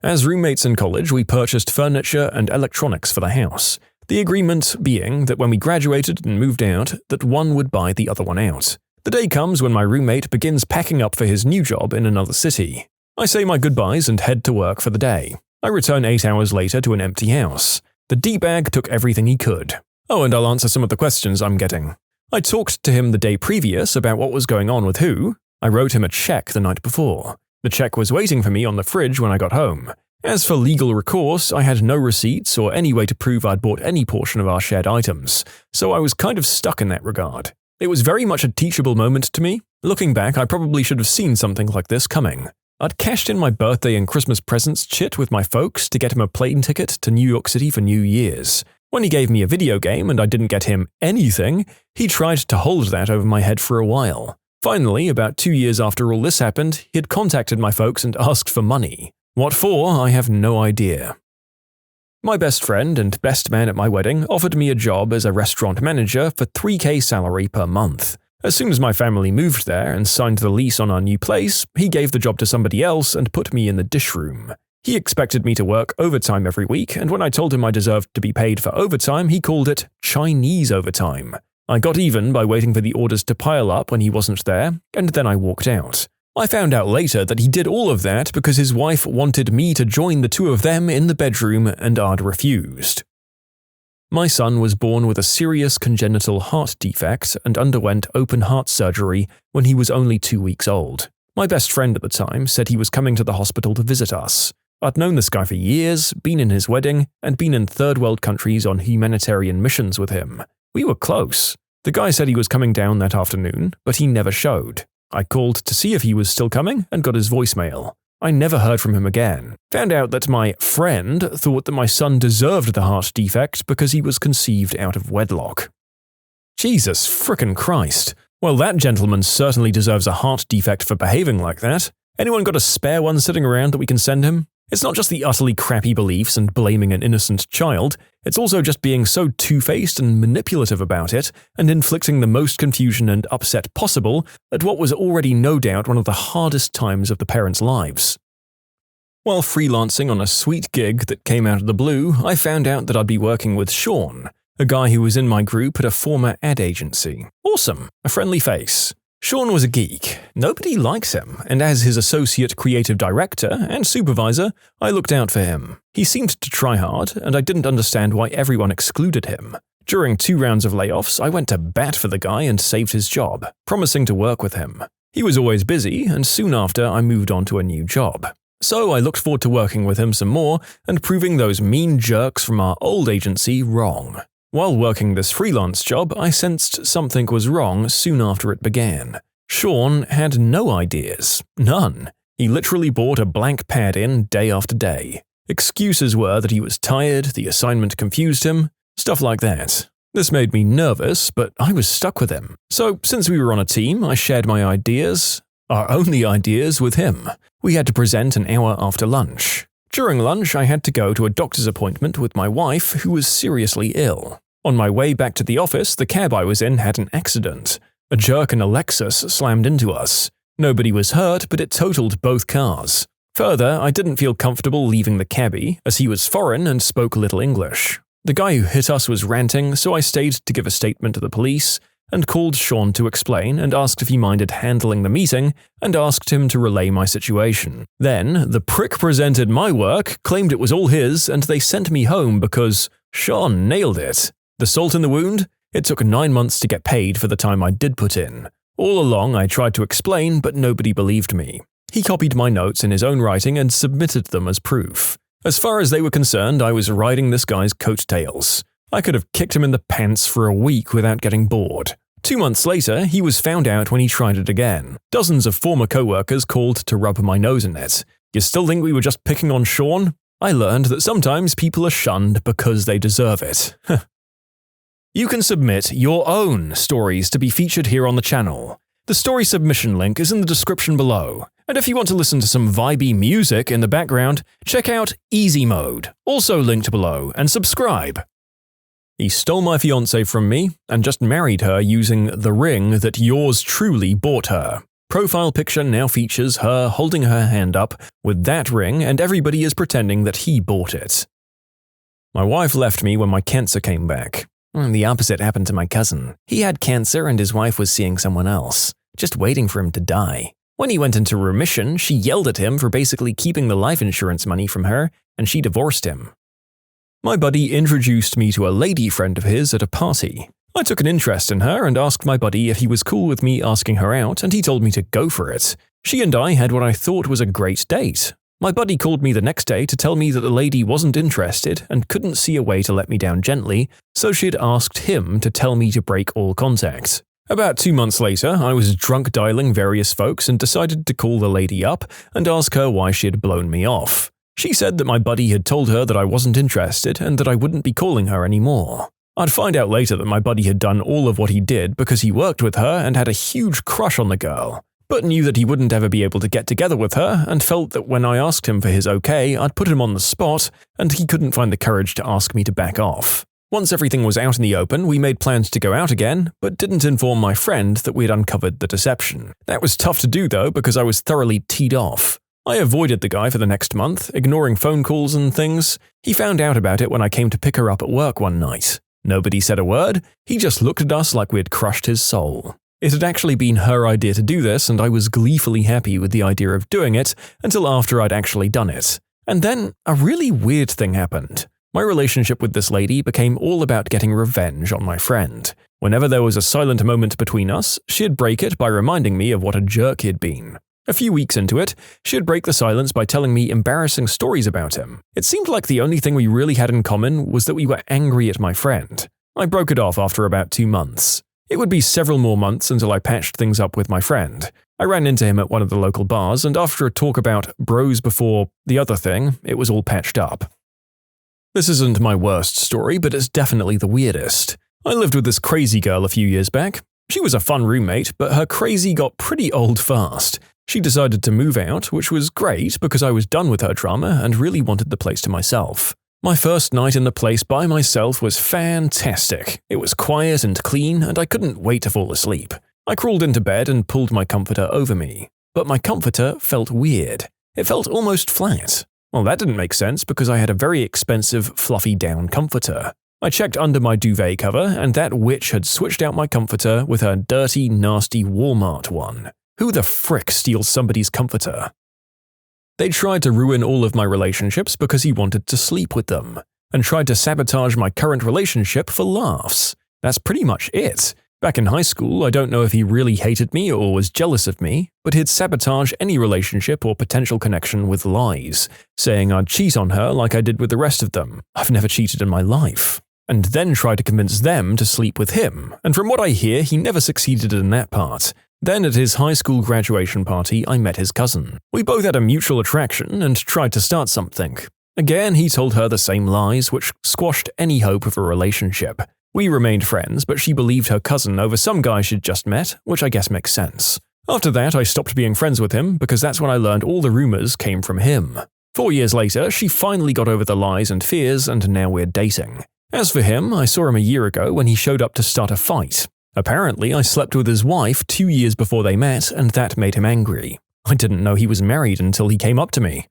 S1: As roommates in college, we purchased furniture and electronics for the house. The agreement being that when we graduated and moved out, that one would buy the other one out. The day comes when my roommate begins packing up for his new job in another city. I say my goodbyes and head to work for the day. I return 8 hours later to an empty house. The D-bag took everything he could. Oh, and I'll answer some of the questions I'm getting. I talked to him the day previous about what was going on with who. I wrote him a check the night before. The check was waiting for me on the fridge when I got home. As for legal recourse, I had no receipts or any way to prove I'd bought any portion of our shared items, so I was kind of stuck in that regard. It was very much a teachable moment to me. Looking back, I probably should have seen something like this coming. I'd cashed in my birthday and Christmas presents chit with my folks to get him a plane ticket to New York City for New Year's. When he gave me a video game and I didn't get him anything, he tried to hold that over my head for a while. Finally, about 2 years after all this happened, he had contacted my folks and asked for money. What for, I have no idea. My best friend and best man at my wedding offered me a job as a restaurant manager for $3,000 salary per month. As soon as my family moved there and signed the lease on our new place, he gave the job to somebody else and put me in the dish room. He expected me to work overtime every week, and when I told him I deserved to be paid for overtime, he called it Chinese overtime. I got even by waiting for the orders to pile up when he wasn't there, and then I walked out. I found out later that he did all of that because his wife wanted me to join the two of them in the bedroom and I'd refused. My son was born with a serious congenital heart defect and underwent open heart surgery when he was only 2 weeks old. My best friend at the time said he was coming to the hospital to visit us. I'd known this guy for years, been in his wedding, and been in third world countries on humanitarian missions with him. We were close. The guy said he was coming down that afternoon, but he never showed. I called to see if he was still coming and got his voicemail. I never heard from him again. Found out that my friend thought that my son deserved the heart defect because he was conceived out of wedlock. Jesus frickin' Christ. Well, that gentleman certainly deserves a heart defect for behaving like that. Anyone got a spare one sitting around that we can send him? It's not just the utterly crappy beliefs and blaming an innocent child, it's also just being so two-faced and manipulative about it, and inflicting the most confusion and upset possible at what was already no doubt one of the hardest times of the parents' lives. While freelancing on a sweet gig that came out of the blue, I found out that I'd be working with Sean, a guy who was in my group at a former ad agency. Awesome, a friendly face. Sean was a geek. Nobody likes him, and as his associate creative director and supervisor, I looked out for him. He seemed to try hard, and I didn't understand why everyone excluded him. During 2 rounds of layoffs, I went to bat for the guy and saved his job, promising to work with him. He was always busy, and soon after I moved on to a new job. So I looked forward to working with him some more and proving those mean jerks from our old agency wrong. While working this freelance job, I sensed something was wrong soon after it began. Sean had no ideas. None. He literally brought a blank pad in day after day. Excuses were that he was tired, the assignment confused him, stuff like that. This made me nervous, but I was stuck with him. So, since we were on a team, I shared my ideas, our only ideas, with him. We had to present an hour after lunch. During lunch, I had to go to a doctor's appointment with my wife, who was seriously ill. On my way back to the office, the cab I was in had an accident. A jerk in a Lexus slammed into us. Nobody was hurt, but it totaled both cars. Further, I didn't feel comfortable leaving the cabbie, as he was foreign and spoke little English. The guy who hit us was ranting, so I stayed to give a statement to the police, and called Sean to explain and asked if he minded handling the meeting, and asked him to relay my situation. Then, the prick presented my work, claimed it was all his, and they sent me home because Sean nailed it. The salt in the wound? It took 9 months to get paid for the time I did put in. All along, I tried to explain, but nobody believed me. He copied my notes in his own writing and submitted them as proof. As far as they were concerned, I was riding this guy's coattails. I could have kicked him in the pants for a week without getting bored. 2 months later, he was found out when he tried it again. Dozens of former co-workers called to rub my nose in it. You still think we were just picking on Sean? I learned that sometimes people are shunned because they deserve it. You can submit your own stories to be featured here on the channel. The story submission link is in the description below. And if you want to listen to some vibey music in the background, check out easymode, also linked below, and subscribe. He stole my fiancée from me and just married her using the ring that yours truly bought her. Profile picture now features her holding her hand up with that ring, and everybody is pretending that he bought it. My wife left me when my cancer came back. The opposite happened to my cousin. He had cancer and his wife was seeing someone else, just waiting for him to die. When he went into remission, she yelled at him for basically keeping the life insurance money from her, and she divorced him. My buddy introduced me to a lady friend of his at a party. I took an interest in her and asked my buddy if he was cool with me asking her out, and he told me to go for it. She and I had what I thought was a great date. My buddy called me the next day to tell me that the lady wasn't interested and couldn't see a way to let me down gently, so she had asked him to tell me to break all contact. About 2 months later, I was drunk dialing various folks and decided to call the lady up and ask her why she had blown me off. She said that my buddy had told her that I wasn't interested and that I wouldn't be calling her anymore. I'd find out later that my buddy had done all of what he did because he worked with her and had a huge crush on the girl, but knew that he wouldn't ever be able to get together with her and felt that when I asked him for his okay, I'd put him on the spot and he couldn't find the courage to ask me to back off. Once everything was out in the open, we made plans to go out again, but didn't inform my friend that we had uncovered the deception. That was tough to do though because I was thoroughly teed off. I avoided the guy for the next month, ignoring phone calls and things. He found out about it when I came to pick her up at work one night. Nobody said a word, he just looked at us like we had crushed his soul. It had actually been her idea to do this, and I was gleefully happy with the idea of doing it until after I'd actually done it. And then a really weird thing happened. My relationship with this lady became all about getting revenge on my friend. Whenever there was a silent moment between us, she'd break it by reminding me of what a jerk he'd been. A few weeks into it, she'd break the silence by telling me embarrassing stories about him. It seemed like the only thing we really had in common was that we were angry at my friend. I broke it off after about 2 months. It would be several more months until I patched things up with my friend. I ran into him at one of the local bars, and after a talk about bros before the other thing, it was all patched up. This isn't my worst story, but it's definitely the weirdest. I lived with this crazy girl a few years back. She was a fun roommate, but her crazy got pretty old fast. She decided to move out, which was great because I was done with her drama and really wanted the place to myself. My first night in the place by myself was fantastic. It was quiet and clean, and I couldn't wait to fall asleep. I crawled into bed and pulled my comforter over me. But my comforter felt weird. It felt almost flat. Well, that didn't make sense because I had a very expensive fluffy down comforter. I checked under my duvet cover, and that witch had switched out my comforter with her dirty, nasty Walmart one. Who the frick steals somebody's comforter? They tried to ruin all of my relationships because he wanted to sleep with them, and tried to sabotage my current relationship for laughs. That's pretty much it. Back in high school, I don't know if he really hated me or was jealous of me, but he'd sabotage any relationship or potential connection with lies, saying I'd cheat on her like I did with the rest of them. I've never cheated in my life. And then try to convince them to sleep with him, and from what I hear, he never succeeded in that part. Then at his high school graduation party, I met his cousin. We both had a mutual attraction and tried to start something. Again, he told her the same lies, which squashed any hope of a relationship. We remained friends, but she believed her cousin over some guy she'd just met, which I guess makes sense. After that, I stopped being friends with him because that's when I learned all the rumors came from him. 4 years later, she finally got over the lies and fears, and now we're dating. As for him, I saw him a year ago when he showed up to start a fight. Apparently, I slept with his wife 2 years before they met, and that made him angry. I didn't know he was married until he came up to me.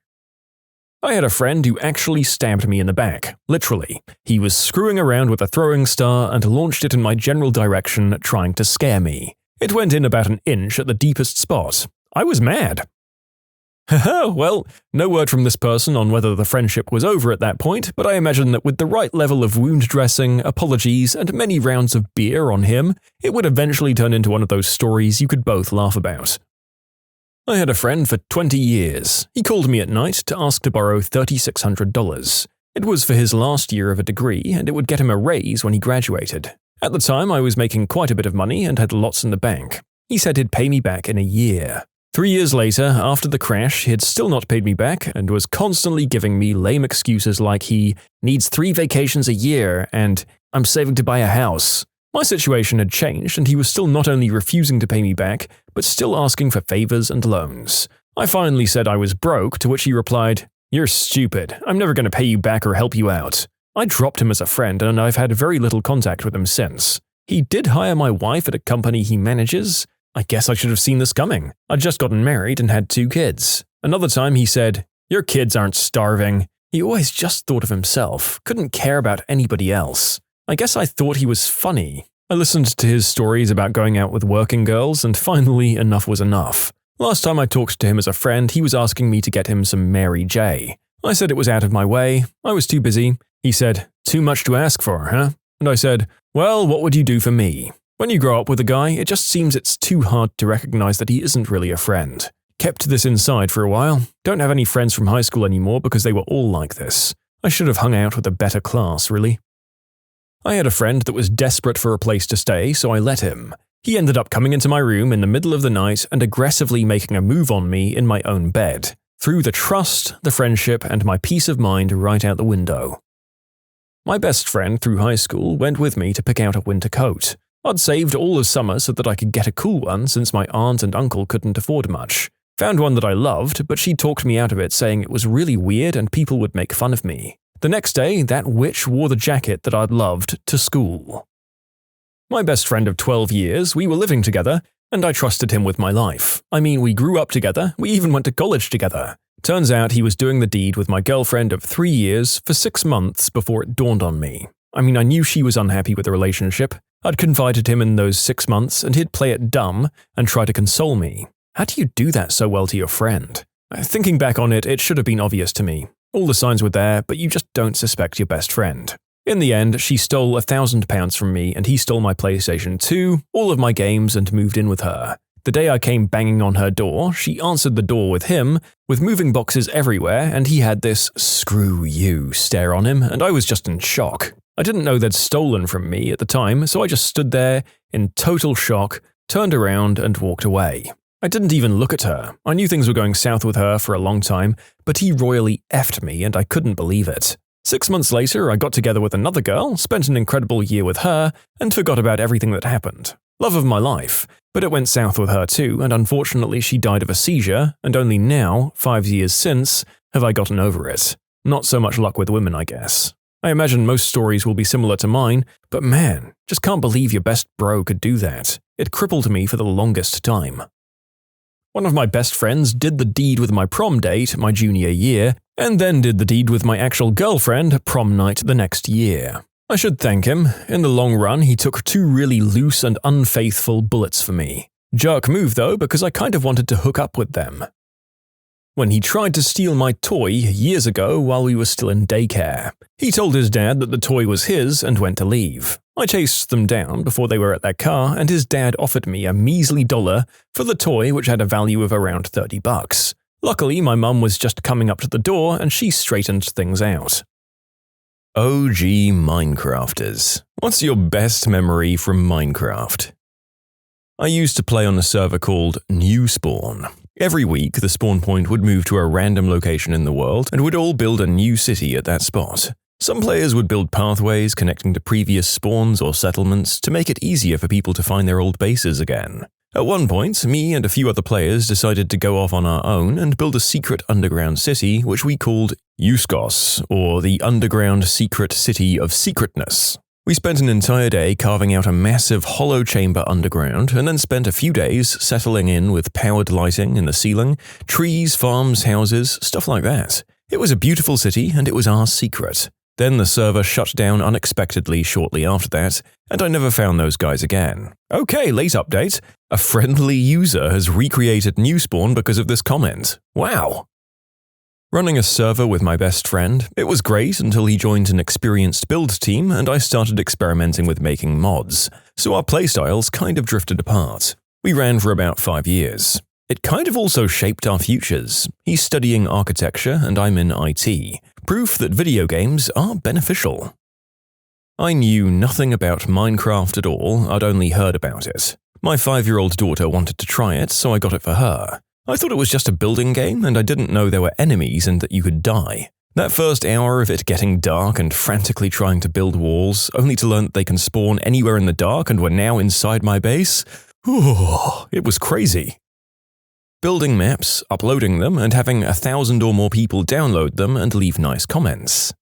S1: I had a friend who actually stabbed me in the back, literally. He was screwing around with a throwing star and launched it in my general direction, trying to scare me. It went in about an inch at the deepest spot. I was mad. Haha, well, no word from this person on whether the friendship was over at that point, but I imagine that with the right level of wound dressing, apologies, and many rounds of beer on him, it would eventually turn into one of those stories you could both laugh about. I had a friend for 20 years. He called me at night to ask to borrow $3,600. It was for his last year of a degree, and it would get him a raise when he graduated. At the time, I was making quite a bit of money and had lots in the bank. He said he'd pay me back in a year. 3 years later, after the crash, he had still not paid me back and was constantly giving me lame excuses like he needs 3 vacations a year and I'm saving to buy a house. My situation had changed and he was still not only refusing to pay me back, but still asking for favors and loans. I finally said I was broke, to which he replied, "You're stupid. I'm never going to pay you back or help you out." I dropped him as a friend and I've had very little contact with him since. He did hire my wife at a company he manages. I guess I should have seen this coming. I'd just gotten married and had 2 kids. Another time he said, "Your kids aren't starving." He always just thought of himself, couldn't care about anybody else. I guess I thought he was funny. I listened to his stories about going out with working girls, and finally enough was enough. Last time I talked to him as a friend, he was asking me to get him some Mary J. I said it was out of my way. I was too busy. He said, "Too much to ask for, huh?" And I said, "Well, what would you do for me?" When you grow up with a guy, it just seems it's too hard to recognize that he isn't really a friend. Kept this inside for a while. Don't have any friends from high school anymore because they were all like this. I should have hung out with a better class, really. I had a friend that was desperate for a place to stay, so I let him. He ended up coming into my room in the middle of the night and aggressively making a move on me in my own bed. Threw the trust, the friendship, and my peace of mind right out the window. My best friend through high school went with me to pick out a winter coat. I'd saved all of summer so that I could get a cool one since my aunt and uncle couldn't afford much. Found one that I loved, but she talked me out of it saying it was really weird and people would make fun of me. The next day, that witch wore the jacket that I'd loved to school. My best friend of 12 years, we were living together, and I trusted him with my life. I mean, we grew up together, we even went to college together. Turns out he was doing the deed with my girlfriend of 3 years for 6 months before it dawned on me. I mean, I knew she was unhappy with the relationship. I'd confided him in those 6 months, and he'd play it dumb and try to console me. How do you do that so well to your friend? Thinking back on it, it should have been obvious to me. All the signs were there, but you just don't suspect your best friend. In the end, she stole £1,000 from me and he stole my PlayStation 2, all of my games, and moved in with her. The day I came banging on her door, she answered the door with him, with moving boxes everywhere, and he had this "screw you" stare on him, and I was just in shock. I didn't know they'd stolen from me at the time, so I just stood there in total shock, turned around, and walked away. I didn't even look at her. I knew things were going south with her for a long time, but he royally effed me and I couldn't believe it. 6 months later, I got together with another girl, spent an incredible year with her, and forgot about everything that happened. Love of my life, but it went south with her too, and unfortunately she died of a seizure, and only now, 5 years since, have I gotten over it. Not so much luck with women, I guess. I imagine most stories will be similar to mine, but man, just can't believe your best bro could do that. It crippled me for the longest time. One of my best friends did the deed with my prom date my junior year, and then did the deed with my actual girlfriend prom night the next year. I should thank him. In the long run, he took 2 really loose and unfaithful bullets for me. Jerk move though, because I kind of wanted to hook up with them. When he tried to steal my toy years ago while we were still in daycare. He told his dad that the toy was his and went to leave. I chased them down before they were at their car, and his dad offered me a measly $1 for the toy, which had a value of around $30. Luckily, my mum was just coming up to the door and she straightened things out. OG Minecrafters. What's your best memory from Minecraft? I used to play on a server called New Spawn. Every week, the spawn point would move to a random location in the world and would all build a new city at that spot. Some players would build pathways connecting to previous spawns or settlements to make it easier for people to find their old bases again. At one point, me and a few other players decided to go off on our own and build a secret underground city which we called Euskos, or the Underground Secret City of Secretness. We spent an entire day carving out a massive hollow chamber underground and then spent a few days settling in with powered lighting in the ceiling, trees, farms, houses, stuff like that. It was a beautiful city and it was our secret. Then the server shut down unexpectedly shortly after that, and I never found those guys again. Okay, late update. A friendly user has recreated New Spawn because of this comment. Wow! Running a server with my best friend, it was great until he joined an experienced build team and I started experimenting with making mods, so our playstyles kind of drifted apart. We ran for about 5 years. It kind of also shaped our futures. He's studying architecture and I'm in IT. Proof that video games are beneficial. I knew nothing about Minecraft at all, I'd only heard about it. My 5-year-old daughter wanted to try it, so I got it for her. I thought it was just a building game and I didn't know there were enemies and that you could die. That first hour of it getting dark and frantically trying to build walls, only to learn that they can spawn anywhere in the dark and were now inside my base, it was crazy. Building maps, uploading them, and having 1,000 or more people download them and leave nice comments.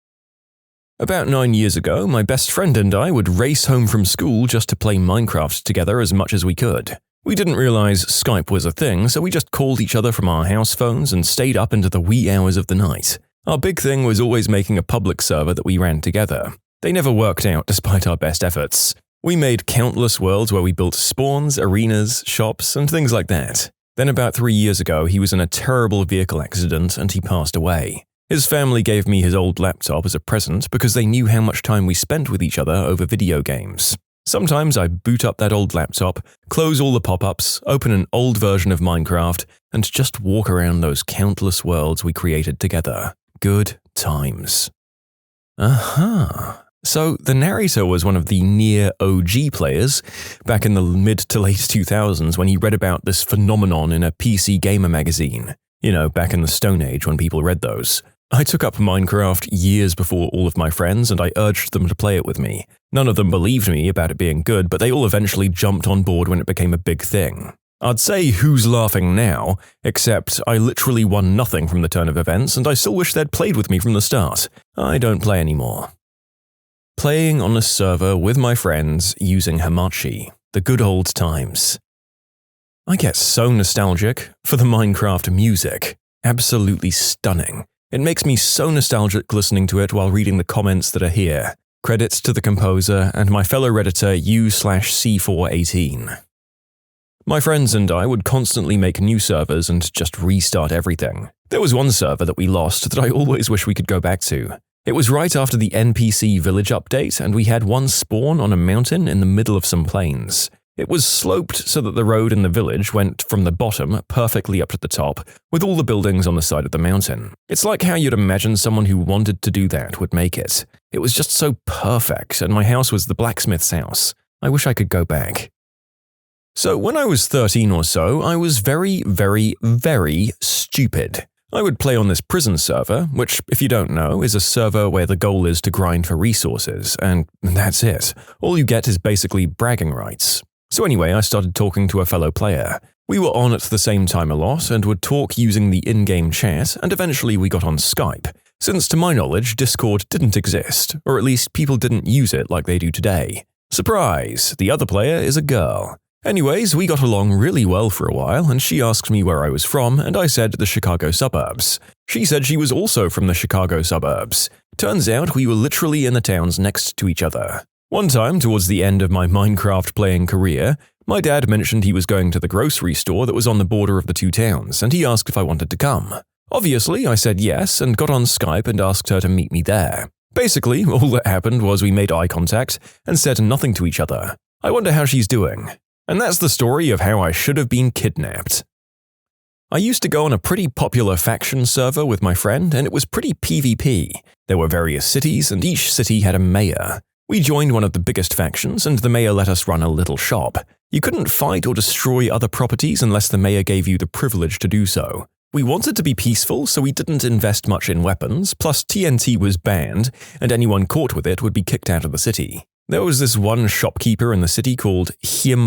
S1: About 9 years ago, my best friend and I would race home from school just to play Minecraft together as much as we could. We didn't realize Skype was a thing, so we just called each other from our house phones and stayed up into the wee hours of the night. Our big thing was always making a public server that we ran together. They never worked out despite our best efforts. We made countless worlds where we built spawns, arenas, shops, and things like that. Then about 3 years ago, he was in a terrible vehicle accident and he passed away. His family gave me his old laptop as a present because they knew how much time we spent with each other over video games. Sometimes I boot up that old laptop, close all the pop-ups, open an old version of Minecraft, and just walk around those countless worlds we created together. Good times. So the narrator was one of the near OG players back in the mid to late 2000s when he read about this phenomenon in a PC gamer magazine. You know, back in the Stone Age when people read those. I took up Minecraft years before all of my friends and I urged them to play it with me. None of them believed me about it being good, but they all eventually jumped on board when it became a big thing. I'd say who's laughing now, except I literally won nothing from the turn of events and I still wish they'd played with me from the start. I don't play anymore. Playing on a server with my friends using Hamachi, the good old times. I get so nostalgic for the Minecraft music. Absolutely stunning. It makes me so nostalgic listening to it while reading the comments that are here. Credits to the composer and my fellow Redditor U/C418. My friends and I would constantly make new servers and just restart everything. There was one server that we lost that I always wish we could go back to. It was right after the NPC village update and we had one spawn on a mountain in the middle of some plains. It was sloped so that the road in the village went from the bottom perfectly up to the top, with all the buildings on the side of the mountain. It's like how you'd imagine someone who wanted to do that would make it. It was just so perfect, and my house was the blacksmith's house. I wish I could go back. So when I was 13 or so, I was very, very, very stupid. I would play on this prison server, which, if you don't know, is a server where the goal is to grind for resources, and that's it. All you get is basically bragging rights. So anyway, I started talking to a fellow player. We were on at the same time a lot and would talk using the in-game chat, and eventually we got on Skype, since to my knowledge Discord didn't exist, or at least people didn't use it like they do today. Surprise! The other player is a girl. Anyways, we got along really well for a while, and she asked me where I was from, and I said the Chicago suburbs. She said she was also from the Chicago suburbs. Turns out we were literally in the towns next to each other. One time, towards the end of my Minecraft playing career, my dad mentioned he was going to the grocery store that was on the border of the two towns, and he asked if I wanted to come. Obviously, I said yes and got on Skype and asked her to meet me there. Basically, all that happened was we made eye contact and said nothing to each other. I wonder how she's doing. And that's the story of how I should have been kidnapped. I used to go on a pretty popular faction server with my friend, and it was pretty PvP. There were various cities, and each city had a mayor. We joined one of the biggest factions, and the mayor let us run a little shop. You couldn't fight or destroy other properties unless the mayor gave you the privilege to do so. We wanted to be peaceful, so we didn't invest much in weapons, plus TNT was banned, and anyone caught with it would be kicked out of the city. There was this one shopkeeper in the city called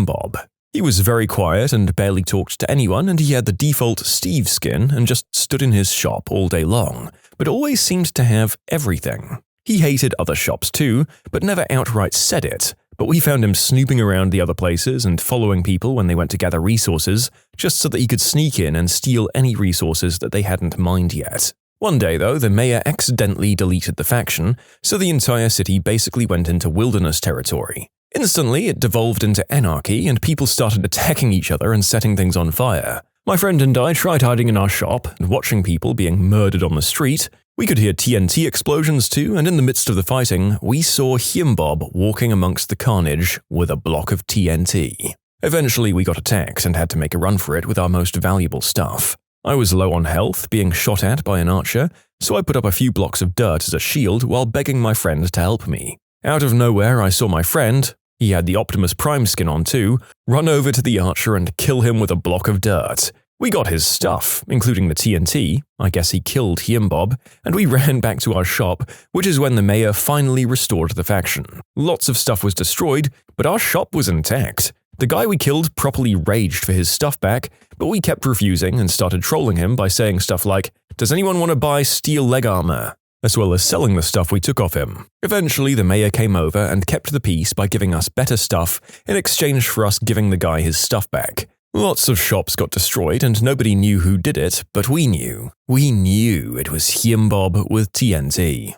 S1: Bob. He was very quiet and barely talked to anyone, and he had the default Steve skin and just stood in his shop all day long, but always seemed to have everything. He hated other shops too, but never outright said it, but we found him snooping around the other places and following people when they went to gather resources, just so that he could sneak in and steal any resources that they hadn't mined yet. One day, though, the mayor accidentally deleted the faction, so the entire city basically went into wilderness territory. Instantly, it devolved into anarchy, and people started attacking each other and setting things on fire. My friend and I tried hiding in our shop and watching people being murdered on the street. We could hear TNT explosions too, and in the midst of the fighting, we saw Bob walking amongst the carnage with a block of TNT. Eventually, we got attacked and had to make a run for it with our most valuable stuff. I was low on health, being shot at by an archer, so I put up a few blocks of dirt as a shield while begging my friend to help me. Out of nowhere, I saw my friend, he had the Optimus Prime skin on too, run over to the archer and kill him with a block of dirt. We got his stuff, including the TNT, I guess he killed Bob, and we ran back to our shop, which is when the mayor finally restored the faction. Lots of stuff was destroyed, but our shop was intact. The guy we killed properly raged for his stuff back, but we kept refusing and started trolling him by saying stuff like, "Does anyone want to buy steel leg armor?" as well as selling the stuff we took off him. Eventually, the mayor came over and kept the peace by giving us better stuff in exchange for us giving the guy his stuff back. Lots of shops got destroyed and nobody knew who did it, but we knew. We knew it was Bob with TNT.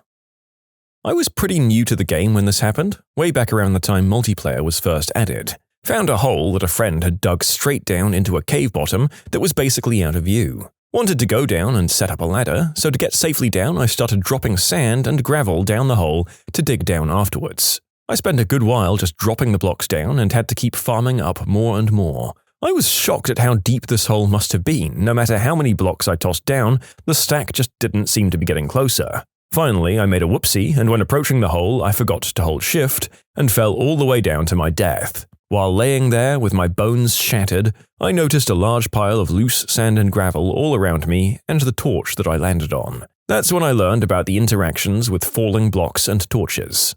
S1: I was pretty new to the game when this happened, way back around the time multiplayer was first added. Found a hole that a friend had dug straight down into a cave bottom that was basically out of view. Wanted to go down and set up a ladder, so to get safely down I started dropping sand and gravel down the hole to dig down afterwards. I spent a good while just dropping the blocks down and had to keep farming up more and more. I was shocked at how deep this hole must have been. No matter how many blocks I tossed down, the stack just didn't seem to be getting closer. Finally, I made a whoopsie, and when approaching the hole, I forgot to hold shift and fell all the way down to my death. While laying there with my bones shattered, I noticed a large pile of loose sand and gravel all around me and the torch that I landed on. That's when I learned about the interactions with falling blocks and torches.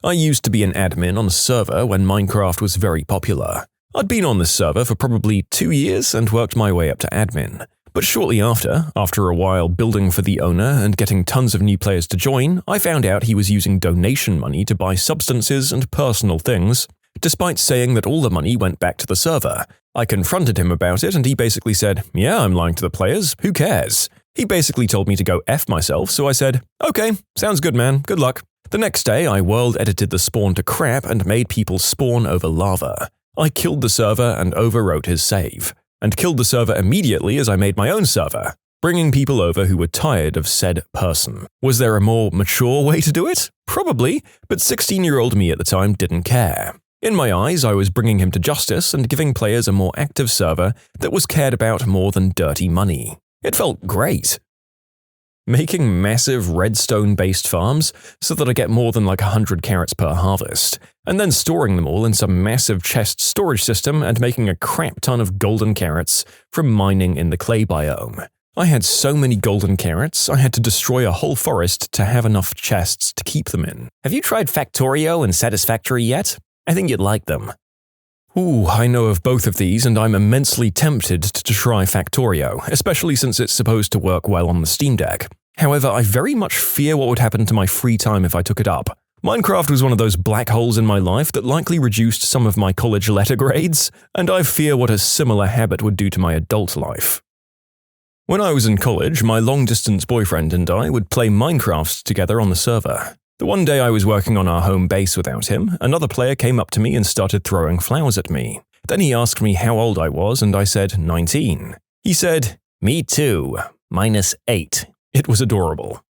S1: I used to be an admin on a server when Minecraft was very popular. I'd been on this server for probably 2 years and worked my way up to admin. But shortly after a while building for the owner and getting tons of new players to join, I found out he was using donation money to buy substances and personal things, despite saying that all the money went back to the server. I confronted him about it and he basically said, "Yeah, I'm lying to the players, who cares?" He basically told me to go F myself, so I said, "Okay, sounds good man, good luck." The next day, I world edited the spawn to crap and made people spawn over lava. I killed the server and overwrote his save, and killed the server immediately as I made my own server, bringing people over who were tired of said person. Was there a more mature way to do it? Probably, but 16-year-old me at the time didn't care. In my eyes, I was bringing him to justice and giving players a more active server that was cared about more than dirty money. It felt great. Making massive redstone-based farms so that I get more than like 100 carrots per harvest, and then storing them all in some massive chest storage system and making a crap ton of golden carrots from mining in the clay biome. I had so many golden carrots, I had to destroy a whole forest to have enough chests to keep them in. Have you tried Factorio and Satisfactory yet? I think you'd like them. Ooh, I know of both of these and I'm immensely tempted to try Factorio, especially since it's supposed to work well on the Steam Deck. However, I very much fear what would happen to my free time if I took it up. Minecraft was one of those black holes in my life that likely reduced some of my college letter grades, and I fear what a similar habit would do to my adult life. When I was in college, my long-distance boyfriend and I would play Minecraft together on the server. The one day I was working on our home base without him, another player came up to me and started throwing flowers at me. Then he asked me how old I was and I said 19. He said, "Me too, -8. It was adorable.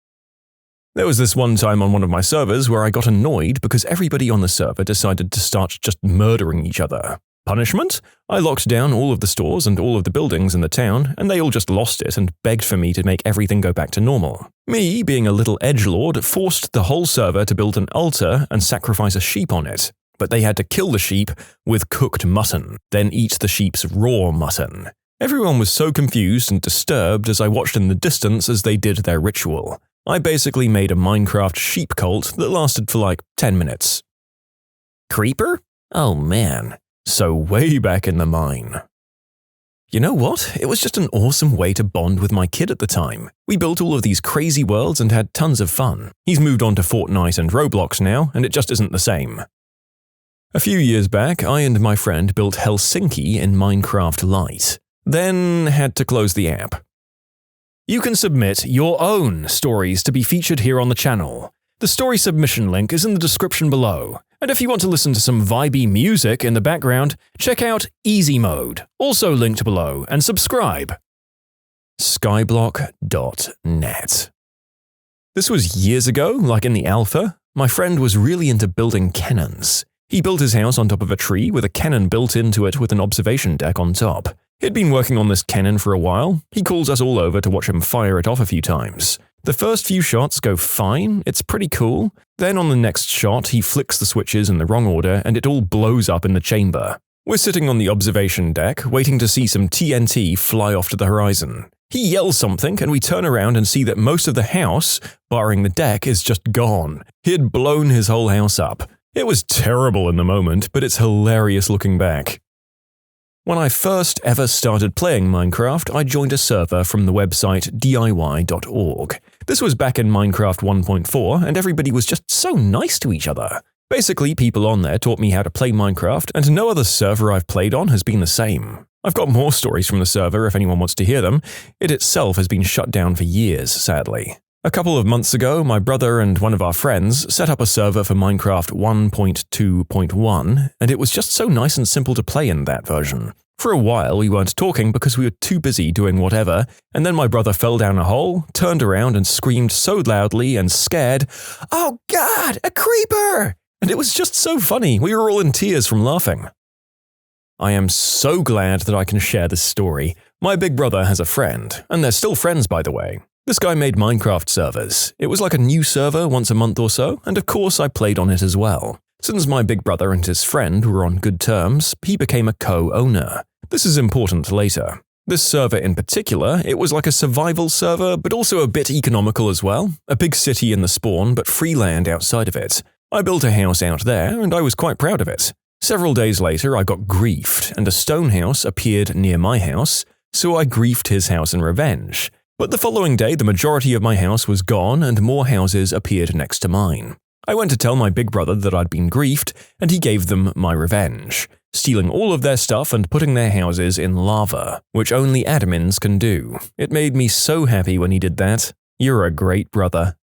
S1: There was this one time on one of my servers where I got annoyed because everybody on the server decided to start just murdering each other. Punishment? I locked down all of the stores and all of the buildings in the town, and they all just lost it and begged for me to make everything go back to normal. Me, being a little edgelord, forced the whole server to build an altar and sacrifice a sheep on it. but they had to kill the sheep with cooked mutton, then eat the sheep's raw mutton. Everyone was so confused and disturbed as I watched in the distance as they did their ritual. I basically made a Minecraft sheep cult that lasted for like 10 minutes. Creeper? Oh man. So way back in the mine. You know what? It was just an awesome way to bond with my kid at the time. We built all of these crazy worlds and had tons of fun. He's moved on to Fortnite and Roblox now, and it just isn't the same. A few years back, I and my friend built Helsinki in Minecraft Lite, then had to close the app. You can submit your own stories to be featured here on the channel. The story submission link is in the description below. And if you want to listen to some vibey music in the background, check out easymode, also linked below, and subscribe. Skyblock.net. This was years ago, like in the alpha. My friend was really into building cannons. He built his house on top of a tree with a cannon built into it with an observation deck on top. He'd been working on this cannon for a while. He calls us all over to watch him fire it off a few times. The first few shots go fine, it's pretty cool. Then on the next shot, he flicks the switches in the wrong order and it all blows up in the chamber. We're sitting on the observation deck, waiting to see some TNT fly off to the horizon. He yells something and we turn around and see that most of the house, barring the deck, is just gone. He had blown his whole house up. It was terrible in the moment, but it's hilarious looking back. When I first ever started playing Minecraft, I joined a server from the website DIY.org. This was back in Minecraft 1.4, and everybody was just so nice to each other. Basically, people on there taught me how to play Minecraft, and no other server I've played on has been the same. I've got more stories from the server if anyone wants to hear them. It itself has been shut down for years, sadly. A couple of months ago, my brother and one of our friends set up a server for Minecraft 1.2.1, and it was just so nice and simple to play in that version. For a while, we weren't talking because we were too busy doing whatever, and then my brother fell down a hole, turned around and screamed so loudly and scared, "Oh God, a creeper!" And it was just so funny, we were all in tears from laughing. I am so glad that I can share this story. My big brother has a friend, and they're still friends by the way. This guy made Minecraft servers. It was like a new server once a month or so, and of course I played on it as well. Since my big brother and his friend were on good terms, he became a co-owner. This is important later. This server in particular, it was like a survival server, but also a bit economical as well. A big city in the spawn, but free land outside of it. I built a house out there, and I was quite proud of it. Several days later, I got griefed, and a stone house appeared near my house, so I griefed his house in revenge. But the following day, the majority of my house was gone and more houses appeared next to mine. I went to tell my big brother that I'd been griefed, and he gave them my revenge, stealing all of their stuff and putting their houses in lava, which only admins can do. It made me so happy when he did that. You're a great brother.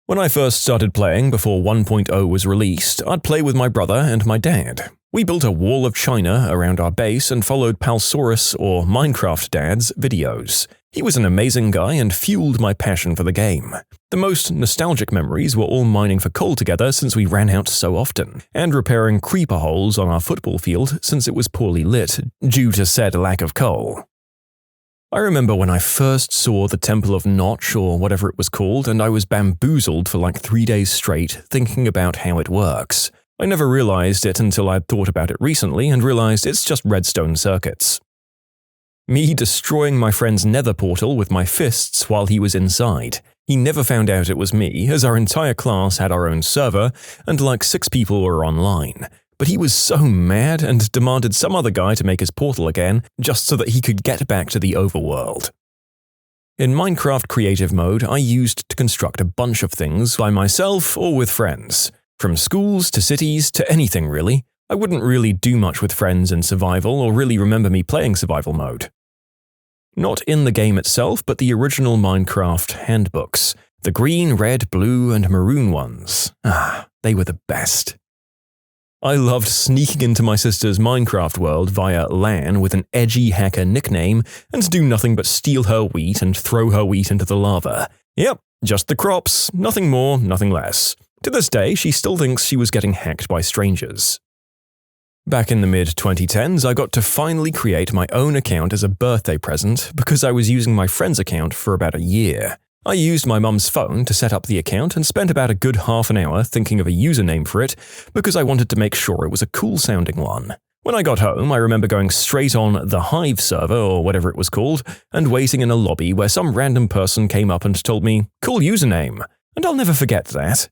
S1: When I first started playing before 1.0 was released, I'd play with my brother and my dad. We built a wall of China around our base and followed Palsaurus or Minecraft Dad's videos. He was an amazing guy and fueled my passion for the game. The most nostalgic memories were all mining for coal together since we ran out so often, and repairing creeper holes on our football field since it was poorly lit due to said lack of coal. I remember when I first saw the Temple of Notch or whatever it was called, and I was bamboozled for like 3 days straight thinking about how it works. I never realized it until I'd thought about it recently and realized it's just redstone circuits. Me destroying my friend's nether portal with my fists while he was inside. He never found out it was me, as our entire class had our own server, and like 6 people were online. But he was so mad and demanded some other guy to make his portal again, just so that he could get back to the overworld. In Minecraft Creative Mode, I used to construct a bunch of things by myself or with friends. From schools to cities to anything really. I wouldn't really do much with friends in survival or really remember me playing survival mode. Not in the game itself, but the original Minecraft handbooks. The green, red, blue, and maroon ones. They were the best. I loved sneaking into my sister's Minecraft world via LAN with an edgy hacker nickname and do nothing but steal her wheat and throw her wheat into the lava. Yep, just the crops, nothing more, nothing less. To this day, she still thinks she was getting hacked by strangers. Back in the mid-2010s, I got to finally create my own account as a birthday present because I was using my friend's account for about a year. I used my mum's phone to set up the account and spent about a good half an hour thinking of a username for it because I wanted to make sure it was a cool-sounding one. When I got home, I remember going straight on the Hive server, or whatever it was called, and waiting in a lobby where some random person came up and told me, "Cool username," and I'll never forget that.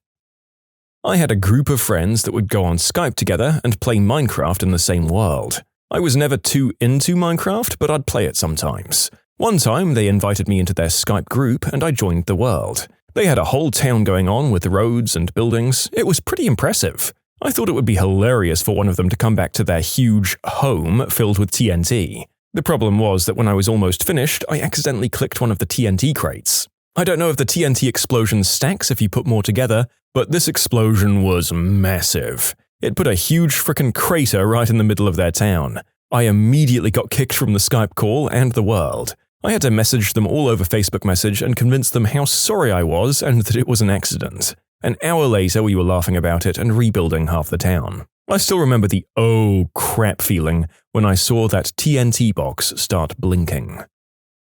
S1: I had a group of friends that would go on Skype together and play Minecraft in the same world. I was never too into Minecraft, but I'd play it sometimes. One time, they invited me into their Skype group and I joined the world. They had a whole town going on with roads and buildings. It was pretty impressive. I thought it would be hilarious for one of them to come back to their huge home filled with TNT. The problem was that when I was almost finished, I accidentally clicked one of the TNT crates. I don't know if the TNT explosion stacks if you put more together, but this explosion was massive. It put a huge frickin' crater right in the middle of their town. I immediately got kicked from the Skype call and the world. I had to message them all over Facebook Message and convince them how sorry I was and that it was an accident. An hour later, we were laughing about it and rebuilding half the town. I still remember the oh crap feeling when I saw that TNT box start blinking.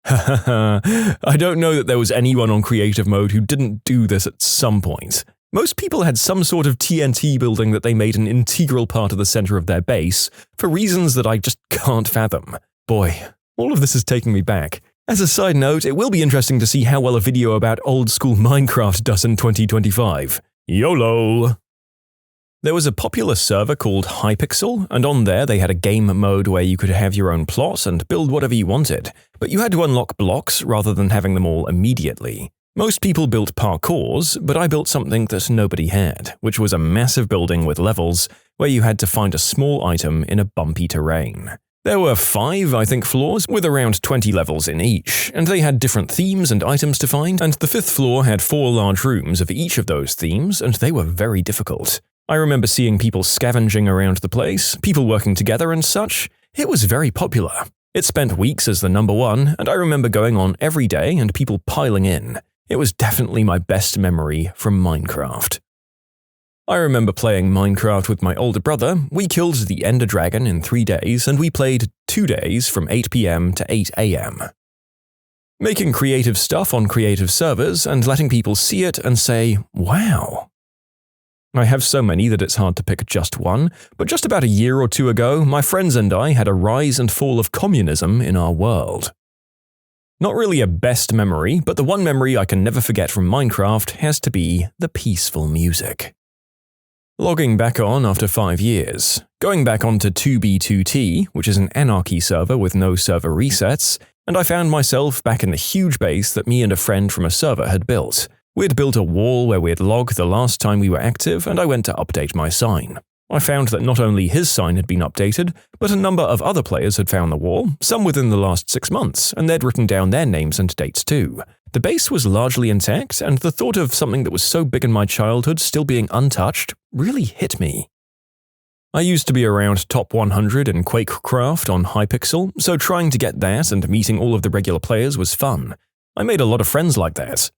S1: I don't know that there was anyone on creative mode who didn't do this at some point. Most people had some sort of TNT building that they made an integral part of the center of their base, for reasons that I just can't fathom. Boy, all of this is taking me back. As a side note, it will be interesting to see how well a video about old-school Minecraft does in 2025. YOLO! There was a popular server called Hypixel, and on there they had a game mode where you could have your own plot and build whatever you wanted, but you had to unlock blocks rather than having them all immediately. Most people built parkours, but I built something that nobody had, which was a massive building with levels where you had to find a small item in a bumpy terrain. There were 5, I think, floors with around 20 levels in each, and they had different themes and items to find, and the 5th floor had 4 large rooms of each of those themes, and they were very difficult. I remember seeing people scavenging around the place, people working together and such. It was very popular. It spent weeks as the number 1, and I remember going on every day and people piling in. It was definitely my best memory from Minecraft. I remember playing Minecraft with my older brother. We killed the Ender Dragon in 3 days, and we played 2 days from 8 PM to 8 AM. Making creative stuff on creative servers and letting people see it and say, wow. I have so many that it's hard to pick just one, but just about a year or 2 ago, my friends and I had a rise and fall of communism in our world. Not really a best memory, but the one memory I can never forget from Minecraft has to be the peaceful music. Logging back on after 5 years, going back onto 2B2T, which is an anarchy server with no server resets, and I found myself back in the huge base that me and a friend from a server had built. We'd built a wall where we'd log the last time we were active, and I went to update my sign. I found that not only his sign had been updated, but a number of other players had found the wall, some within the last 6 months, and they'd written down their names and dates too. The base was largely intact, and the thought of something that was so big in my childhood still being untouched really hit me. I used to be around top 100 in Quakecraft on Hypixel, so trying to get that and meeting all of the regular players was fun. I made a lot of friends like that.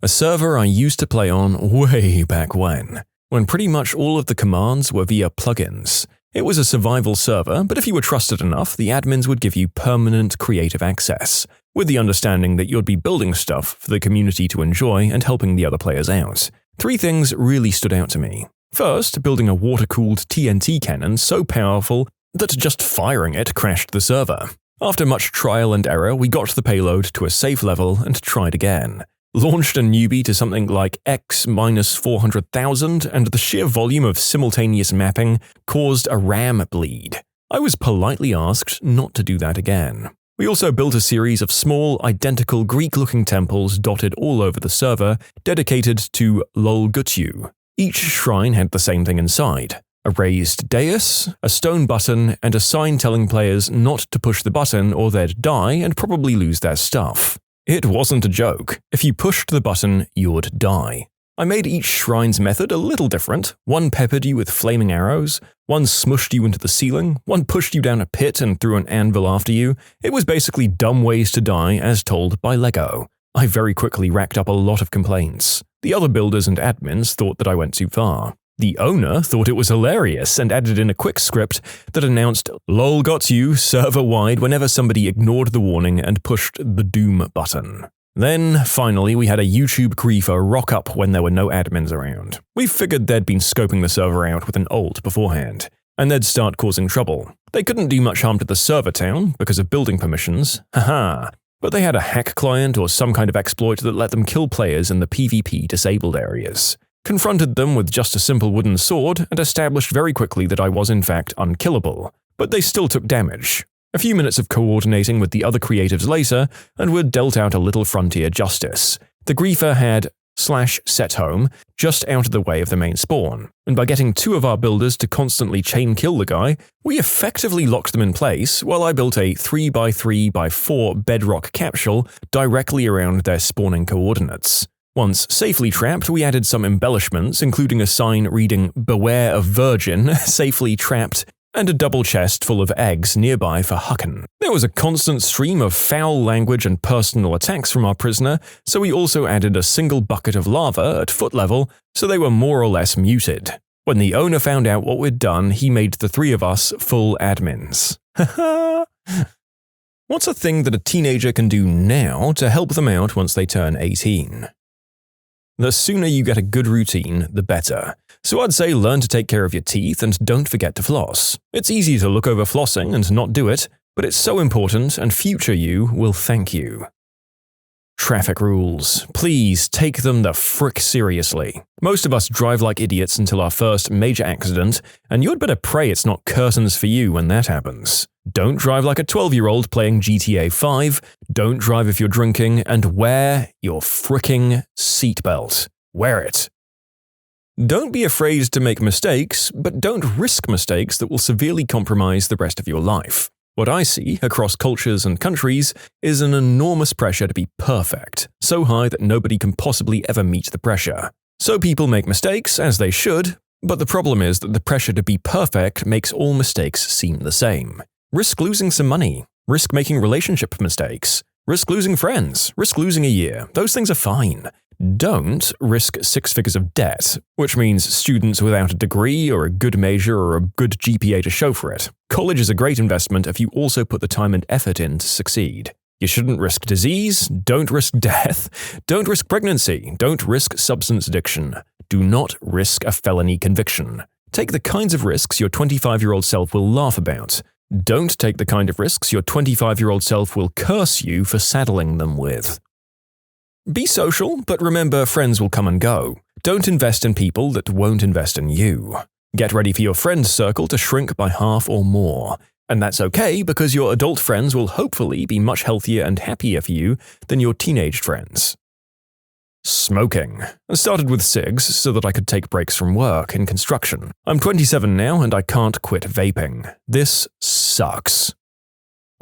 S1: A server I used to play on way back when pretty much all of the commands were via plugins. It was a survival server, but if you were trusted enough, the admins would give you permanent creative access, with the understanding that you'd be building stuff for the community to enjoy and helping the other players out. 3 things really stood out to me. First, building a water-cooled TNT cannon so powerful that just firing it crashed the server. After much trial and error, we got the payload to a safe level and tried again. Launched a newbie to something like X-400,000, and the sheer volume of simultaneous mapping caused a RAM bleed. I was politely asked not to do that again. We also built a series of small, identical Greek-looking temples dotted all over the server, dedicated to Lolgutyu. Each shrine had the same thing inside: a raised dais, a stone button, and a sign telling players not to push the button or they'd die and probably lose their stuff. It wasn't a joke. If you pushed the button, you'd die. I made each shrine's method a little different. One peppered you with flaming arrows, one smushed you into the ceiling, one pushed you down a pit and threw an anvil after you. It was basically dumb ways to die as told by LEGO. I very quickly racked up a lot of complaints. The other builders and admins thought that I went too far. The owner thought it was hilarious and added in a quick script that announced "LOL got you" server-wide whenever somebody ignored the warning and pushed the doom button. Then, finally, we had a YouTube griefer rock up when there were no admins around. We figured they'd been scoping the server out with an ult beforehand, and they'd start causing trouble. They couldn't do much harm to the server town because of building permissions, haha, but they had a hack client or some kind of exploit that let them kill players in the PvP disabled areas. Confronted them with just a simple wooden sword and established very quickly that I was in fact unkillable, but they still took damage. A few minutes of coordinating with the other creatives later, and were dealt out a little frontier justice. The griefer had /set home just out of the way of the main spawn, and by getting 2 of our builders to constantly chain kill the guy, we effectively locked them in place while I built a 3x3x4 bedrock capsule directly around their spawning coordinates. Once safely trapped, we added some embellishments, including a sign reading "Beware of Virgin, safely trapped," and a double chest full of eggs nearby for Hucken. There was a constant stream of foul language and personal attacks from our prisoner, so we also added a single bucket of lava at foot level, so they were more or less muted. When the owner found out what we'd done, he made the 3 of us full admins. Haha! What's a thing that a teenager can do now to help them out once they turn 18? The sooner you get a good routine, the better. So I'd say learn to take care of your teeth and don't forget to floss. It's easy to look over flossing and not do it, but it's so important and future you will thank you. Traffic rules. Please take them the frick seriously. Most of us drive like idiots until our first major accident, and you'd better pray it's not curtains for you when that happens. Don't drive like a 12-year-old playing GTA 5, don't drive if you're drinking, and wear your fricking seatbelt. Wear it. Don't be afraid to make mistakes, but don't risk mistakes that will severely compromise the rest of your life. What I see across cultures and countries is an enormous pressure to be perfect, so high that nobody can possibly ever meet the pressure. So people make mistakes, as they should, but the problem is that the pressure to be perfect makes all mistakes seem the same. Risk losing some money, risk making relationship mistakes, risk losing friends, risk losing a year. Those things are fine. Don't risk 6 figures of debt, which means students without a degree or a good major or a good GPA to show for it. College is a great investment if you also put the time and effort in to succeed. You shouldn't risk disease, don't risk death, don't risk pregnancy, don't risk substance addiction. Do not risk a felony conviction. Take the kinds of risks your 25-year-old self will laugh about. Don't take the kind of risks your 25-year-old self will curse you for saddling them with. Be social, but remember friends will come and go. Don't invest in people that won't invest in you. Get ready for your friends circle to shrink by half or more. And that's okay because your adult friends will hopefully be much healthier and happier for you than your teenage friends. Smoking. I started with cigs so that I could take breaks from work in construction. I'm 27 now and I can't quit vaping. This sucks.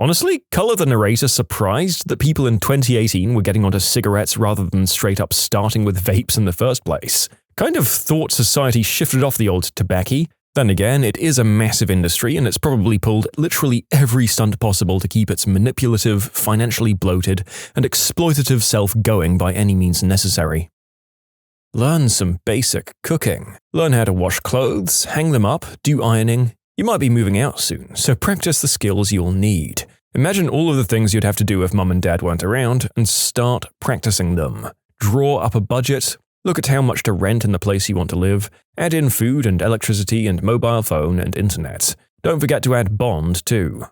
S1: Honestly, Color the Narrator surprised that people in 2018 were getting onto cigarettes rather than straight up starting with vapes in the first place. Kind of thought society shifted off the old tobacco. Then again, it is a massive industry and it's probably pulled literally every stunt possible to keep its manipulative, financially bloated, and exploitative self going by any means necessary. Learn some basic cooking. Learn how to wash clothes, hang them up, do ironing. You might be moving out soon, so practice the skills you'll need. Imagine all of the things you'd have to do if mum and dad weren't around, and start practicing them. Draw up a budget, look at how much to rent in the place you want to live, add in food and electricity and mobile phone and internet. Don't forget to add bond too.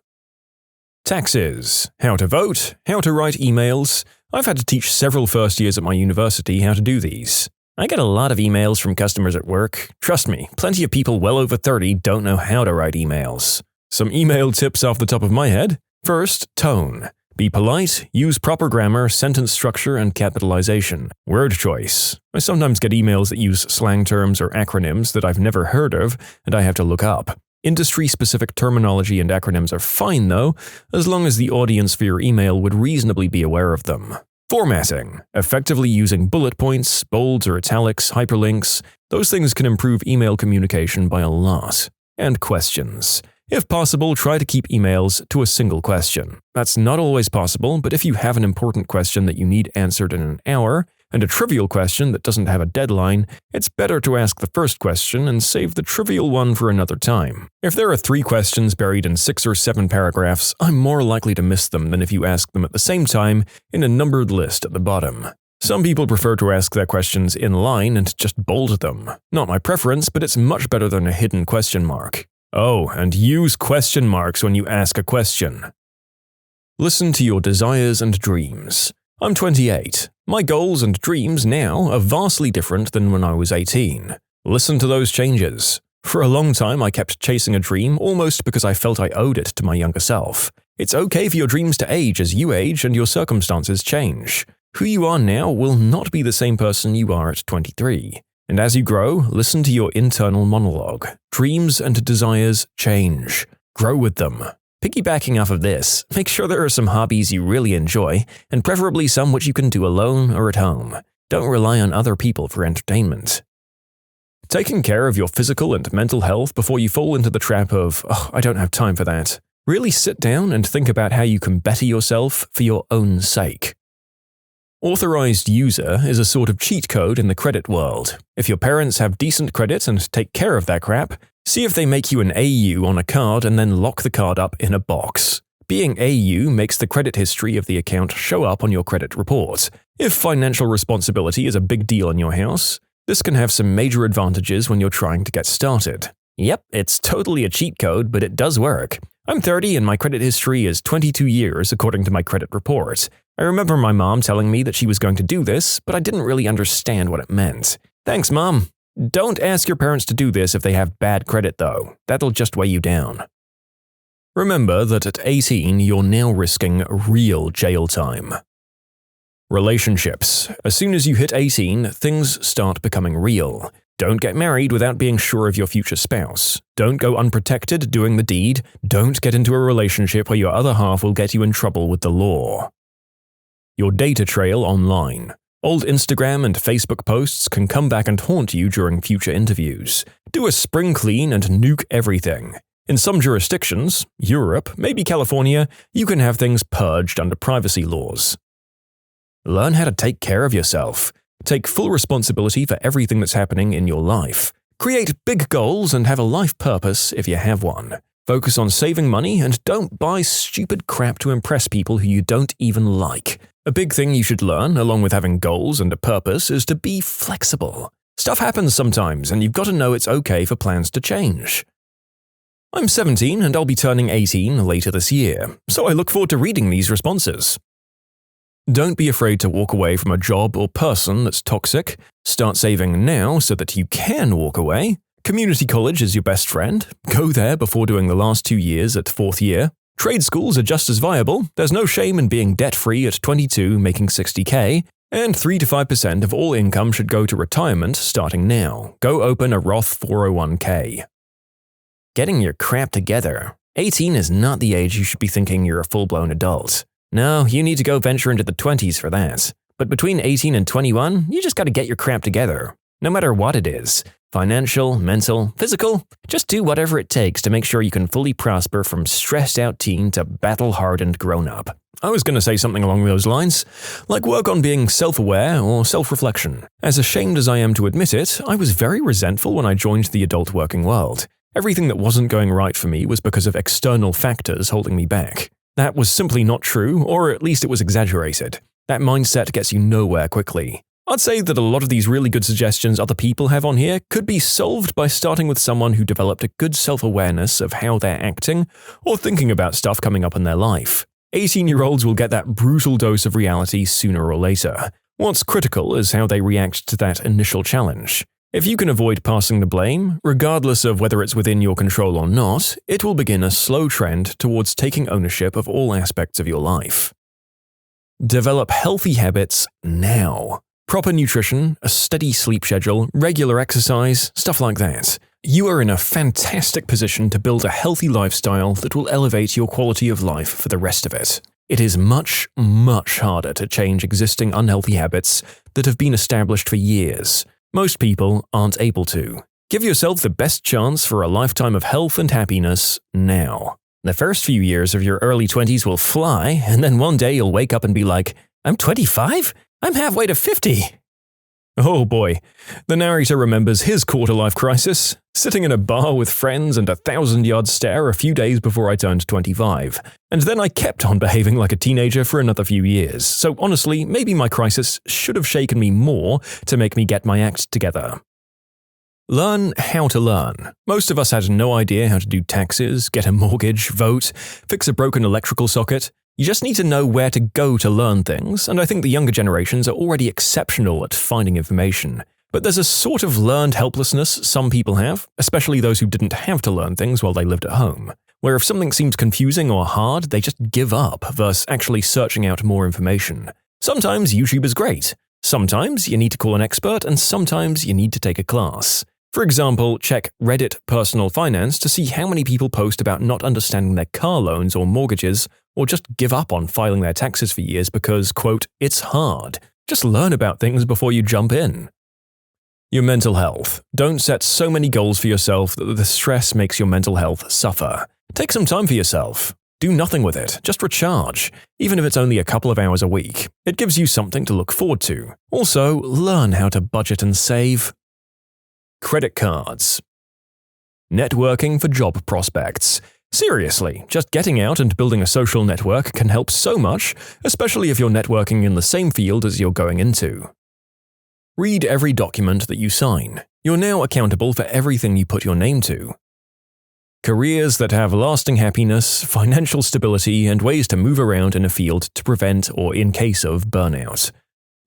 S1: Taxes. How to vote, how to write emails. I've had to teach several first years at my university how to do these. I get a lot of emails from customers at work. Trust me, plenty of people well over 30 don't know how to write emails. Some email tips off the top of my head. First, tone. Be polite, use proper grammar, sentence structure, and capitalization. Word choice. I sometimes get emails that use slang terms or acronyms that I've never heard of, and I have to look up. Industry-specific terminology and acronyms are fine though, as long as the audience for your email would reasonably be aware of them. Formatting. Effectively using bullet points, bolds or italics, hyperlinks. Those things can improve email communication by a lot. And questions. If possible, try to keep emails to a single question. That's not always possible, but if you have an important question that you need answered in an hour, and a trivial question that doesn't have a deadline, it's better to ask the first question and save the trivial one for another time. If there are 3 questions buried in 6 or 7 paragraphs, I'm more likely to miss them than if you ask them at the same time in a numbered list at the bottom. Some people prefer to ask their questions in line and just bold them. Not my preference, but it's much better than a hidden question mark. Oh, and use question marks when you ask a question. Listen to your desires and dreams. I'm 28. My goals and dreams now are vastly different than when I was 18. Listen to those changes. For a long time, I kept chasing a dream almost because I felt I owed it to my younger self. It's okay for your dreams to age as you age and your circumstances change. Who you are now will not be the same person you are at 23. And as you grow, listen to your internal monologue. Dreams and desires change. Grow with them. Piggybacking off of this, make sure there are some hobbies you really enjoy, and preferably some which you can do alone or at home. Don't rely on other people for entertainment. Taking care of your physical and mental health before you fall into the trap of, "Oh, I don't have time for that." Really sit down and think about how you can better yourself for your own sake. Authorized user is a sort of cheat code in the credit world. If your parents have decent credit and take care of that crap, see if they make you an AU on a card and then lock the card up in a box. Being AU makes the credit history of the account show up on your credit report. If financial responsibility is a big deal in your house, this can have some major advantages when you're trying to get started. Yep, it's totally a cheat code, but it does work. I'm 30 and my credit history is 22 years according to my credit report. I remember my mom telling me that she was going to do this, but I didn't really understand what it meant. Thanks, Mom. Don't ask your parents to do this if they have bad credit, though. That'll just weigh you down. Remember that at 18, you're now risking real jail time. Relationships. As soon as you hit 18, things start becoming real. Don't get married without being sure of your future spouse. Don't go unprotected doing the deed. Don't get into a relationship where your other half will get you in trouble with the law. Your data trail online. Old Instagram and Facebook posts can come back and haunt you during future interviews. Do a spring clean and nuke everything. In some jurisdictions, Europe, maybe California, you can have things purged under privacy laws. Learn how to take care of yourself. Take full responsibility for everything that's happening in your life. Create big goals and have a life purpose if you have one. Focus on saving money and don't buy stupid crap to impress people who you don't even like. A big thing you should learn, along with having goals and a purpose, is to be flexible. Stuff happens sometimes, and you've got to know it's okay for plans to change. I'm 17 and I'll be turning 18 later this year, so I look forward to reading these responses. Don't be afraid to walk away from a job or person that's toxic. Start saving now so that you can walk away. Community college is your best friend. Go there before doing the last 2 years at 4th year. Trade schools are just as viable. There's no shame in being debt-free at 22 making 60K. And 3 to 5% of all income should go to retirement starting now. Go open a Roth 401k. Getting your crap together. 18 is not the age you should be thinking you're a full-blown adult. No, you need to go venture into the 20s for that. But between 18 and 21, you just gotta get your crap together. No matter what it is. Financial, mental, physical, just do whatever it takes to make sure you can fully prosper from stressed-out teen to battle-hardened grown-up. I was going to say something along those lines, like work on being self-aware or self-reflection. As ashamed as I am to admit it, I was very resentful when I joined the adult working world. Everything that wasn't going right for me was because of external factors holding me back. That was simply not true, or at least it was exaggerated. That mindset gets you nowhere quickly. I'd say that a lot of these really good suggestions other people have on here could be solved by starting with someone who developed a good self-awareness of how they're acting or thinking about stuff coming up in their life. 18-year-olds will get that brutal dose of reality sooner or later. What's critical is how they react to that initial challenge. If you can avoid passing the blame, regardless of whether it's within your control or not, it will begin a slow trend towards taking ownership of all aspects of your life. Develop healthy habits now. Proper nutrition, a steady sleep schedule, regular exercise, stuff like that. You are in a fantastic position to build a healthy lifestyle that will elevate your quality of life for the rest of it. It is much, much harder to change existing unhealthy habits that have been established for years. Most people aren't able to. Give yourself the best chance for a lifetime of health and happiness now. The first few years of your early 20s will fly, and then one day you'll wake up and be like, I'm 25? I'm halfway to 50. Oh boy, the narrator remembers his quarter-life crisis, sitting in a bar with friends and a 1,000-yard stare a few days before I turned 25. And then I kept on behaving like a teenager for another few years, so honestly, maybe my crisis should have shaken me more to make me get my act together. Learn how to learn. Most of us had no idea how to do taxes, get a mortgage, vote, fix a broken electrical socket. You just need to know where to go to learn things, and I think the younger generations are already exceptional at finding information. But there's a sort of learned helplessness some people have, especially those who didn't have to learn things while they lived at home, where if something seems confusing or hard, they just give up versus actually searching out more information. Sometimes YouTube is great. Sometimes you need to call an expert, and sometimes you need to take a class. For example, check Reddit personalfinance to see how many people post about not understanding their car loans or mortgages, or just give up on filing their taxes for years because, quote, it's hard. Just learn about things before you jump in. Your mental health. Don't set so many goals for yourself that the stress makes your mental health suffer. Take some time for yourself. Do nothing with it, just recharge, even if it's only a couple of hours a week. It gives you something to look forward to. Also, learn how to budget and save. Credit cards. Networking for job prospects. Seriously, just getting out and building a social network can help so much, especially if you're networking in the same field as you're going into. Read every document that you sign. You're now accountable for everything you put your name to. Careers that have lasting happiness, financial stability, and ways to move around in a field to prevent or in case of burnout.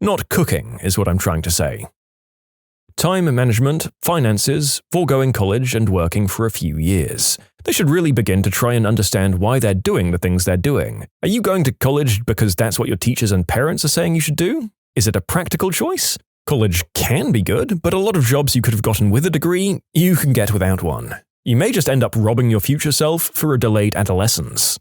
S1: Not cooking is what I'm trying to say. Time management, finances, foregoing college, and working for a few years. They should really begin to try and understand why they're doing the things they're doing. Are you going to college because that's what your teachers and parents are saying you should do? Is it a practical choice? College can be good, but a lot of jobs you could have gotten with a degree, you can get without one. You may just end up robbing your future self for a delayed adolescence.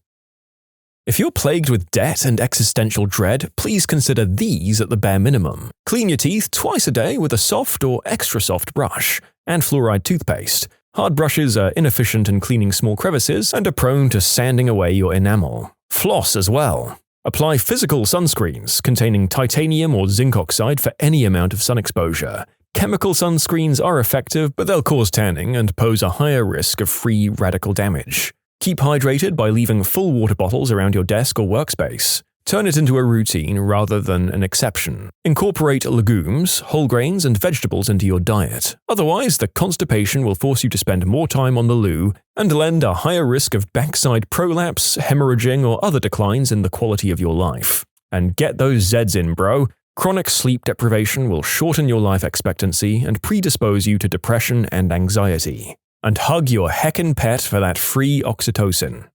S1: If you're plagued with debt and existential dread, please consider these at the bare minimum. Clean your teeth twice a day with a soft or extra soft brush, and fluoride toothpaste. Hard brushes are inefficient in cleaning small crevices and are prone to sanding away your enamel. Floss as well. Apply physical sunscreens containing titanium or zinc oxide for any amount of sun exposure. Chemical sunscreens are effective, but they'll cause tanning and pose a higher risk of free radical damage. Keep hydrated by leaving full water bottles around your desk or workspace. Turn it into a routine rather than an exception. Incorporate legumes, whole grains, and vegetables into your diet. Otherwise, the constipation will force you to spend more time on the loo and lend a higher risk of backside prolapse, hemorrhaging, or other declines in the quality of your life. And get those Zeds in, bro. Chronic sleep deprivation will shorten your life expectancy and predispose you to depression and anxiety. And hug your heckin' pet for that free oxytocin.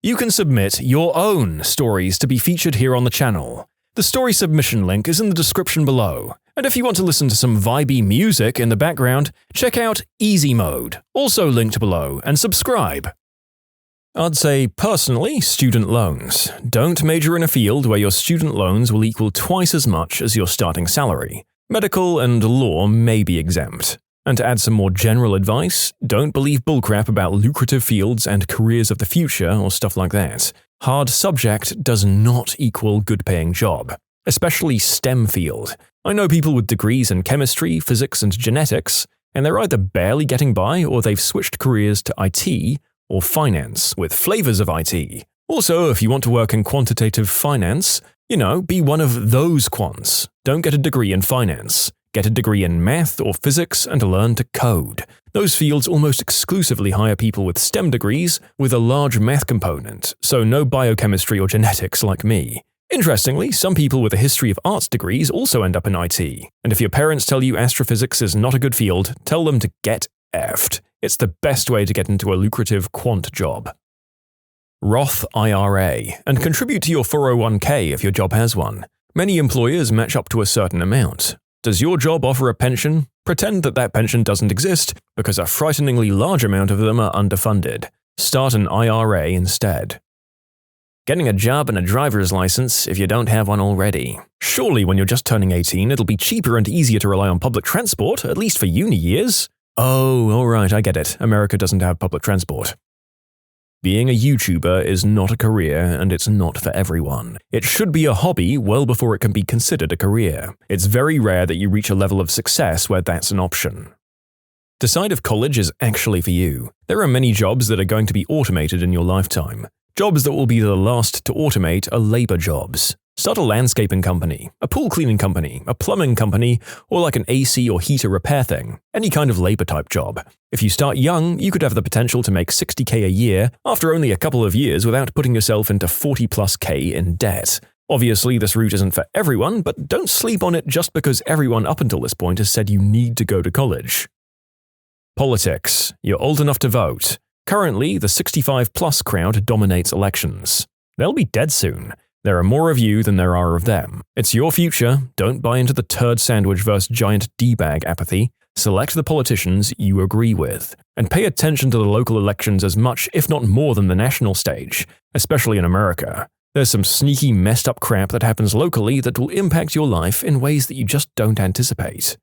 S1: You can submit your own stories to be featured here on the channel. The story submission link is in the description below. And if you want to listen to some vibey music in the background, check out easymode, also linked below, and subscribe. I'd say, personally, student loans. Don't major in a field where your student loans will equal twice as much as your starting salary. Medical and law may be exempt. And to add some more general advice, don't believe bullcrap about lucrative fields and careers of the future or stuff like that. Hard subject does not equal good-paying job, especially STEM field. I know people with degrees in chemistry, physics, and genetics, and they're either barely getting by or they've switched careers to IT or finance with flavors of IT. Also, if you want to work in quantitative finance, be one of those quants. Don't get a degree in finance. Get a degree in math or physics and learn to code. Those fields almost exclusively hire people with STEM degrees with a large math component, so no biochemistry or genetics like me. Interestingly, some people with a history of arts degrees also end up in IT. And if your parents tell you astrophysics is not a good field, tell them to get effed. It's the best way to get into a lucrative quant job. Roth IRA, and contribute to your 401k if your job has one. Many employers match up to a certain amount. Does your job offer a pension? Pretend that that pension doesn't exist, because a frighteningly large amount of them are underfunded. Start an IRA instead. Getting a job and a driver's license if you don't have one already. Surely when you're just turning 18, it'll be cheaper and easier to rely on public transport, at least for uni years. Oh, alright, I get it. America doesn't have public transport. Being a YouTuber is not a career, and it's not for everyone. It should be a hobby well before it can be considered a career. It's very rare that you reach a level of success where that's an option. Decide if college is actually for you. There are many jobs that are going to be automated in your lifetime. Jobs that will be the last to automate are labor jobs. Start a landscaping company, a pool cleaning company, a plumbing company, or like an AC or heater repair thing. Any kind of labor type job. If you start young, you could have the potential to make $60K a year after only a couple of years without putting yourself into 40+ K in debt. Obviously, this route isn't for everyone, but don't sleep on it just because everyone up until this point has said you need to go to college. Politics. You're old enough to vote. Currently, the 65+ crowd dominates elections. They'll be dead soon. There are more of you than there are of them. It's your future. Don't buy into the turd sandwich versus giant D-bag apathy. Select the politicians you agree with. And pay attention to the local elections as much, if not more, than the national stage, especially in America. There's some sneaky, messed up crap that happens locally that will impact your life in ways that you just don't anticipate.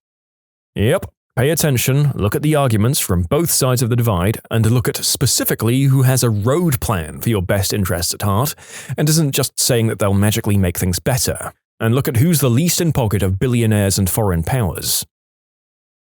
S1: Yep. Pay attention, look at the arguments from both sides of the divide, and look at specifically who has a road plan for your best interests at heart, and isn't just saying that they'll magically make things better. And look at who's the least in pocket of billionaires and foreign powers.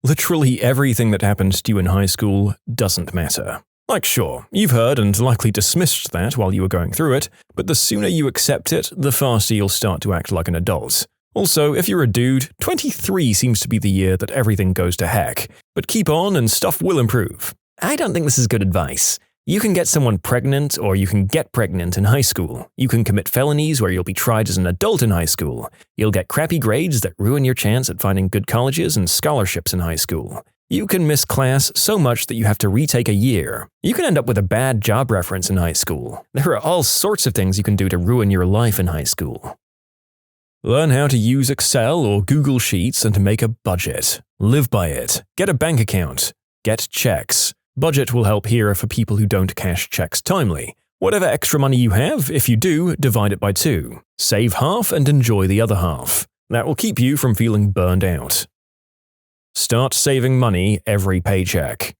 S1: Literally everything that happened to you in high school doesn't matter. Like sure, you've heard and likely dismissed that while you were going through it, but the sooner you accept it, the faster you'll start to act like an adult. Also, if you're a dude, 23 seems to be the year that everything goes to heck. But keep on and stuff will improve. I don't think this is good advice. You can get someone pregnant or you can get pregnant in high school. You can commit felonies where you'll be tried as an adult in high school. You'll get crappy grades that ruin your chance at finding good colleges and scholarships in high school. You can miss class so much that you have to retake a year. You can end up with a bad job reference in high school. There are all sorts of things you can do to ruin your life in high school. Learn how to use Excel or Google Sheets and make a budget. Live by it. Get a bank account. Get checks. Budget will help here for people who don't cash checks timely. Whatever extra money you have, if you do, divide it by 2. Save half and enjoy the other half. That will keep you from feeling burned out. Start saving money every paycheck.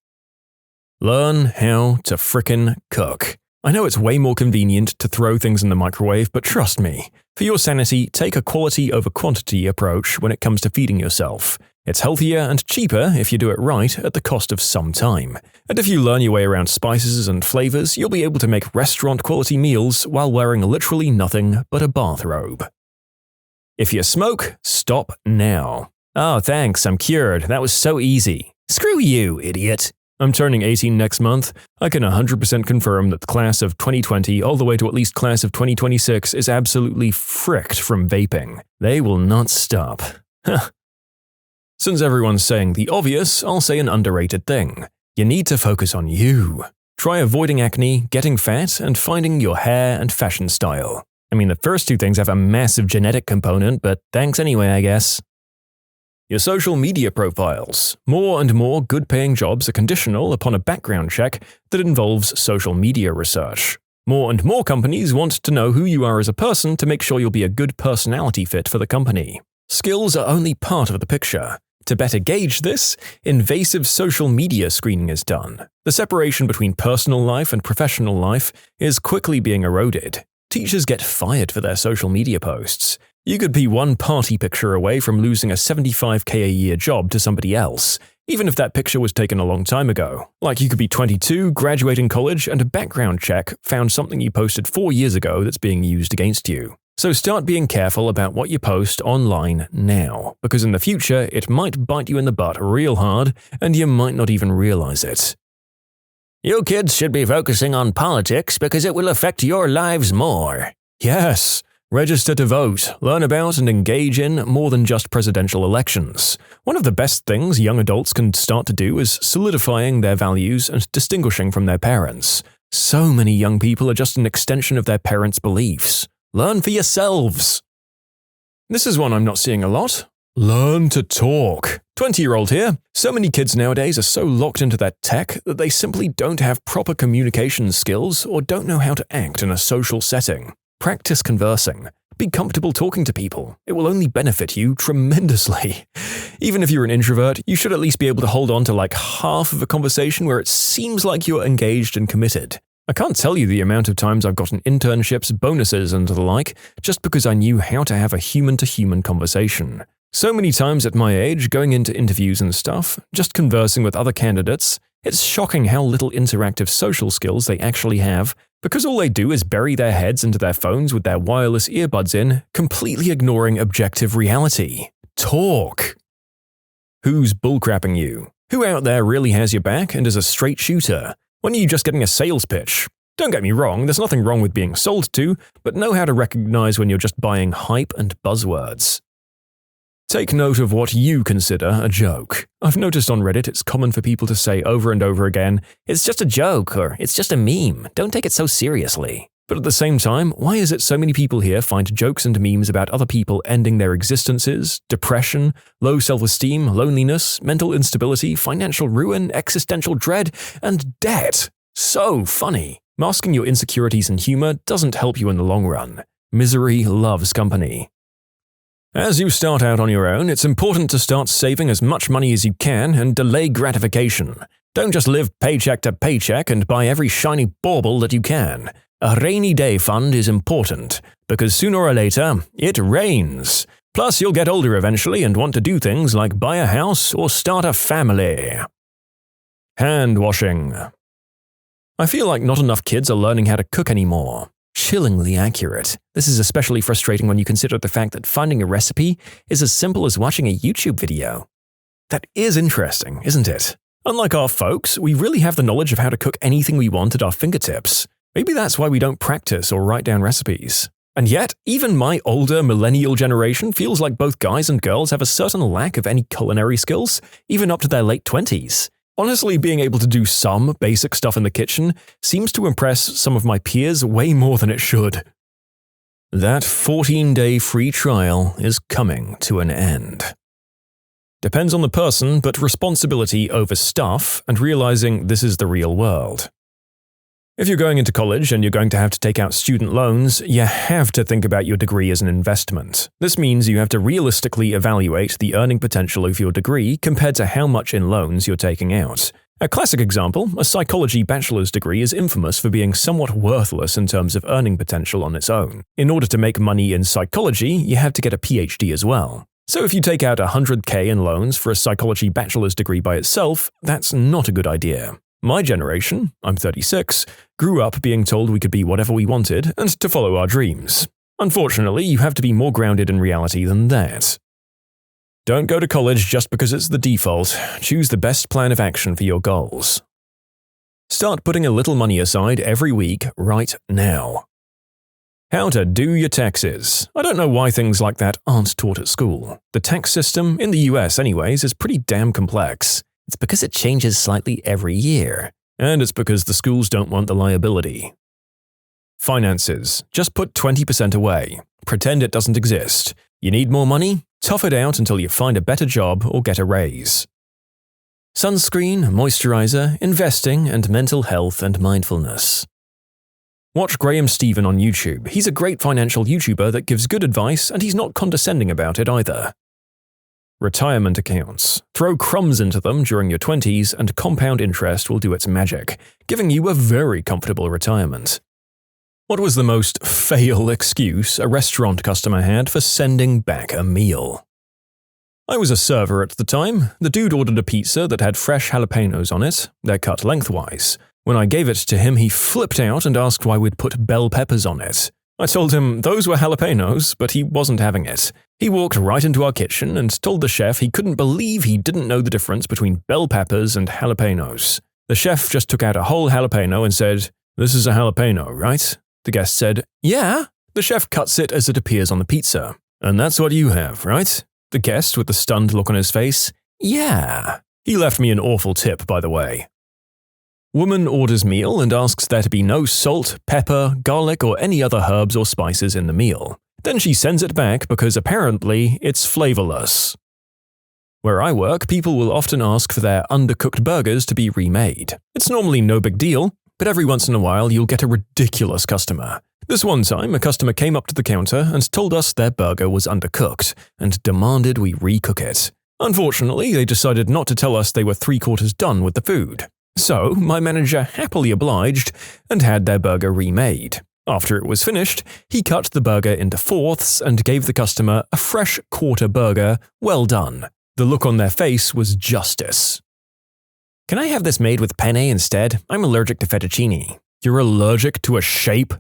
S1: Learn how to frickin' cook. I know it's way more convenient to throw things in the microwave, but trust me, for your sanity, take a quality over quantity approach when it comes to feeding yourself. It's healthier and cheaper if you do it right at the cost of some time. And if you learn your way around spices and flavors, you'll be able to make restaurant-quality meals while wearing literally nothing but a bathrobe. If you smoke, stop now. Oh, thanks, I'm cured. That was so easy. Screw you, idiot. I'm turning 18 next month. I can 100% confirm that the class of 2020 all the way to at least class of 2026 is absolutely fricked from vaping. They will not stop. Since everyone's saying the obvious, I'll say an underrated thing. You need to focus on you. Try avoiding acne, getting fat, and finding your hair and fashion style. I mean, the first two things have a massive genetic component, but thanks anyway, I guess. Your social media profiles. More and more good-paying jobs are conditional upon a background check that involves social media research. More and more companies want to know who you are as a person to make sure you'll be a good personality fit for the company. Skills are only part of the picture. To better gauge this, invasive social media screening is done. The separation between personal life and professional life is quickly being eroded. Teachers get fired for their social media posts. You could be one party picture away from losing a $75K a year job to somebody else, even if that picture was taken a long time ago. Like you could be 22, graduating college, and a background check found something you posted 4 years ago that's being used against you. So start being careful about what you post online now, because in the future it might bite you in the butt real hard and you might not even realize it. You kids should be focusing on politics because it will affect your lives more. Yes. Register to vote, learn about and engage in more than just presidential elections. One of the best things young adults can start to do is solidifying their values and distinguishing from their parents. So many young people are just an extension of their parents' beliefs. Learn for yourselves. This is one I'm not seeing a lot. Learn to talk. 20-year-old here. So many kids nowadays are so locked into their tech that they simply don't have proper communication skills or don't know how to act in a social setting. Practice conversing. Be comfortable talking to people. It will only benefit you tremendously. Even if you're an introvert, you should at least be able to hold on to like half of a conversation where it seems like you're engaged and committed. I can't tell you the amount of times I've gotten internships, bonuses, and the like, just because I knew how to have a human-to-human conversation. So many times at my age, going into interviews and stuff, just conversing with other candidates, it's shocking how little interactive social skills they actually have, because all they do is bury their heads into their phones with their wireless earbuds in, completely ignoring objective reality. Talk! Who's bullcrapping you? Who out there really has your back and is a straight shooter? When are you just getting a sales pitch? Don't get me wrong, there's nothing wrong with being sold to, but know how to recognize when you're just buying hype and buzzwords. Take note of what you consider a joke. I've noticed on Reddit it's common for people to say over and over again, "It's just a joke," or "It's just a meme, don't take it so seriously." But at the same time, why is it so many people here find jokes and memes about other people ending their existences, depression, low self-esteem, loneliness, mental instability, financial ruin, existential dread, and debt so funny? Masking your insecurities and humor doesn't help you in the long run. Misery loves company. As you start out on your own, it's important to start saving as much money as you can and delay gratification. Don't just live paycheck to paycheck and buy every shiny bauble that you can. A rainy day fund is important, because sooner or later, it rains. Plus, you'll get older eventually and want to do things like buy a house or start a family. Hand washing. I feel like not enough kids are learning how to cook anymore. Chillingly accurate. This is especially frustrating when you consider the fact that finding a recipe is as simple as watching a YouTube video. That is interesting, isn't it? Unlike our folks, we really have the knowledge of how to cook anything we want at our fingertips. Maybe that's why we don't practice or write down recipes. And yet, even my older millennial generation feels like both guys and girls have a certain lack of any culinary skills, even up to their late 20s. Honestly, being able to do some basic stuff in the kitchen seems to impress some of my peers way more than it should. That 14-day free trial is coming to an end. Depends on the person, but responsibility over stuff and realizing this is the real world. If you're going into college and you're going to have to take out student loans, you have to think about your degree as an investment. This means you have to realistically evaluate the earning potential of your degree compared to how much in loans you're taking out. A classic example, a psychology bachelor's degree is infamous for being somewhat worthless in terms of earning potential on its own. In order to make money in psychology, you have to get a PhD as well. So if you take out $100K in loans for a psychology bachelor's degree by itself, that's not a good idea. My generation, I'm 36, grew up being told we could be whatever we wanted and to follow our dreams. Unfortunately, you have to be more grounded in reality than that. Don't go to college just because it's the default. Choose the best plan of action for your goals. Start putting a little money aside every week right now. How to do your taxes. I don't know why things like that aren't taught at school. The tax system, in the US anyways, is pretty damn complex. It's because it changes slightly every year. And it's because the schools don't want the liability. Finances. Just put 20% away. Pretend it doesn't exist. You need more money? Tough it out until you find a better job or get a raise. Sunscreen, moisturizer, investing, and mental health and mindfulness. Watch Graham Stephen on YouTube. He's a great financial YouTuber that gives good advice and he's not condescending about it either. Retirement accounts. Throw crumbs into them during your 20s and compound interest will do its magic, giving you a very comfortable retirement. What was the most fail excuse a restaurant customer had for sending back a meal? I was a server at the time. The dude ordered a pizza that had fresh jalapenos on it. They're cut lengthwise. When I gave it to him, he flipped out and asked why we'd put bell peppers on it. I told him those were jalapenos, but he wasn't having it. He walked right into our kitchen and told the chef he couldn't believe he didn't know the difference between bell peppers and jalapenos. The chef just took out a whole jalapeno and said, "This is a jalapeno, right?" The guest said, "Yeah." The chef cuts it as it appears on the pizza. "And that's what you have, right?" The guest, with a stunned look on his face, "Yeah." He left me an awful tip, by the way. Woman orders meal and asks there to be no salt, pepper, garlic, or any other herbs or spices in the meal. Then she sends it back because apparently it's flavorless. Where I work, people will often ask for their undercooked burgers to be remade. It's normally no big deal, but every once in a while you'll get a ridiculous customer. This one time, a customer came up to the counter and told us their burger was undercooked and demanded we recook it. Unfortunately, they decided not to tell us they were 3/4 done with the food. So my manager happily obliged and had their burger remade. After it was finished, he cut the burger into fourths and gave the customer a fresh quarter burger, well done. The look on their face was justice. Can I have this made with penne instead? I'm allergic to fettuccine. You're allergic to a shape?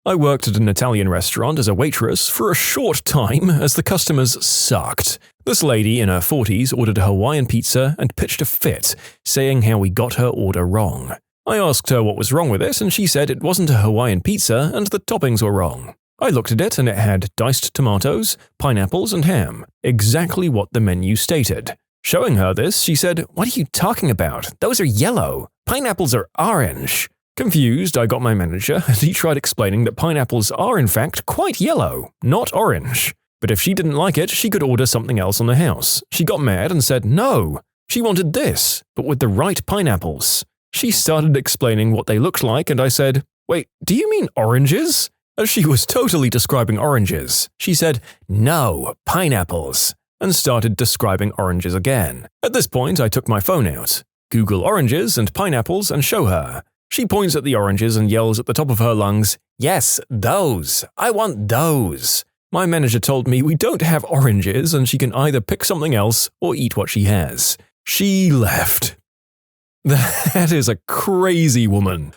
S1: I worked at an Italian restaurant as a waitress for a short time as the customers sucked. This lady in her 40s ordered a Hawaiian pizza and pitched a fit, saying how we got her order wrong. I asked her what was wrong with it, and she said it wasn't a Hawaiian pizza and the toppings were wrong. I looked at it and it had diced tomatoes, pineapples, and ham, exactly what the menu stated. Showing her this, she said, "What are you talking about? Those are yellow. Pineapples are orange." Confused, I got my manager, and he tried explaining that pineapples are in fact quite yellow, not orange. But if she didn't like it, she could order something else on the house. She got mad and said no. She wanted this, but with the right pineapples. She started explaining what they looked like, and I said, "Wait, do you mean oranges?" As she was totally describing oranges, she said, "No, pineapples," and started describing oranges again. At this point, I took my phone out, Google oranges and pineapples, and show her. She points at the oranges and yells at the top of her lungs, "Yes, those! I want those!" My manager told me we don't have oranges and she can either pick something else or eat what she has. She left. That is a crazy woman.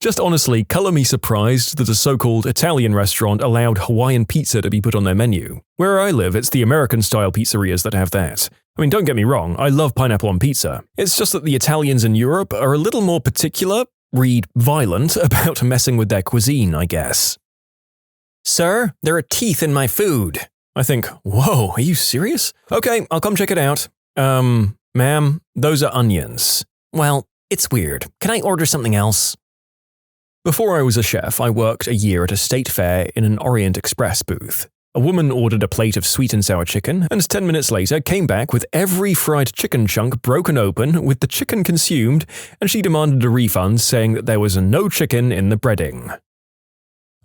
S1: Just honestly, color me surprised that a so-called Italian restaurant allowed Hawaiian pizza to be put on their menu. Where I live, it's the American-style pizzerias that have that. I mean, don't get me wrong, I love pineapple on pizza. It's just that the Italians in Europe are a little more particular, read violent, about messing with their cuisine, I guess. "Sir, there are teeth in my food." I think, whoa, are you serious? Okay, I'll come check it out. Ma'am, those are onions. Well, it's weird. Can I order something else? Before I was a chef, I worked a year at a state fair in an Orient Express booth. A woman ordered a plate of sweet and sour chicken, and 10 minutes later came back with every fried chicken chunk broken open with the chicken consumed, and she demanded a refund saying that there was no chicken in the breading.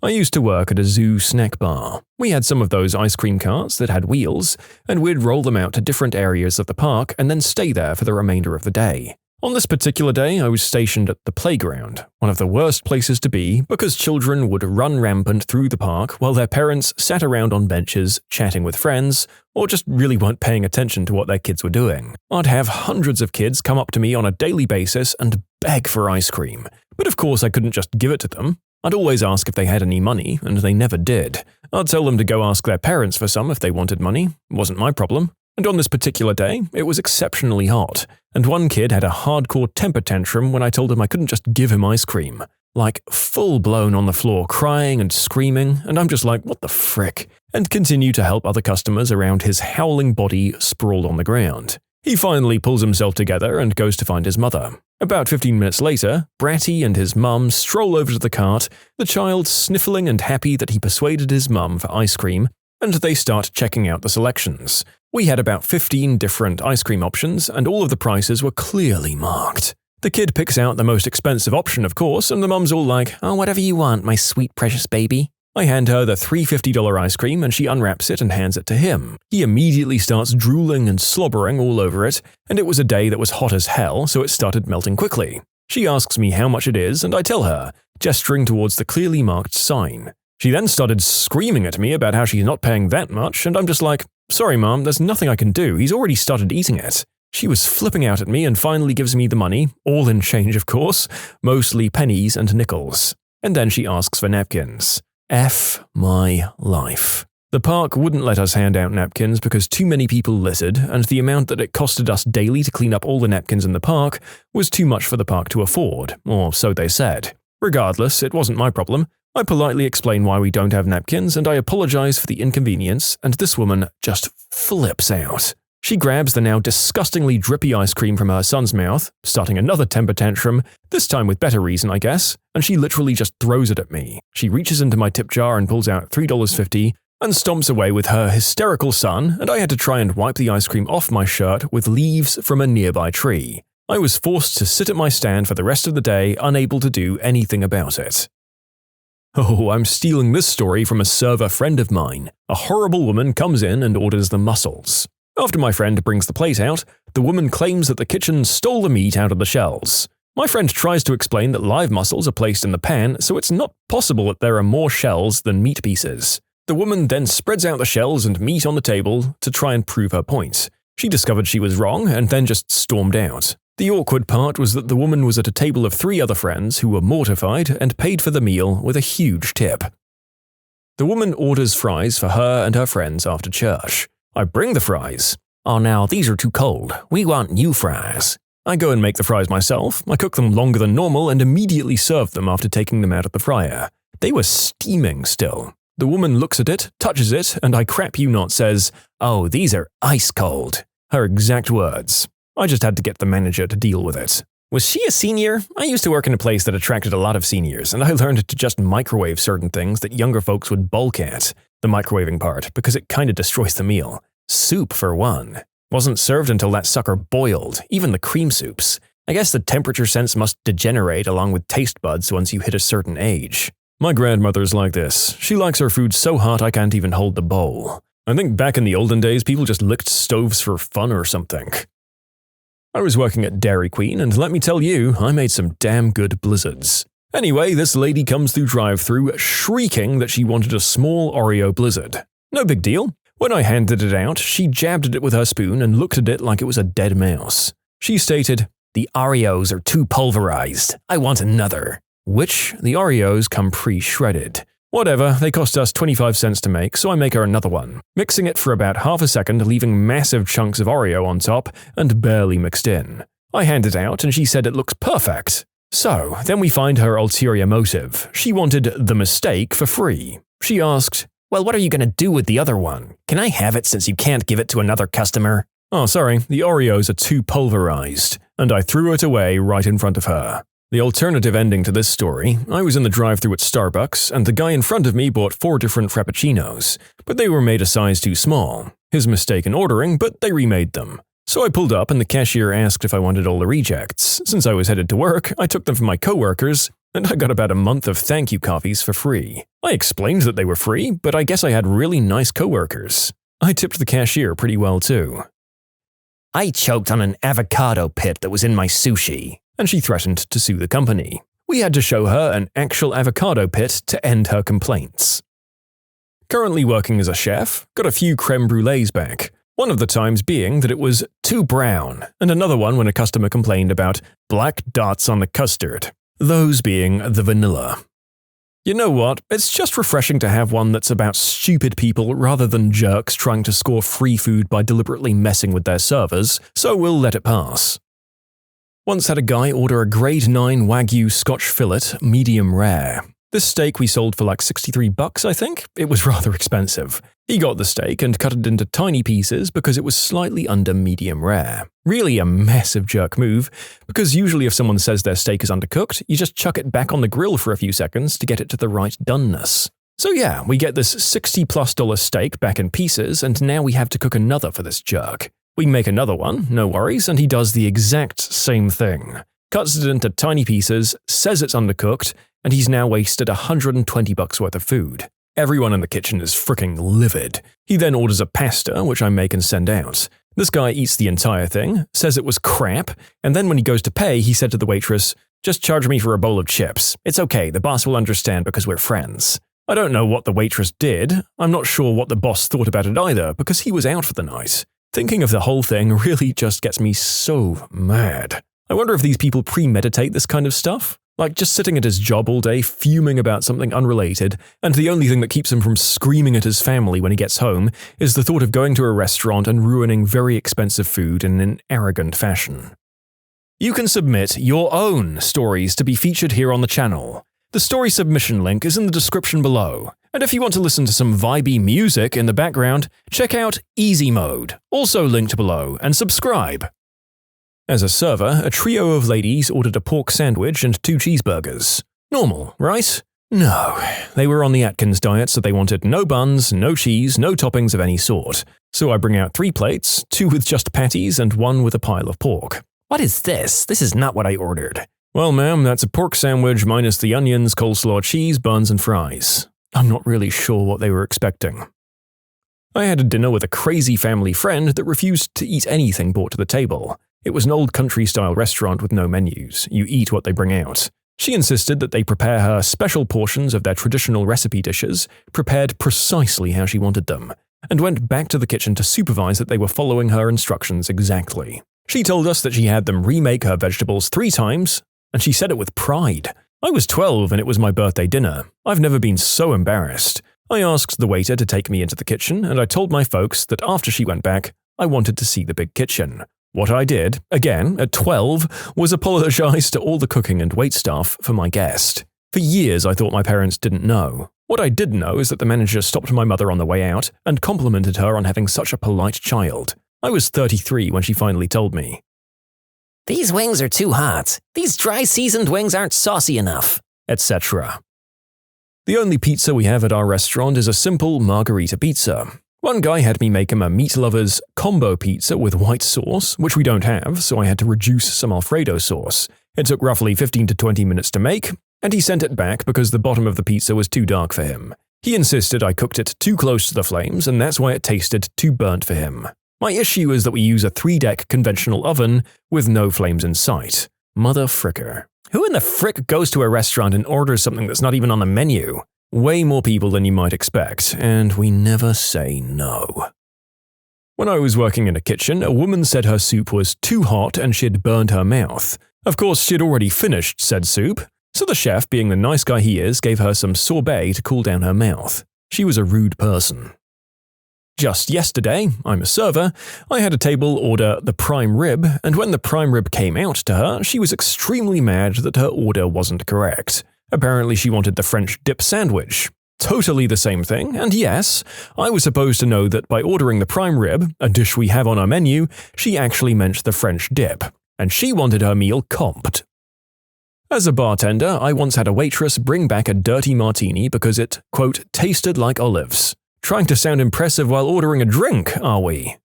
S1: I used to work at a zoo snack bar. We had some of those ice cream carts that had wheels, and we'd roll them out to different areas of the park and then stay there for the remainder of the day. On this particular day, I was stationed at the playground, one of the worst places to be because children would run rampant through the park while their parents sat around on benches, chatting with friends, or just really weren't paying attention to what their kids were doing. I'd have hundreds of kids come up to me on a daily basis and beg for ice cream, but of course I couldn't just give it to them. I'd always ask if they had any money, and they never did. I'd tell them to go ask their parents for some if they wanted money. It wasn't my problem. And on this particular day, it was exceptionally hot, and one kid had a hardcore temper tantrum when I told him I couldn't just give him ice cream. Like, full-blown on the floor, crying and screaming, and I'm just like, what the frick? And continue to help other customers around his howling body sprawled on the ground. He finally pulls himself together and goes to find his mother. About 15 minutes later, Bratty and his mum stroll over to the cart, the child sniffling and happy that he persuaded his mum for ice cream, and they start checking out the selections. We had about 15 different ice cream options, and all of the prices were clearly marked. The kid picks out the most expensive option, of course, and the mum's all like, "Oh, whatever you want, my sweet precious baby." I hand her the $3.50 ice cream and she unwraps it and hands it to him. He immediately starts drooling and slobbering all over it, and it was a day that was hot as hell, so it started melting quickly. She asks me how much it is, and I tell her, gesturing towards the clearly marked sign. She then started screaming at me about how she's not paying that much, and I'm just like, "Sorry, Mom, there's nothing I can do. He's already started eating it." She was flipping out at me and finally gives me the money, all in change, of course, mostly pennies and nickels. And then she asks for napkins. F my life. The park wouldn't let us hand out napkins because too many people littered, and the amount that it costed us daily to clean up all the napkins in the park was too much for the park to afford, or so they said. Regardless, it wasn't my problem. I politely explain why we don't have napkins, and I apologize for the inconvenience, and this woman just flips out. She grabs the now disgustingly drippy ice cream from her son's mouth, starting another temper tantrum, this time with better reason, I guess, and she literally just throws it at me. She reaches into my tip jar and pulls out $3.50 and stomps away with her hysterical son, and I had to try and wipe the ice cream off my shirt with leaves from a nearby tree. I was forced to sit at my stand for the rest of the day, unable to do anything about it. Oh, I'm stealing this story from a server friend of mine. A horrible woman comes in and orders the mussels. After my friend brings the plate out, the woman claims that the kitchen stole the meat out of the shells. My friend tries to explain that live mussels are placed in the pan, so it's not possible that there are more shells than meat pieces. The woman then spreads out the shells and meat on the table to try and prove her point. She discovered she was wrong and then just stormed out. The awkward part was that the woman was at a table of 3 other friends who were mortified and paid for the meal with a huge tip. The woman orders fries for her and her friends after church. I bring the fries. "Oh, now, these are too cold. We want new fries." I go and make the fries myself. I cook them longer than normal and immediately serve them after taking them out of the fryer. They were steaming still. The woman looks at it, touches it, and I crap you not says, "Oh, these are ice cold." Her exact words. I just had to get the manager to deal with it. Was she a senior? I used to work in a place that attracted a lot of seniors, and I learned to just microwave certain things that younger folks would balk at. The microwaving part, because it kinda destroys the meal. Soup, for one. Wasn't served until that sucker boiled, even the cream soups. I guess the temperature sense must degenerate along with taste buds once you hit a certain age. My grandmother's like this. She likes her food so hot I can't even hold the bowl. I think back in the olden days people just licked stoves for fun or something. I was working at Dairy Queen, and let me tell you, I made some damn good blizzards. Anyway, this lady comes through drive-thru shrieking that she wanted a small Oreo blizzard. No big deal. When I handed it out, she jabbed at it with her spoon and looked at it like it was a dead mouse. She stated, "The Oreos are too pulverized. I want another." Which, the Oreos come pre-shredded. Whatever, they cost us 25 cents to make, so I make her another one, mixing it for about half a second, leaving massive chunks of Oreo on top and barely mixed in. I hand it out and she said it looks perfect. So, then we find her ulterior motive. She wanted the mistake for free. She asked, "Well, what are you going to do with the other one? Can I have it since you can't give it to another customer?" Oh, sorry, the Oreos are too pulverized, and I threw it away right in front of her. The alternative ending to this story, I was in the drive-thru at Starbucks, and the guy in front of me bought 4 different Frappuccinos, but they were made a size too small. His mistake in ordering, but they remade them. So I pulled up and the cashier asked if I wanted all the rejects. Since I was headed to work, I took them from my coworkers, and I got about a month of thank you coffees for free. I explained that they were free, but I guess I had really nice coworkers. I tipped the cashier pretty well too. "I choked on an avocado pit that was in my sushi," and she threatened to sue the company. We had to show her an actual avocado pit to end her complaints. Currently working as a chef, got a few creme brulees back. One of the times being that it was too brown, and another one when a customer complained about black dots on the custard, those being the vanilla. You know what, it's just refreshing to have one that's about stupid people rather than jerks trying to score free food by deliberately messing with their servers, so we'll let it pass. Once had a guy order a grade 9 Wagyu Scotch fillet, medium rare. This steak we sold for like $63, I think. It was rather expensive. He got the steak and cut it into tiny pieces because it was slightly under medium rare. Really a massive jerk move, because usually if someone says their steak is undercooked, you just chuck it back on the grill for a few seconds to get it to the right doneness. So yeah, we get this $60+ steak back in pieces, and now we have to cook another for this jerk. We make another one, no worries, and he does the exact same thing. Cuts it into tiny pieces, says it's undercooked, and he's now wasted $120 worth of food. Everyone in the kitchen is freaking livid. He then orders a pasta, which I make and send out. This guy eats the entire thing, says it was crap, and then when he goes to pay, he said to the waitress, "Just charge me for a bowl of chips. It's okay, the boss will understand because we're friends." I don't know what the waitress did. I'm not sure what the boss thought about it either, because he was out for the night. Thinking of the whole thing really just gets me so mad. I wonder if these people premeditate this kind of stuff? Like just sitting at his job all day fuming about something unrelated, and the only thing that keeps him from screaming at his family when he gets home is the thought of going to a restaurant and ruining very expensive food in an arrogant fashion. You can submit your own stories to be featured here on the channel. The story submission link is in the description below. And if you want to listen to some vibey music in the background, check out easymode, also linked below, and subscribe. As a server, a trio of ladies ordered a pork sandwich and 2 cheeseburgers. Normal, right? No. They were on the Atkins diet, so they wanted no buns, no cheese, no toppings of any sort. So I bring out 3 plates, 2 with just patties and 1 with a pile of pork. "What is this? This is not what I ordered." "Well, ma'am, that's a pork sandwich minus the onions, coleslaw, cheese, buns, and fries." I'm not really sure what they were expecting. I had a dinner with a crazy family friend that refused to eat anything brought to the table. It was an old country-style restaurant with no menus. You eat what they bring out. She insisted that they prepare her special portions of their traditional recipe dishes, prepared precisely how she wanted them, and went back to the kitchen to supervise that they were following her instructions exactly. She told us that she had them remake her vegetables 3 times, and she said it with pride. I was 12 and it was my birthday dinner. I've never been so embarrassed. I asked the waiter to take me into the kitchen, and I told my folks that after she went back, I wanted to see the big kitchen. What I did, again, at 12, was apologize to all the cooking and wait staff for my guest. For years I thought my parents didn't know. What I did know is that the manager stopped my mother on the way out and complimented her on having such a polite child. I was 33 when she finally told me.
S2: "These wings are too hot. These dry seasoned wings aren't saucy enough,"
S1: etc. The only pizza we have at our restaurant is a simple margarita pizza. One guy had me make him a meat lover's combo pizza with white sauce, which we don't have, so I had to reduce some Alfredo sauce. It took roughly 15 to 20 minutes to make, and he sent it back because the bottom of the pizza was too dark for him. He insisted I cooked it too close to the flames, and that's why it tasted too burnt for him. My issue is that we use a 3-deck conventional oven with no flames in sight. Mother fricker. Who in the frick goes to a restaurant and orders something that's not even on the menu? Way more people than you might expect, and we never say no. When I was working in a kitchen, a woman said her soup was too hot and she'd burned her mouth. Of course, she'd already finished said soup, so the chef, being the nice guy he is, gave her some sorbet to cool down her mouth. She was a rude person. Just yesterday, I'm a server, I had a table order the prime rib, and when the prime rib came out to her, she was extremely mad that her order wasn't correct. Apparently she wanted the French dip sandwich. Totally the same thing, and yes, I was supposed to know that by ordering the prime rib, a dish we have on our menu, she actually meant the French dip, and she wanted her meal comped. As a bartender, I once had a waitress bring back a dirty martini because it, quote, tasted like olives. Trying to sound impressive while ordering a drink, are we?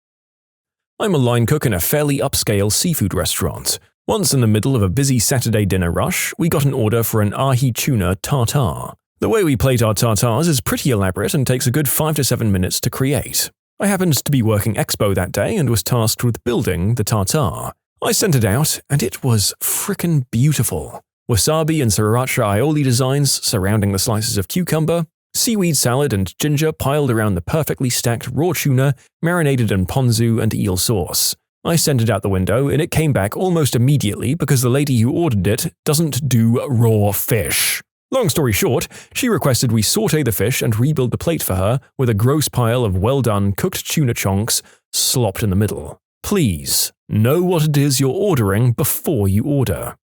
S1: I'm a line cook in a fairly upscale seafood restaurant. Once in the middle of a busy Saturday dinner rush, we got an order for an ahi tuna tartare. The way we plate our tartares is pretty elaborate and takes a good 5 to 7 minutes to create. I happened to be working Expo that day and was tasked with building the tartare. I sent it out, and it was frickin' beautiful. Wasabi and sriracha aioli designs surrounding the slices of cucumber, seaweed salad and ginger piled around the perfectly stacked raw tuna marinated in ponzu and eel sauce. I sent it out the window and it came back almost immediately because the lady who ordered it doesn't do raw fish. Long story short, she requested we saute the fish and rebuild the plate for her with a gross pile of well-done cooked tuna chunks slopped in the middle. Please, know what it is you're ordering before you order.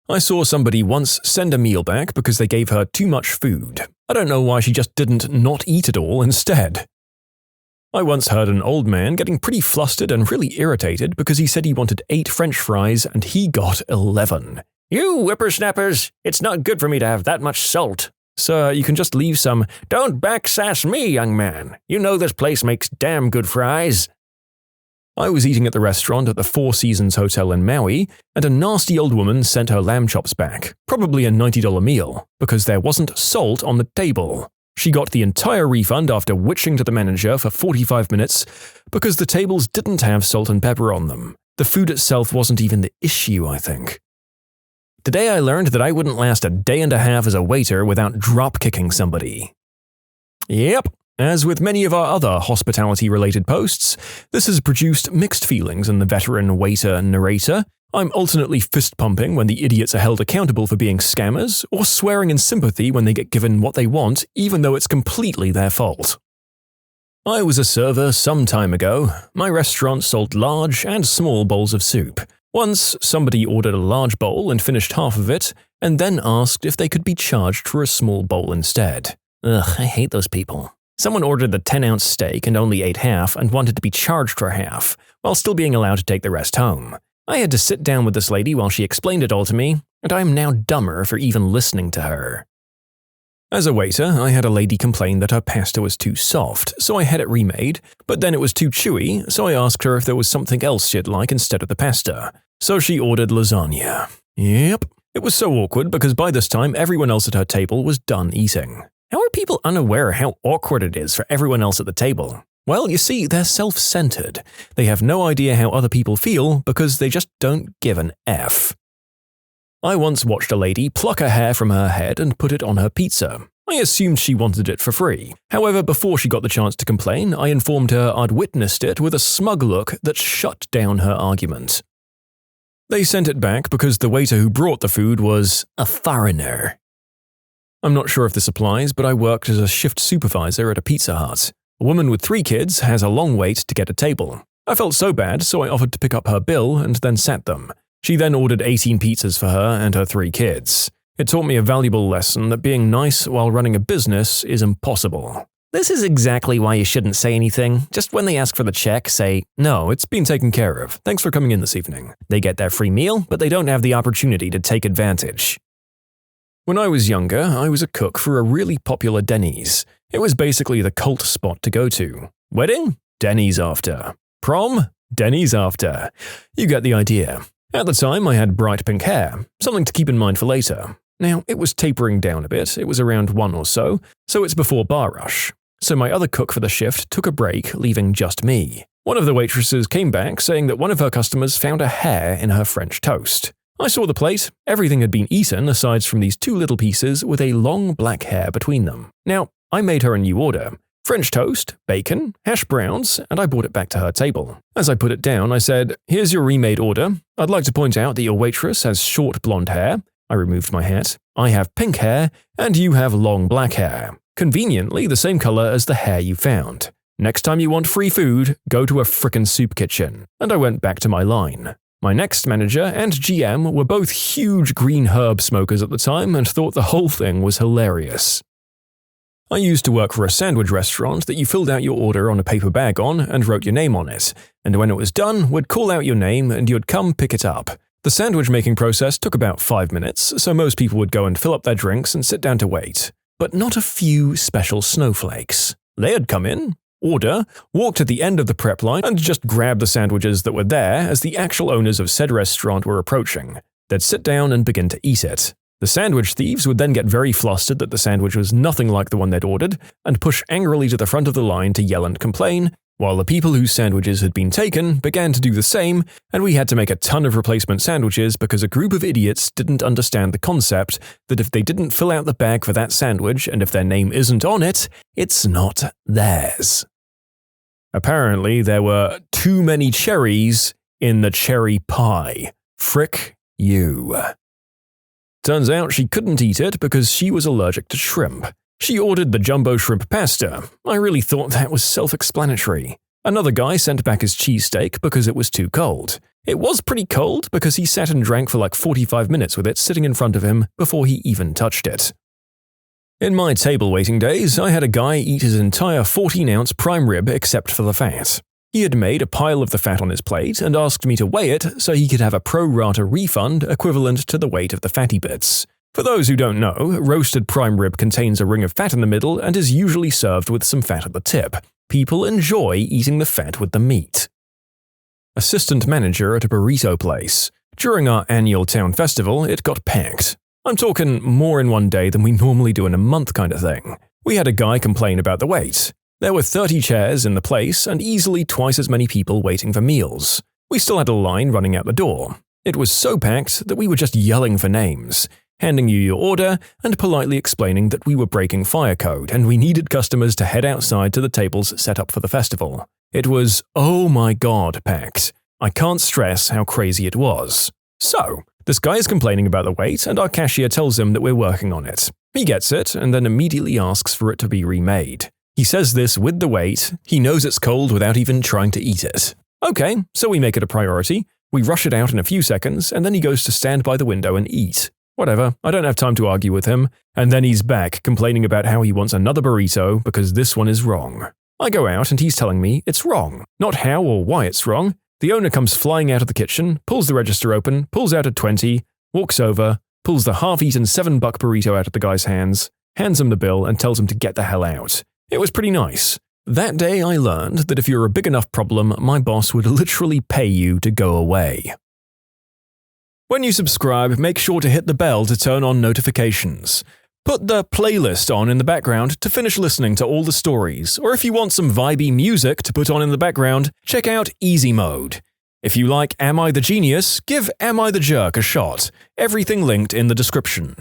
S1: I saw somebody once send a meal back because they gave her too much food. I don't know why she just didn't not eat it all instead. I once heard an old man getting pretty flustered and really irritated because he said he wanted 8 French fries and he got 11. "You whippersnappers, it's not good for me to have that much salt." "Sir, you can just leave some." "Don't backsass me, young man. You know this place makes damn good fries." I was eating at the restaurant at the Four Seasons Hotel in Maui, and a nasty old woman sent her lamb chops back, probably a $90 meal, because there wasn't salt on the table. She got the entire refund after witching to the manager for 45 minutes because the tables didn't have salt and pepper on them. The food itself wasn't even the issue, I think. Today I learned that I wouldn't last a day and a half as a waiter without drop-kicking somebody. Yep. As with many of our other hospitality-related posts, this has produced mixed feelings in the veteran waiter narrator. I'm alternately fist-pumping when the idiots are held accountable for being scammers, or swearing in sympathy when they get given what they want, even though it's completely their fault. I was a server some time ago. My restaurant sold large and small bowls of soup. Once, somebody ordered a large bowl and finished half of it, and then asked if they could be charged for a small bowl instead. Ugh, I hate those people. Someone ordered the 10-ounce steak and only ate half and wanted to be charged for half, while still being allowed to take the rest home. I had to sit down with this lady while she explained it all to me, and I am now dumber for even listening to her. As a waiter, I had a lady complain that her pasta was too soft, so I had it remade, but then it was too chewy, so I asked her if there was something else she'd like instead of the pasta. So she ordered lasagna. Yep. It was so awkward because by this time everyone else at her table was done eating. How are people unaware how awkward it is for everyone else at the table? Well, you see, they're self-centered. They have no idea how other people feel because they just don't give an F. I once watched a lady pluck a hair from her head and put it on her pizza. I assumed she wanted it for free. However, before she got the chance to complain, I informed her I'd witnessed it with a smug look that shut down her argument. They sent it back because the waiter who brought the food was a foreigner. I'm not sure if this applies, but I worked as a shift supervisor at a Pizza Hut. A woman with 3 kids has a long wait to get a table. I felt so bad, so I offered to pick up her bill and then sat them. She then ordered 18 pizzas for her and her 3 kids. It taught me a valuable lesson that being nice while running a business is impossible.
S2: This is exactly why you shouldn't say anything. Just when they ask for the check, say,
S1: "No, it's been taken care of. Thanks for coming in this evening."
S2: They get their free meal, but they don't have the opportunity to take advantage.
S1: When I was younger, I was a cook for a really popular Denny's. It was basically the cult spot to go to. Wedding? Denny's after. Prom? Denny's after. You get the idea. At the time, I had bright pink hair, something to keep in mind for later. Now, it was tapering down a bit, it was around 1 or so it's before bar rush. So my other cook for the shift took a break, leaving just me. One of the waitresses came back saying that one of her customers found a hair in her French toast. I saw the plate. Everything had been eaten aside from these 2 little pieces with a long black hair between them. Now, I made her a new order. French toast, bacon, hash browns, and I brought it back to her table. As I put it down, I said, "Here's your remade order. I'd like to point out that your waitress has short blonde hair." I removed my hat. "I have pink hair, and you have long black hair. Conveniently the same color as the hair you found. Next time you want free food, go to a frickin' soup kitchen." And I went back to my line. My next manager and GM were both huge green herb smokers at the time and thought the whole thing was hilarious. I used to work for a sandwich restaurant that you filled out your order on a paper bag on and wrote your name on it, and when it was done, we'd call out your name and you'd come pick it up. The sandwich making process took about 5 minutes, so most people would go and fill up their drinks and sit down to wait. But not a few special snowflakes. They'd come in, order, walk to the end of the prep line, and just grab the sandwiches that were there as the actual owners of said restaurant were approaching. They'd sit down and begin to eat it. The sandwich thieves would then get very flustered that the sandwich was nothing like the one they'd ordered, and push angrily to the front of the line to yell and complain, while the people whose sandwiches had been taken began to do the same, and we had to make a ton of replacement sandwiches because a group of idiots didn't understand the concept that if they didn't fill out the bag for that sandwich and if their name isn't on it, it's not theirs. Apparently, there were too many cherries in the cherry pie. Frick you. Turns out she couldn't eat it because she was allergic to shrimp. She ordered the jumbo shrimp pasta. I really thought that was self-explanatory. Another guy sent back his cheesesteak because it was too cold. It was pretty cold because he sat and drank for like 45 minutes with it sitting in front of him before he even touched it. In my table waiting days, I had a guy eat his entire 14-ounce prime rib except for the fat. He had made a pile of the fat on his plate and asked me to weigh it so he could have a pro rata refund equivalent to the weight of the fatty bits. For those who don't know, roasted prime rib contains a ring of fat in the middle and is usually served with some fat at the tip. People enjoy eating the fat with the meat. Assistant manager at a burrito place. During our annual town festival, it got packed. I'm talking more in one day than we normally do in a month kind of thing. We had a guy complain about the wait. There were 30 chairs in the place and easily twice as many people waiting for meals. We still had a line running out the door. It was so packed that we were just yelling for names, handing you your order and politely explaining that we were breaking fire code and we needed customers to head outside to the tables set up for the festival. It was, oh my god, packed. I can't stress how crazy it was. So, this guy is complaining about the wait and our cashier tells him that we're working on it. He gets it and then immediately asks for it to be remade. He says this with the wait, he knows it's cold without even trying to eat it. Okay, so we make it a priority, we rush it out in a few seconds and then he goes to stand by the window and eat. Whatever, I don't have time to argue with him, and then he's back complaining about how he wants another burrito because this one is wrong. I go out and he's telling me it's wrong, not how or why it's wrong. The owner comes flying out of the kitchen, pulls the register open, pulls out a 20, walks over, pulls the half-eaten $7 burrito out of the guy's hands, hands him the bill and tells him to get the hell out. It was pretty nice. That day I learned that if you're a big enough problem, my boss would literally pay you to go away. When you subscribe, make sure to hit the bell to turn on notifications. Put the playlist on in the background to finish listening to all the stories, or if you want some vibey music to put on in the background, check out easymode. If you like Am I the Genius, give Am I the Jerk a shot. Everything linked in the description.